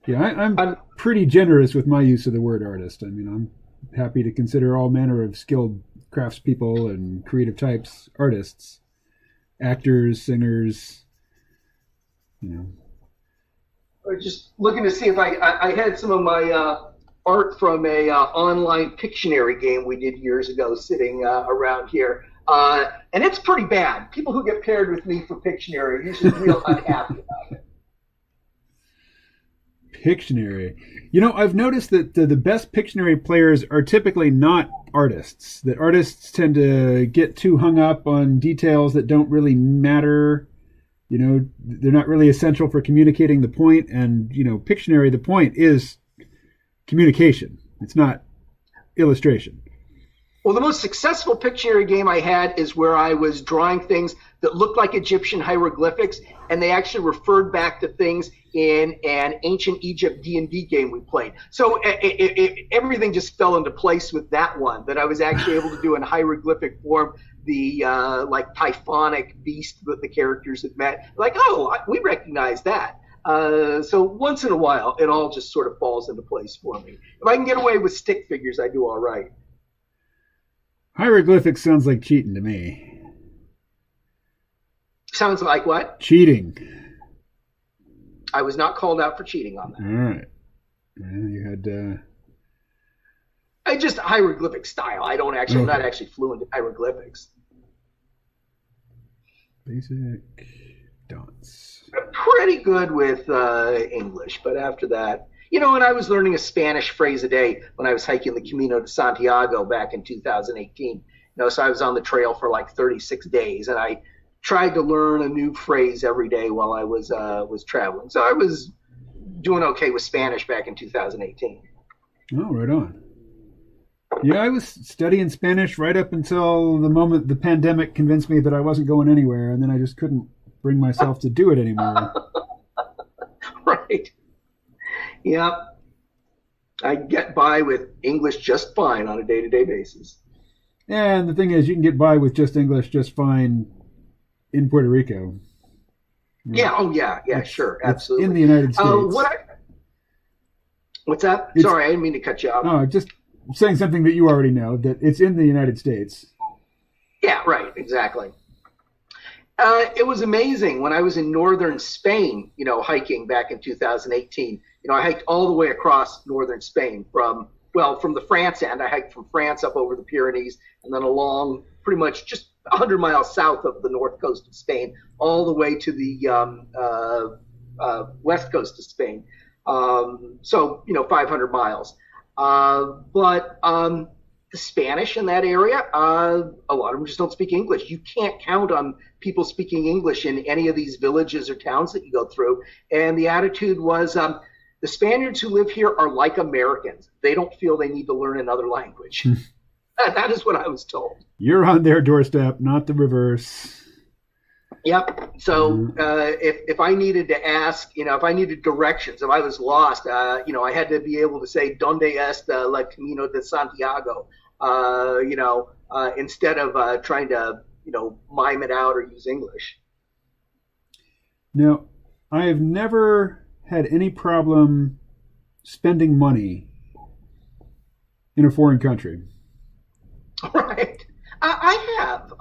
Yeah, I'm pretty generous with my use of the word artist. I mean, I'm happy to consider all manner of skilled craftspeople and creative types artists, actors, singers. I was just looking to see if I had some of my art from a online Pictionary game we did years ago sitting around here. And it's pretty bad. People who get paired with me for Pictionary are usually real unhappy about it. Pictionary. I've noticed that the best Pictionary players are typically not artists. That artists tend to get too hung up on details that don't really matter. They're not really essential for communicating the point. And, Pictionary, the point is communication. It's not illustration. Well, the most successful Pictionary game I had is where I was drawing things that looked like Egyptian hieroglyphics, and they actually referred back to things in an ancient Egypt D&D game we played. So everything just fell into place with that one, that I was actually able to do in hieroglyphic form the like typhonic beast that the characters had met. Like, we recognize that. So once in a while, it all just sort of falls into place for me. If I can get away with stick figures, I do all right. Hieroglyphics sounds like cheating to me. Sounds like what? Cheating. I was not called out for cheating on that. All right. Well, you had... I just hieroglyphic style. I'm not actually fluent in hieroglyphics. Basic dance. Pretty good with English, but after that, and I was learning a Spanish phrase a day when I was hiking the Camino de Santiago back in 2018. So I was on the trail for like 36 days, and I tried to learn a new phrase every day while I was traveling. So I was doing okay with Spanish back in 2018. Oh, right on. Yeah, I was studying Spanish right up until the moment the pandemic convinced me that I wasn't going anywhere, and then I just couldn't bring myself to do it anymore. Right. Yeah. I get by with English just fine on a day-to-day basis. And the thing is, you can get by with just English just fine in Puerto Rico. Yeah. Oh, yeah. Yeah, sure. Absolutely. In the United States. What's that? Sorry, I didn't mean to cut you off. No, just saying something that you already know, that it's in the United States. Yeah, right. Exactly. It was amazing when I was in northern Spain, hiking back in 2018. I hiked all the way across northern Spain from the France end. I hiked from France up over the Pyrenees and then along pretty much just 100 miles south of the north coast of Spain, all the way to the west coast of Spain. So 500 miles. But the Spanish in that area, a lot of them just don't speak English. You can't count on people speaking English in any of these villages or towns that you go through. And the attitude was, the Spaniards who live here are like Americans. They don't feel they need to learn another language. That is what I was told. You're on their doorstep, not the reverse. Yep. So if I needed to ask, if I needed directions, if I was lost, I had to be able to say, "Donde está la Camino de Santiago?" Instead of trying to, mime it out or use English. Now, I have never had any problem spending money in a foreign country. Right. I have.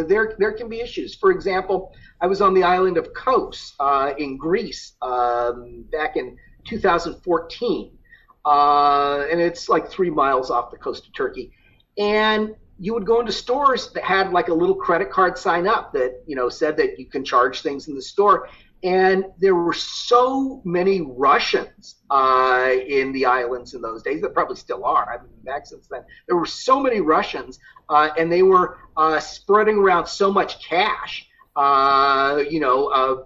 There can be issues. For example, I was on the island of Kos in Greece back in 2014. And it's like 3 miles off the coast of Turkey. And you would go into stores that had like a little credit card sign up that, said that you can charge things in the store. And there were so many Russians in the islands in those days. There probably still are. I've been back since then. There were so many Russians, and they were spreading around so much cash,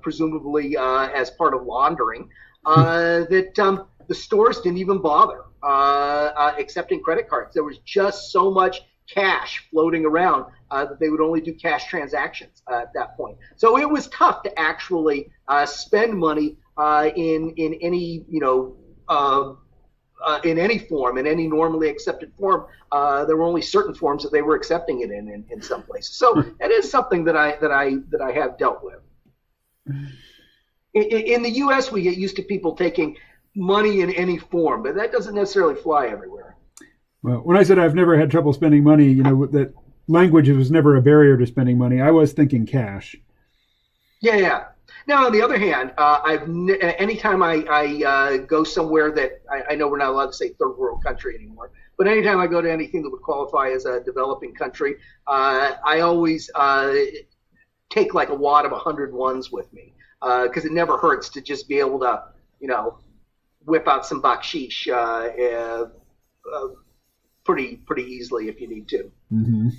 presumably as part of laundering, that the stores didn't even bother accepting credit cards. There was just so much cash floating around that they would only do cash transactions at that point. So it was tough to actually spend money in any in any form, in any normally accepted form. There were only certain forms that they were accepting it in some places. So it is something that I have dealt with. In the U.S., we get used to people taking money in any form, but that doesn't necessarily fly everywhere. Well, when I said I've never had trouble spending money, that language was never a barrier to spending money. I was thinking cash. Yeah. Now, on the other hand, anytime I go somewhere that I know we're not allowed to say third world country anymore, but anytime I go to anything that would qualify as a developing country, I always take like a wad of 100 ones with me because it never hurts to just be able to, whip out some baksheesh pretty easily if you need to. Mm-hmm.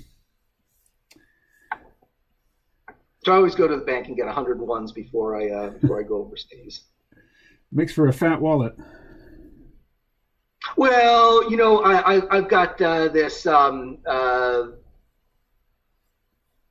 So I always go to the bank and get 100 ones before I go overseas. Makes for a fat wallet. Well, I've got this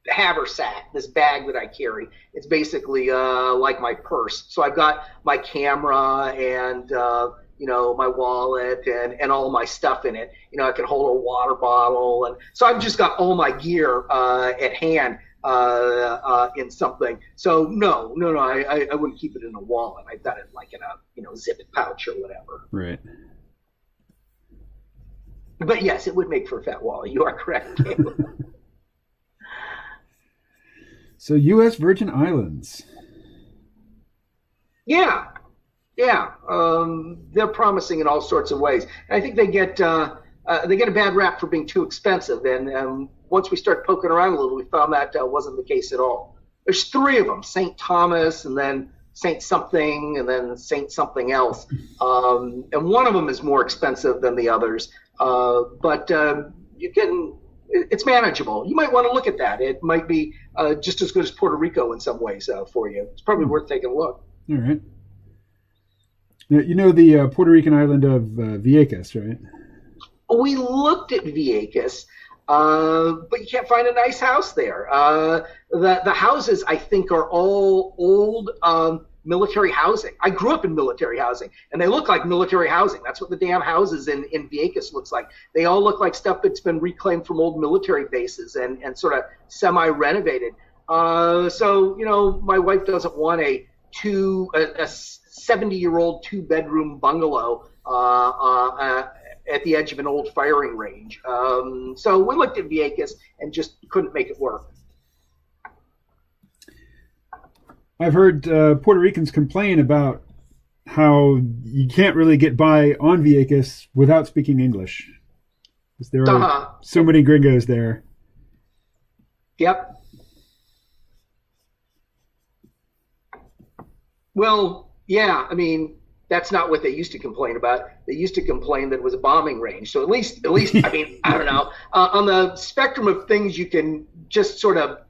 haversack, this bag that I carry. It's basically like my purse. So I've got my camera and my wallet and all my stuff in it. I can hold a water bottle, and so I've just got all my gear at hand in something. So no, I wouldn't keep it in a wallet. I've got it like in a zip-it pouch or whatever. Right. But yes, it would make for a fat wallet. You are correct. So U.S. Virgin Islands. Yeah. They're promising in all sorts of ways. And I think they get a bad rap for being too expensive. And once we start poking around a little, we found that wasn't the case at all. There's three of them: Saint Thomas, and then Saint something, and then Saint something else. And one of them is more expensive than the others, but it's manageable. You might want to look at that. It might be just as good as Puerto Rico in some ways for you. It's probably worth taking a look. All right. Now, you know the Puerto Rican island of Vieques, right? We looked at Vieques, but you can't find a nice house there. The houses, I think, are all old military housing. I grew up in military housing, and they look like military housing. That's what the damn houses in Vieques looks like. They all look like stuff that's been reclaimed from old military bases and sort of semi-renovated. So, you know, my wife doesn't want a 70-year-old two-bedroom bungalow at the edge of an old firing range. So we looked at Vieques and just couldn't make it work. I've heard Puerto Ricans complain about how you can't really get by on Vieques without speaking English. Because there are so many gringos there. Yep. Well, yeah, I mean, that's not what they used to complain about. They used to complain that it was a bombing range. So at least, I mean, I don't know. On the spectrum of things you can just sort of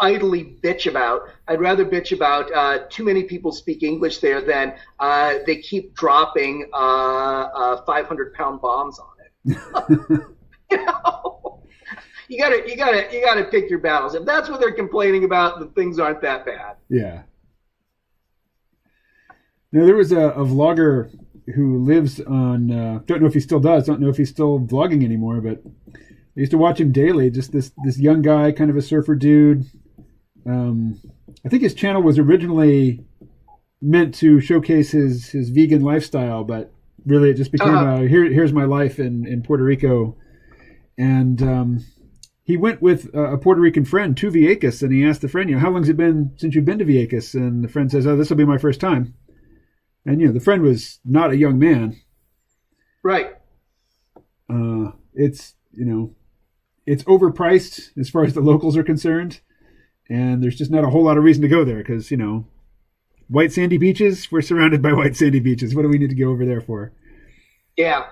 idly bitch about, I'd rather bitch about too many people speak English there than they keep dropping 500-pound bombs on it. You know, you gotta pick your battles. If that's what they're complaining about, then things aren't that bad. Yeah. Now, there was a vlogger who lives on, don't know if he still does, don't know if he's still vlogging anymore, but I used to watch him daily, just this young guy, kind of a surfer dude. I think his channel was originally meant to showcase his vegan lifestyle, but really it just became here's my life in Puerto Rico. And he went with a Puerto Rican friend to Vieques, and he asked the friend, you know, how long's it been since you've been to Vieques? And the friend says, oh, this will be my first time. And, you know, the friend was not a young man. Right. It's, you know, it's overpriced as far as the locals are concerned. And there's just not a whole lot of reason to go there because, you know, white sandy beaches, we're surrounded by white sandy beaches. What do we need to go over there for? Yeah.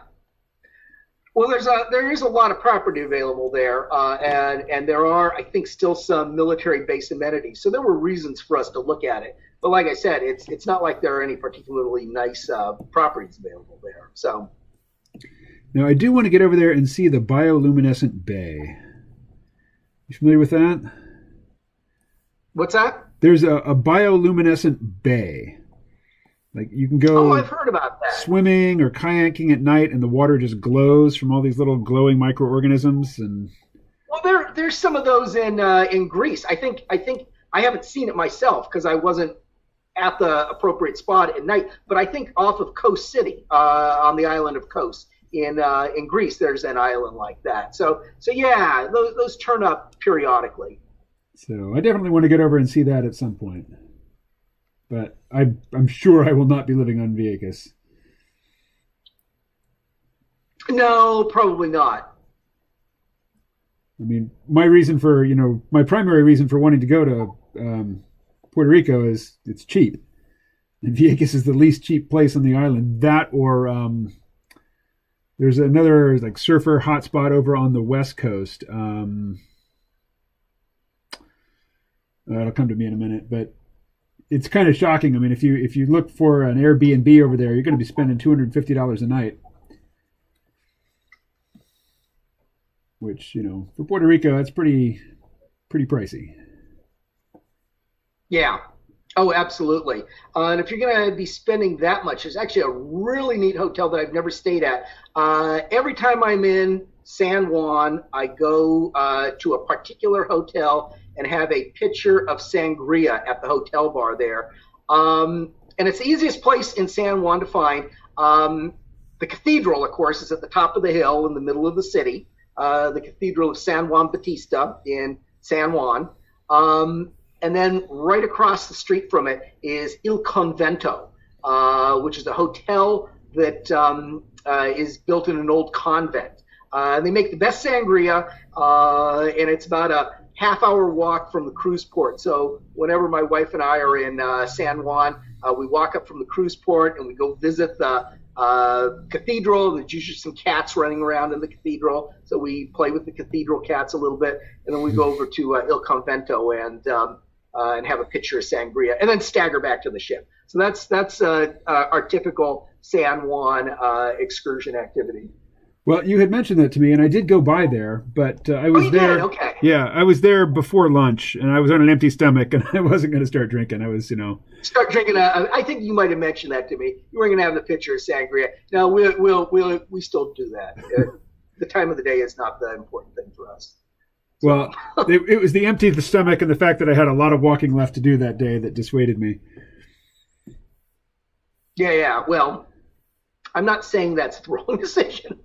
Well, there is a lot of property available there, and there are, I think, still some military-based amenities. So there were reasons for us to look at it. But like I said, it's not like there are any particularly nice properties available there. So now I do want to get over there and see the bioluminescent bay. You familiar with that? What's that? There's a bioluminescent bay. Like you can go I've heard about that. Swimming or kayaking at night, and the water just glows from all these little glowing microorganisms. And well, there's some of those in Greece. I think I haven't seen it myself because I wasn't at the appropriate spot at night. But I think off of Kos City, on the island of Kos in Greece, there's an island like that. So yeah, those turn up periodically. So I definitely want to get over and see that at some point. But I'm sure I will not be living on Vieques. No, probably not. I mean, my primary reason for wanting to go to Puerto Rico is it's cheap. And Vieques is the least cheap place on the island. That or there's another like surfer hotspot over on the west coast. It'll come to me in a minute, but it's kind of shocking. I mean, if you look for an Airbnb over there, you're going to be spending $250 a night, which, you know, for Puerto Rico, that's pretty pricey. Yeah. Oh, absolutely. And if you're going to be spending that much, there's actually a really neat hotel that I've never stayed at. Every time I'm in San Juan, I go to a particular hotel and have a pitcher of sangria at the hotel bar there. And it's the easiest place in San Juan to find. The cathedral, of course, is at the top of the hill in the middle of the city. The Cathedral of San Juan Bautista in San Juan. And then right across the street from it is Il Convento, which is a hotel that is built in an old convent. They make the best sangria, and it's about a half-hour walk from the cruise port. So whenever my wife and I are in San Juan, we walk up from the cruise port and we go visit the cathedral. There's usually some cats running around in the cathedral, so we play with the cathedral cats a little bit, and then we go over to Il Convento and have a pitcher of sangria, and then stagger back to the ship. So that's our typical San Juan excursion activity. Well, you had mentioned that to me, and I did go by there, but I was there. Did? Okay. Yeah, I was there before lunch, and I was on an empty stomach, and I wasn't going to start drinking. I was, Start drinking. I think you might have mentioned that to me. You weren't going to have the pitcher of sangria. No, we still do that. The time of the day is not the important thing for us. So. Well, it was the empty of the stomach and the fact that I had a lot of walking left to do that day that dissuaded me. Yeah. Well, I'm not saying that's the wrong decision.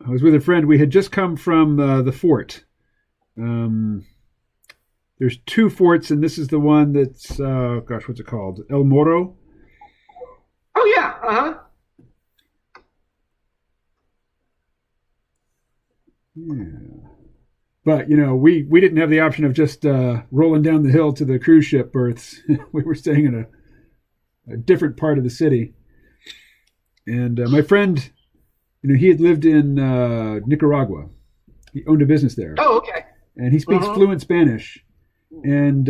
I was with a friend. We had just come from the fort. There's two forts, and this is the one that's, what's it called? El Morro? Oh, yeah. Uh-huh. Yeah. But, we didn't have the option of just rolling down the hill to the cruise ship berths. We were staying in a different part of the city. And my friend... he had lived in Nicaragua. He owned a business there. Oh, okay. And he speaks fluent Spanish. And,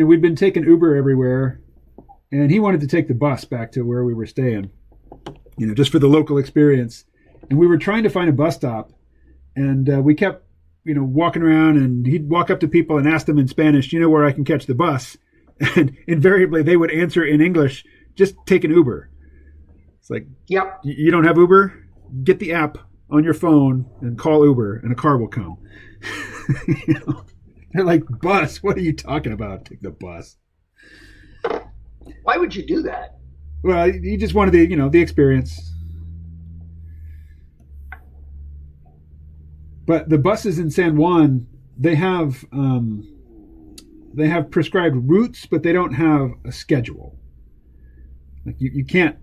we'd been taking Uber everywhere. And he wanted to take the bus back to where we were staying, just for the local experience. And we were trying to find a bus stop. And we kept, walking around. And he'd walk up to people and ask them in Spanish, where I can catch the bus? And invariably they would answer in English, just take an Uber. It's like, yep. You don't have Uber? Get the app on your phone and call Uber, and a car will come. They're like, bus? What are you talking about? Take the bus. Why would you do that? Well, he just wanted the experience. But the buses in San Juan, they have prescribed routes, but they don't have a schedule. Like you can't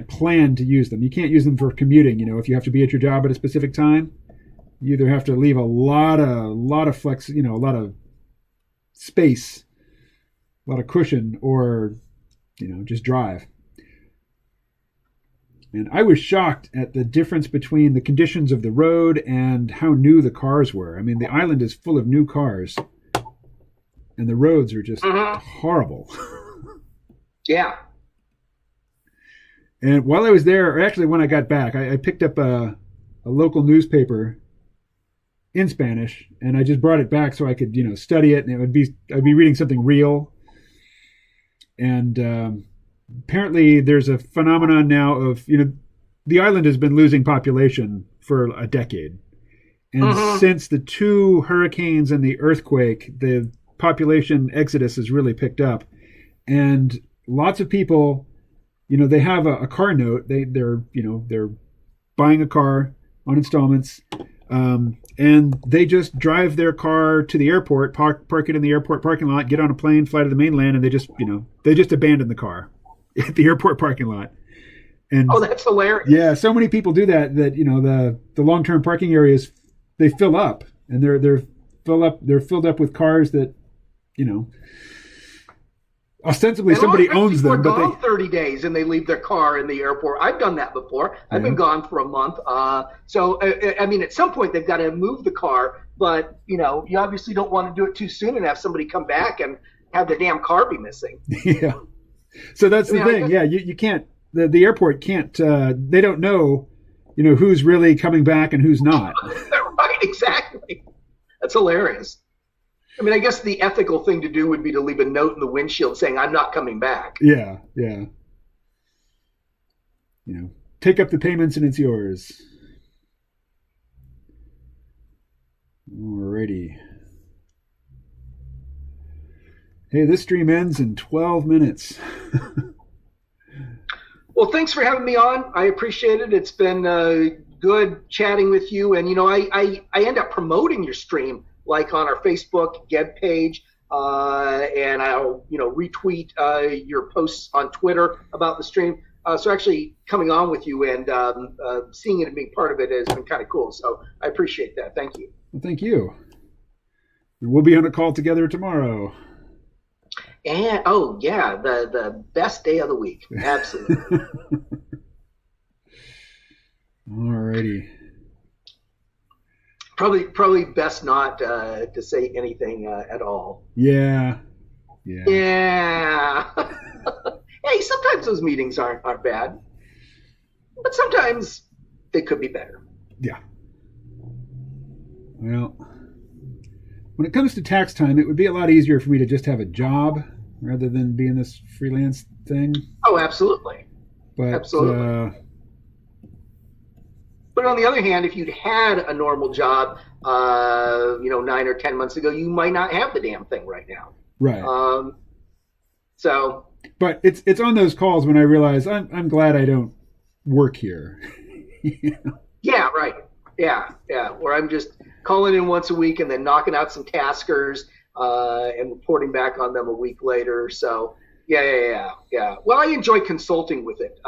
plan to use them. You can't use them for commuting. If you have to be at your job at a specific time, you either have to leave a lot of flex, a lot of space, a lot of cushion, or, just drive. And I was shocked at the difference between the conditions of the road and how new the cars were. I mean, the island is full of new cars, and the roads are just horrible. Yeah. And while I was there, or actually when I got back, I picked up a local newspaper in Spanish, and I just brought it back so I could, study it, and I'd be reading something real. And apparently there's a phenomenon now of, the island has been losing population for a decade. And since the two hurricanes and the earthquake, the population exodus has really picked up. And lots of people, they have a car note. They're buying a car on installments, and they just drive their car to the airport, park it in the airport parking lot, get on a plane, fly to the mainland, and they just abandon the car at the airport parking lot. And that's hilarious. Yeah, so many people do that the long-term parking areas, they fill up, and they're filled up with cars that ostensibly somebody owns them, but they 30 days and they leave their car in the airport. I've done that before. I've been gone for a month. So at some point they've got to move the car, but you obviously don't want to do it too soon and have somebody come back and have the damn car be missing. Yeah. So that's the thing. Yeah, you can't. The airport can't. They don't know, who's really coming back and who's not. Right. Exactly. That's hilarious. I mean, I guess the ethical thing to do would be to leave a note in the windshield saying, "I'm not coming back." Yeah. Take up the payments and it's yours. Alrighty. Hey, this stream ends in 12 minutes. Well, thanks for having me on. I appreciate it. It's been good chatting with you. And, I end up promoting your stream, like on our Facebook Geb page, and I'll retweet your posts on Twitter about the stream. So actually coming on with you and seeing it and being part of it has been kind of cool. So I appreciate that. Thank you. Well, thank you. We'll be on a call together tomorrow. And oh yeah, the best day of the week. Absolutely. Alrighty. Probably best not to say anything at all. Yeah. Hey, sometimes those meetings aren't bad, but sometimes they could be better. Yeah. Well, when it comes to tax time, it would be a lot easier for me to just have a job rather than be in this freelance thing. Oh, absolutely. But, absolutely. But on the other hand, if you'd had a normal job, 9 or 10 months ago, you might not have the damn thing right now. Right. So. But it's on those calls when I realize I'm glad I don't work here. Yeah. Right. Yeah. Where I'm just calling in once a week and then knocking out some taskers and reporting back on them a week later. So. Yeah. Well, I enjoy consulting with it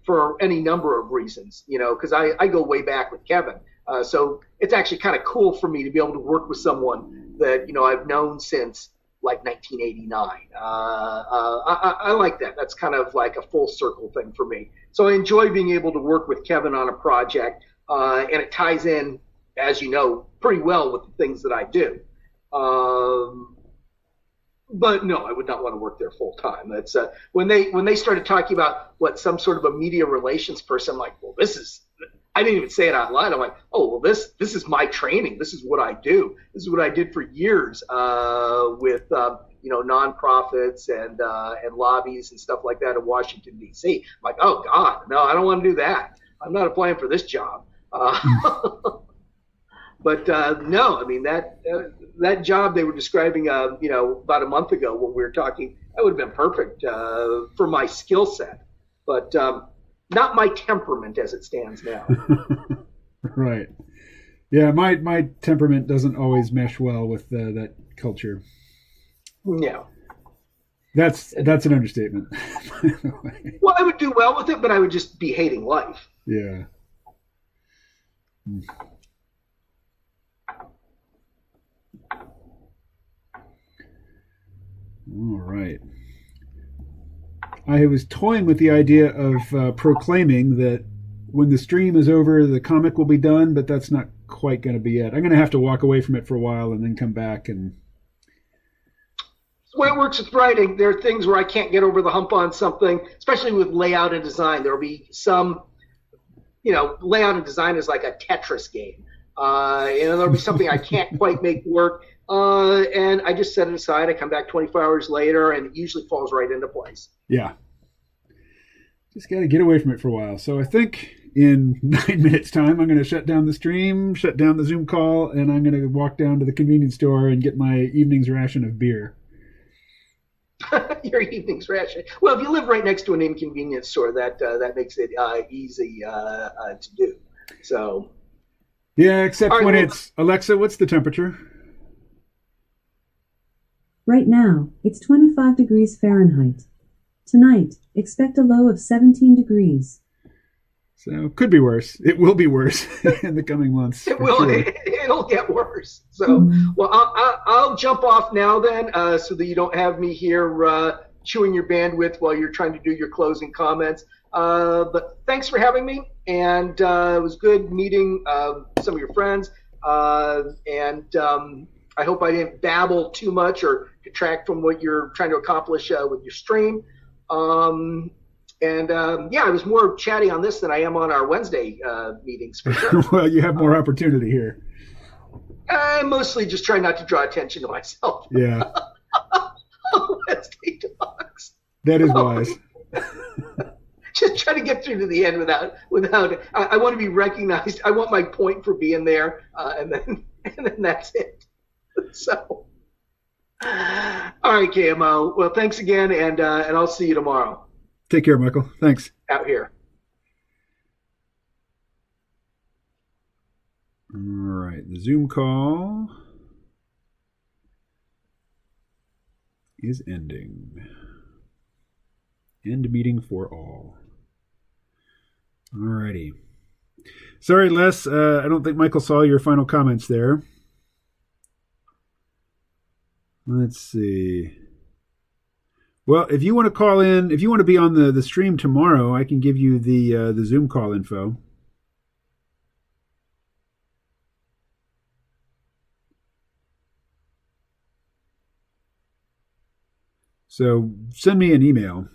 for any number of reasons, because I go way back with Kevin. So it's actually kind of cool for me to be able to work with someone that, I've known since like 1989. I like that. That's kind of like a full circle thing for me. So I enjoy being able to work with Kevin on a project, and it ties in, as you know, pretty well with the things that I do. But no, I would not want to work there full time. That's when they started talking about what some sort of a media relations person. I'm like, well, this is. I didn't even say it out loud. I'm like, oh, well, this is my training. This is what I do. This is what I did for years with nonprofits and lobbies and stuff like that in Washington D.C. I'm like, oh God, no, I don't want to do that. I'm not applying for this job. But no, I mean that job they were describing, about a month ago when we were talking, that would have been perfect for my skill set, but not my temperament as it stands now. Right. Yeah, my temperament doesn't always mesh well with that culture. No. That's an understatement. Well, I would do well with it, but I would just be hating life. Yeah. All right. I was toying with the idea of proclaiming that when the stream is over, the comic will be done, but that's not quite going to be it. I'm going to have to walk away from it for a while and then come back and. The way it works with writing, there are things where I can't get over the hump on something, especially with layout and design. There will be some, layout and design is like a Tetris game. There'll be something I can't quite make work. And I just set it aside. I come back 24 hours later, and it usually falls right into place. Yeah. Just got to get away from it for a while. So I think in 9 minutes' time, I'm going to shut down the stream, shut down the Zoom call, and I'm going to walk down to the convenience store and get my evening's ration of beer. Your evening's ration. Well, if you live right next to an inconvenience store, that makes it easy to do. So. Yeah, except when it's, Alexa, what's the temperature? Right now, it's 25 degrees Fahrenheit. Tonight, expect a low of 17 degrees. So, could be worse. It will be worse in the coming months. It will. Sure. It'll get worse. So, well, I'll jump off now then, so that you don't have me here chewing your bandwidth while you're trying to do your closing comments. But thanks for having me, and it was good meeting some of your friends. And I hope I didn't babble too much or detract from what you're trying to accomplish with your stream. I was more chatty on this than I am on our Wednesday meetings for sure. Well, you have more opportunity here. I mostly just try not to draw attention to myself. Yeah. Wednesday talks. That is wise. Just try to get through to the end without. I want to be recognized. I want my point for being there, and then that's it. So, all right, KMO. Well, thanks again, and I'll see you tomorrow. Take care, Michael. Thanks. Out here. All right, the Zoom call is ending. End meeting for all. Alrighty. Sorry, Les. I don't think Michael saw your final comments there. Let's see. Well, if you want to call in, if you want to be on the stream tomorrow, I can give you the Zoom call info. So send me an email,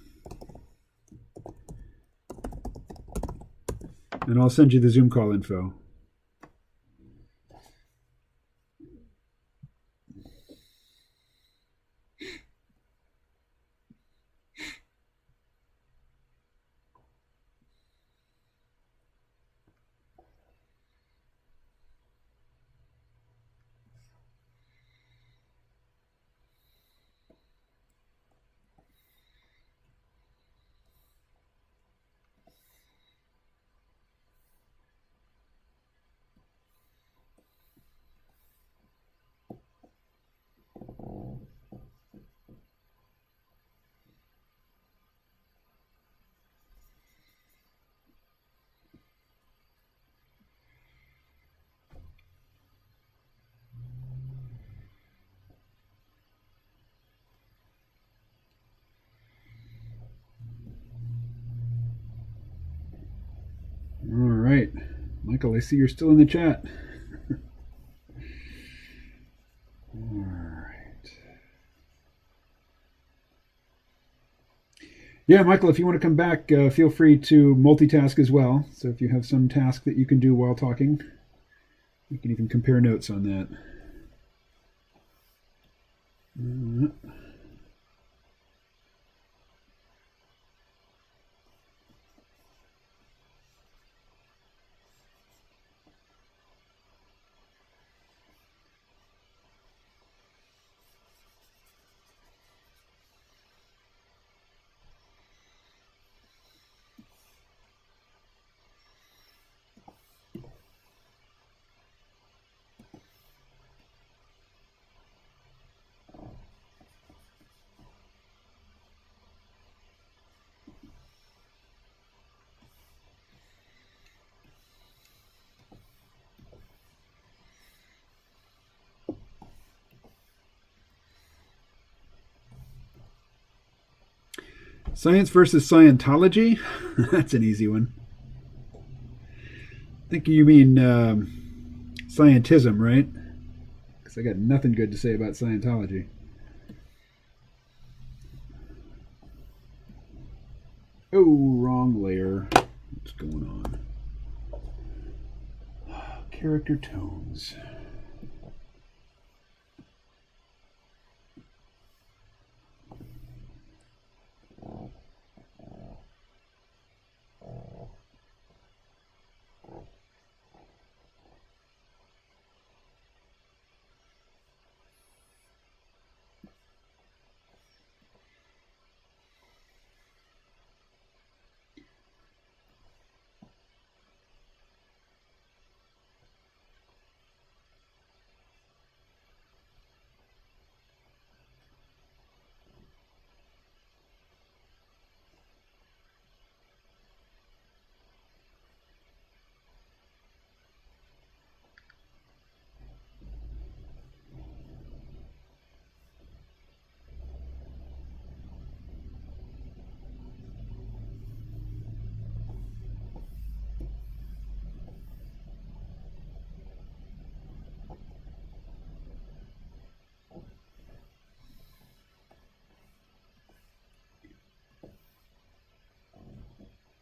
and I'll send you the Zoom call info. All right. Michael, I see you're still in the chat. All right. Yeah, Michael, if you want to come back, feel free to multitask as well. So if you have some task that you can do while talking, we can even compare notes on that. Science versus Scientology? That's an easy one. I think you mean scientism, right? Because I got nothing good to say about Scientology. Oh, wrong layer. What's going on? Character tones.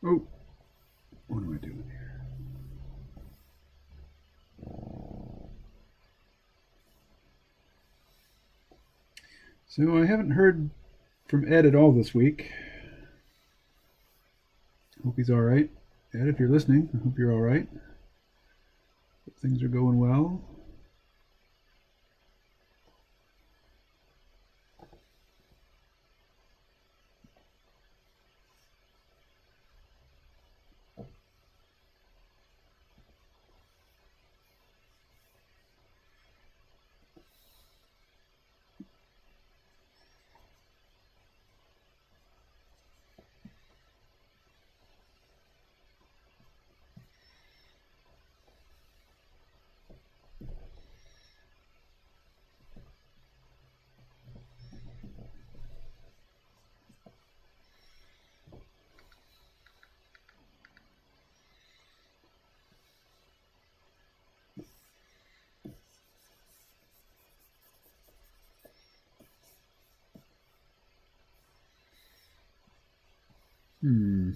Oh, what am I doing here? So I haven't heard from Ed at all this week. Hope he's all right. Ed, if you're listening, I hope you're all right. Hope things are going well. Hmm.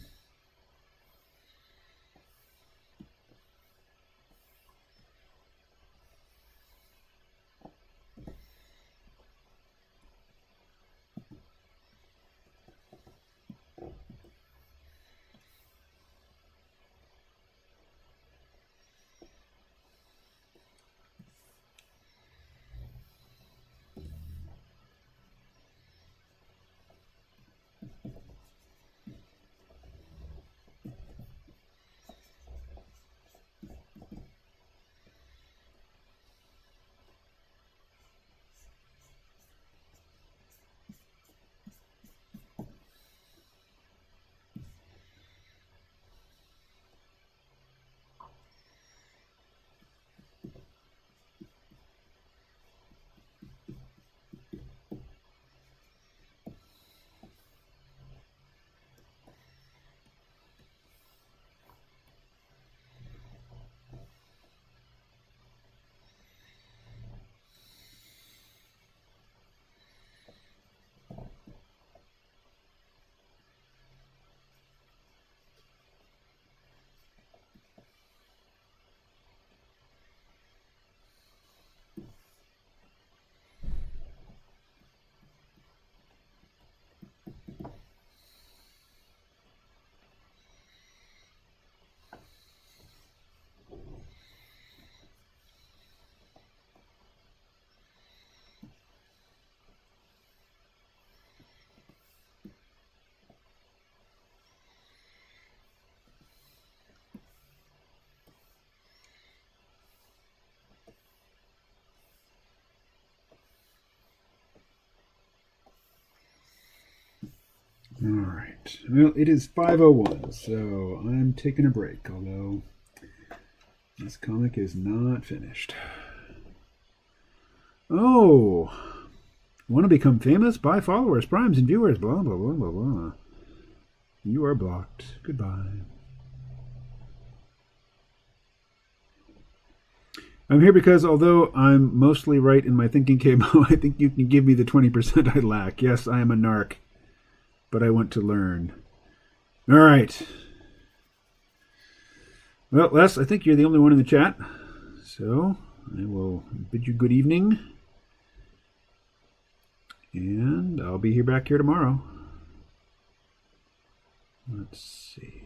All right. Well, it is 5:01, so I'm taking a break, although this comic is not finished. Oh, want to become famous? Buy followers, primes, and viewers, blah, blah, blah, blah, blah. You are blocked. Goodbye. I'm here because although I'm mostly right in my thinking, Cabo, I think you can give me the 20% I lack. Yes, I am a narc, but I want to learn. All right. Well, Les, I think you're the only one in the chat, so I will bid you good evening, and I'll be back here tomorrow. Let's see.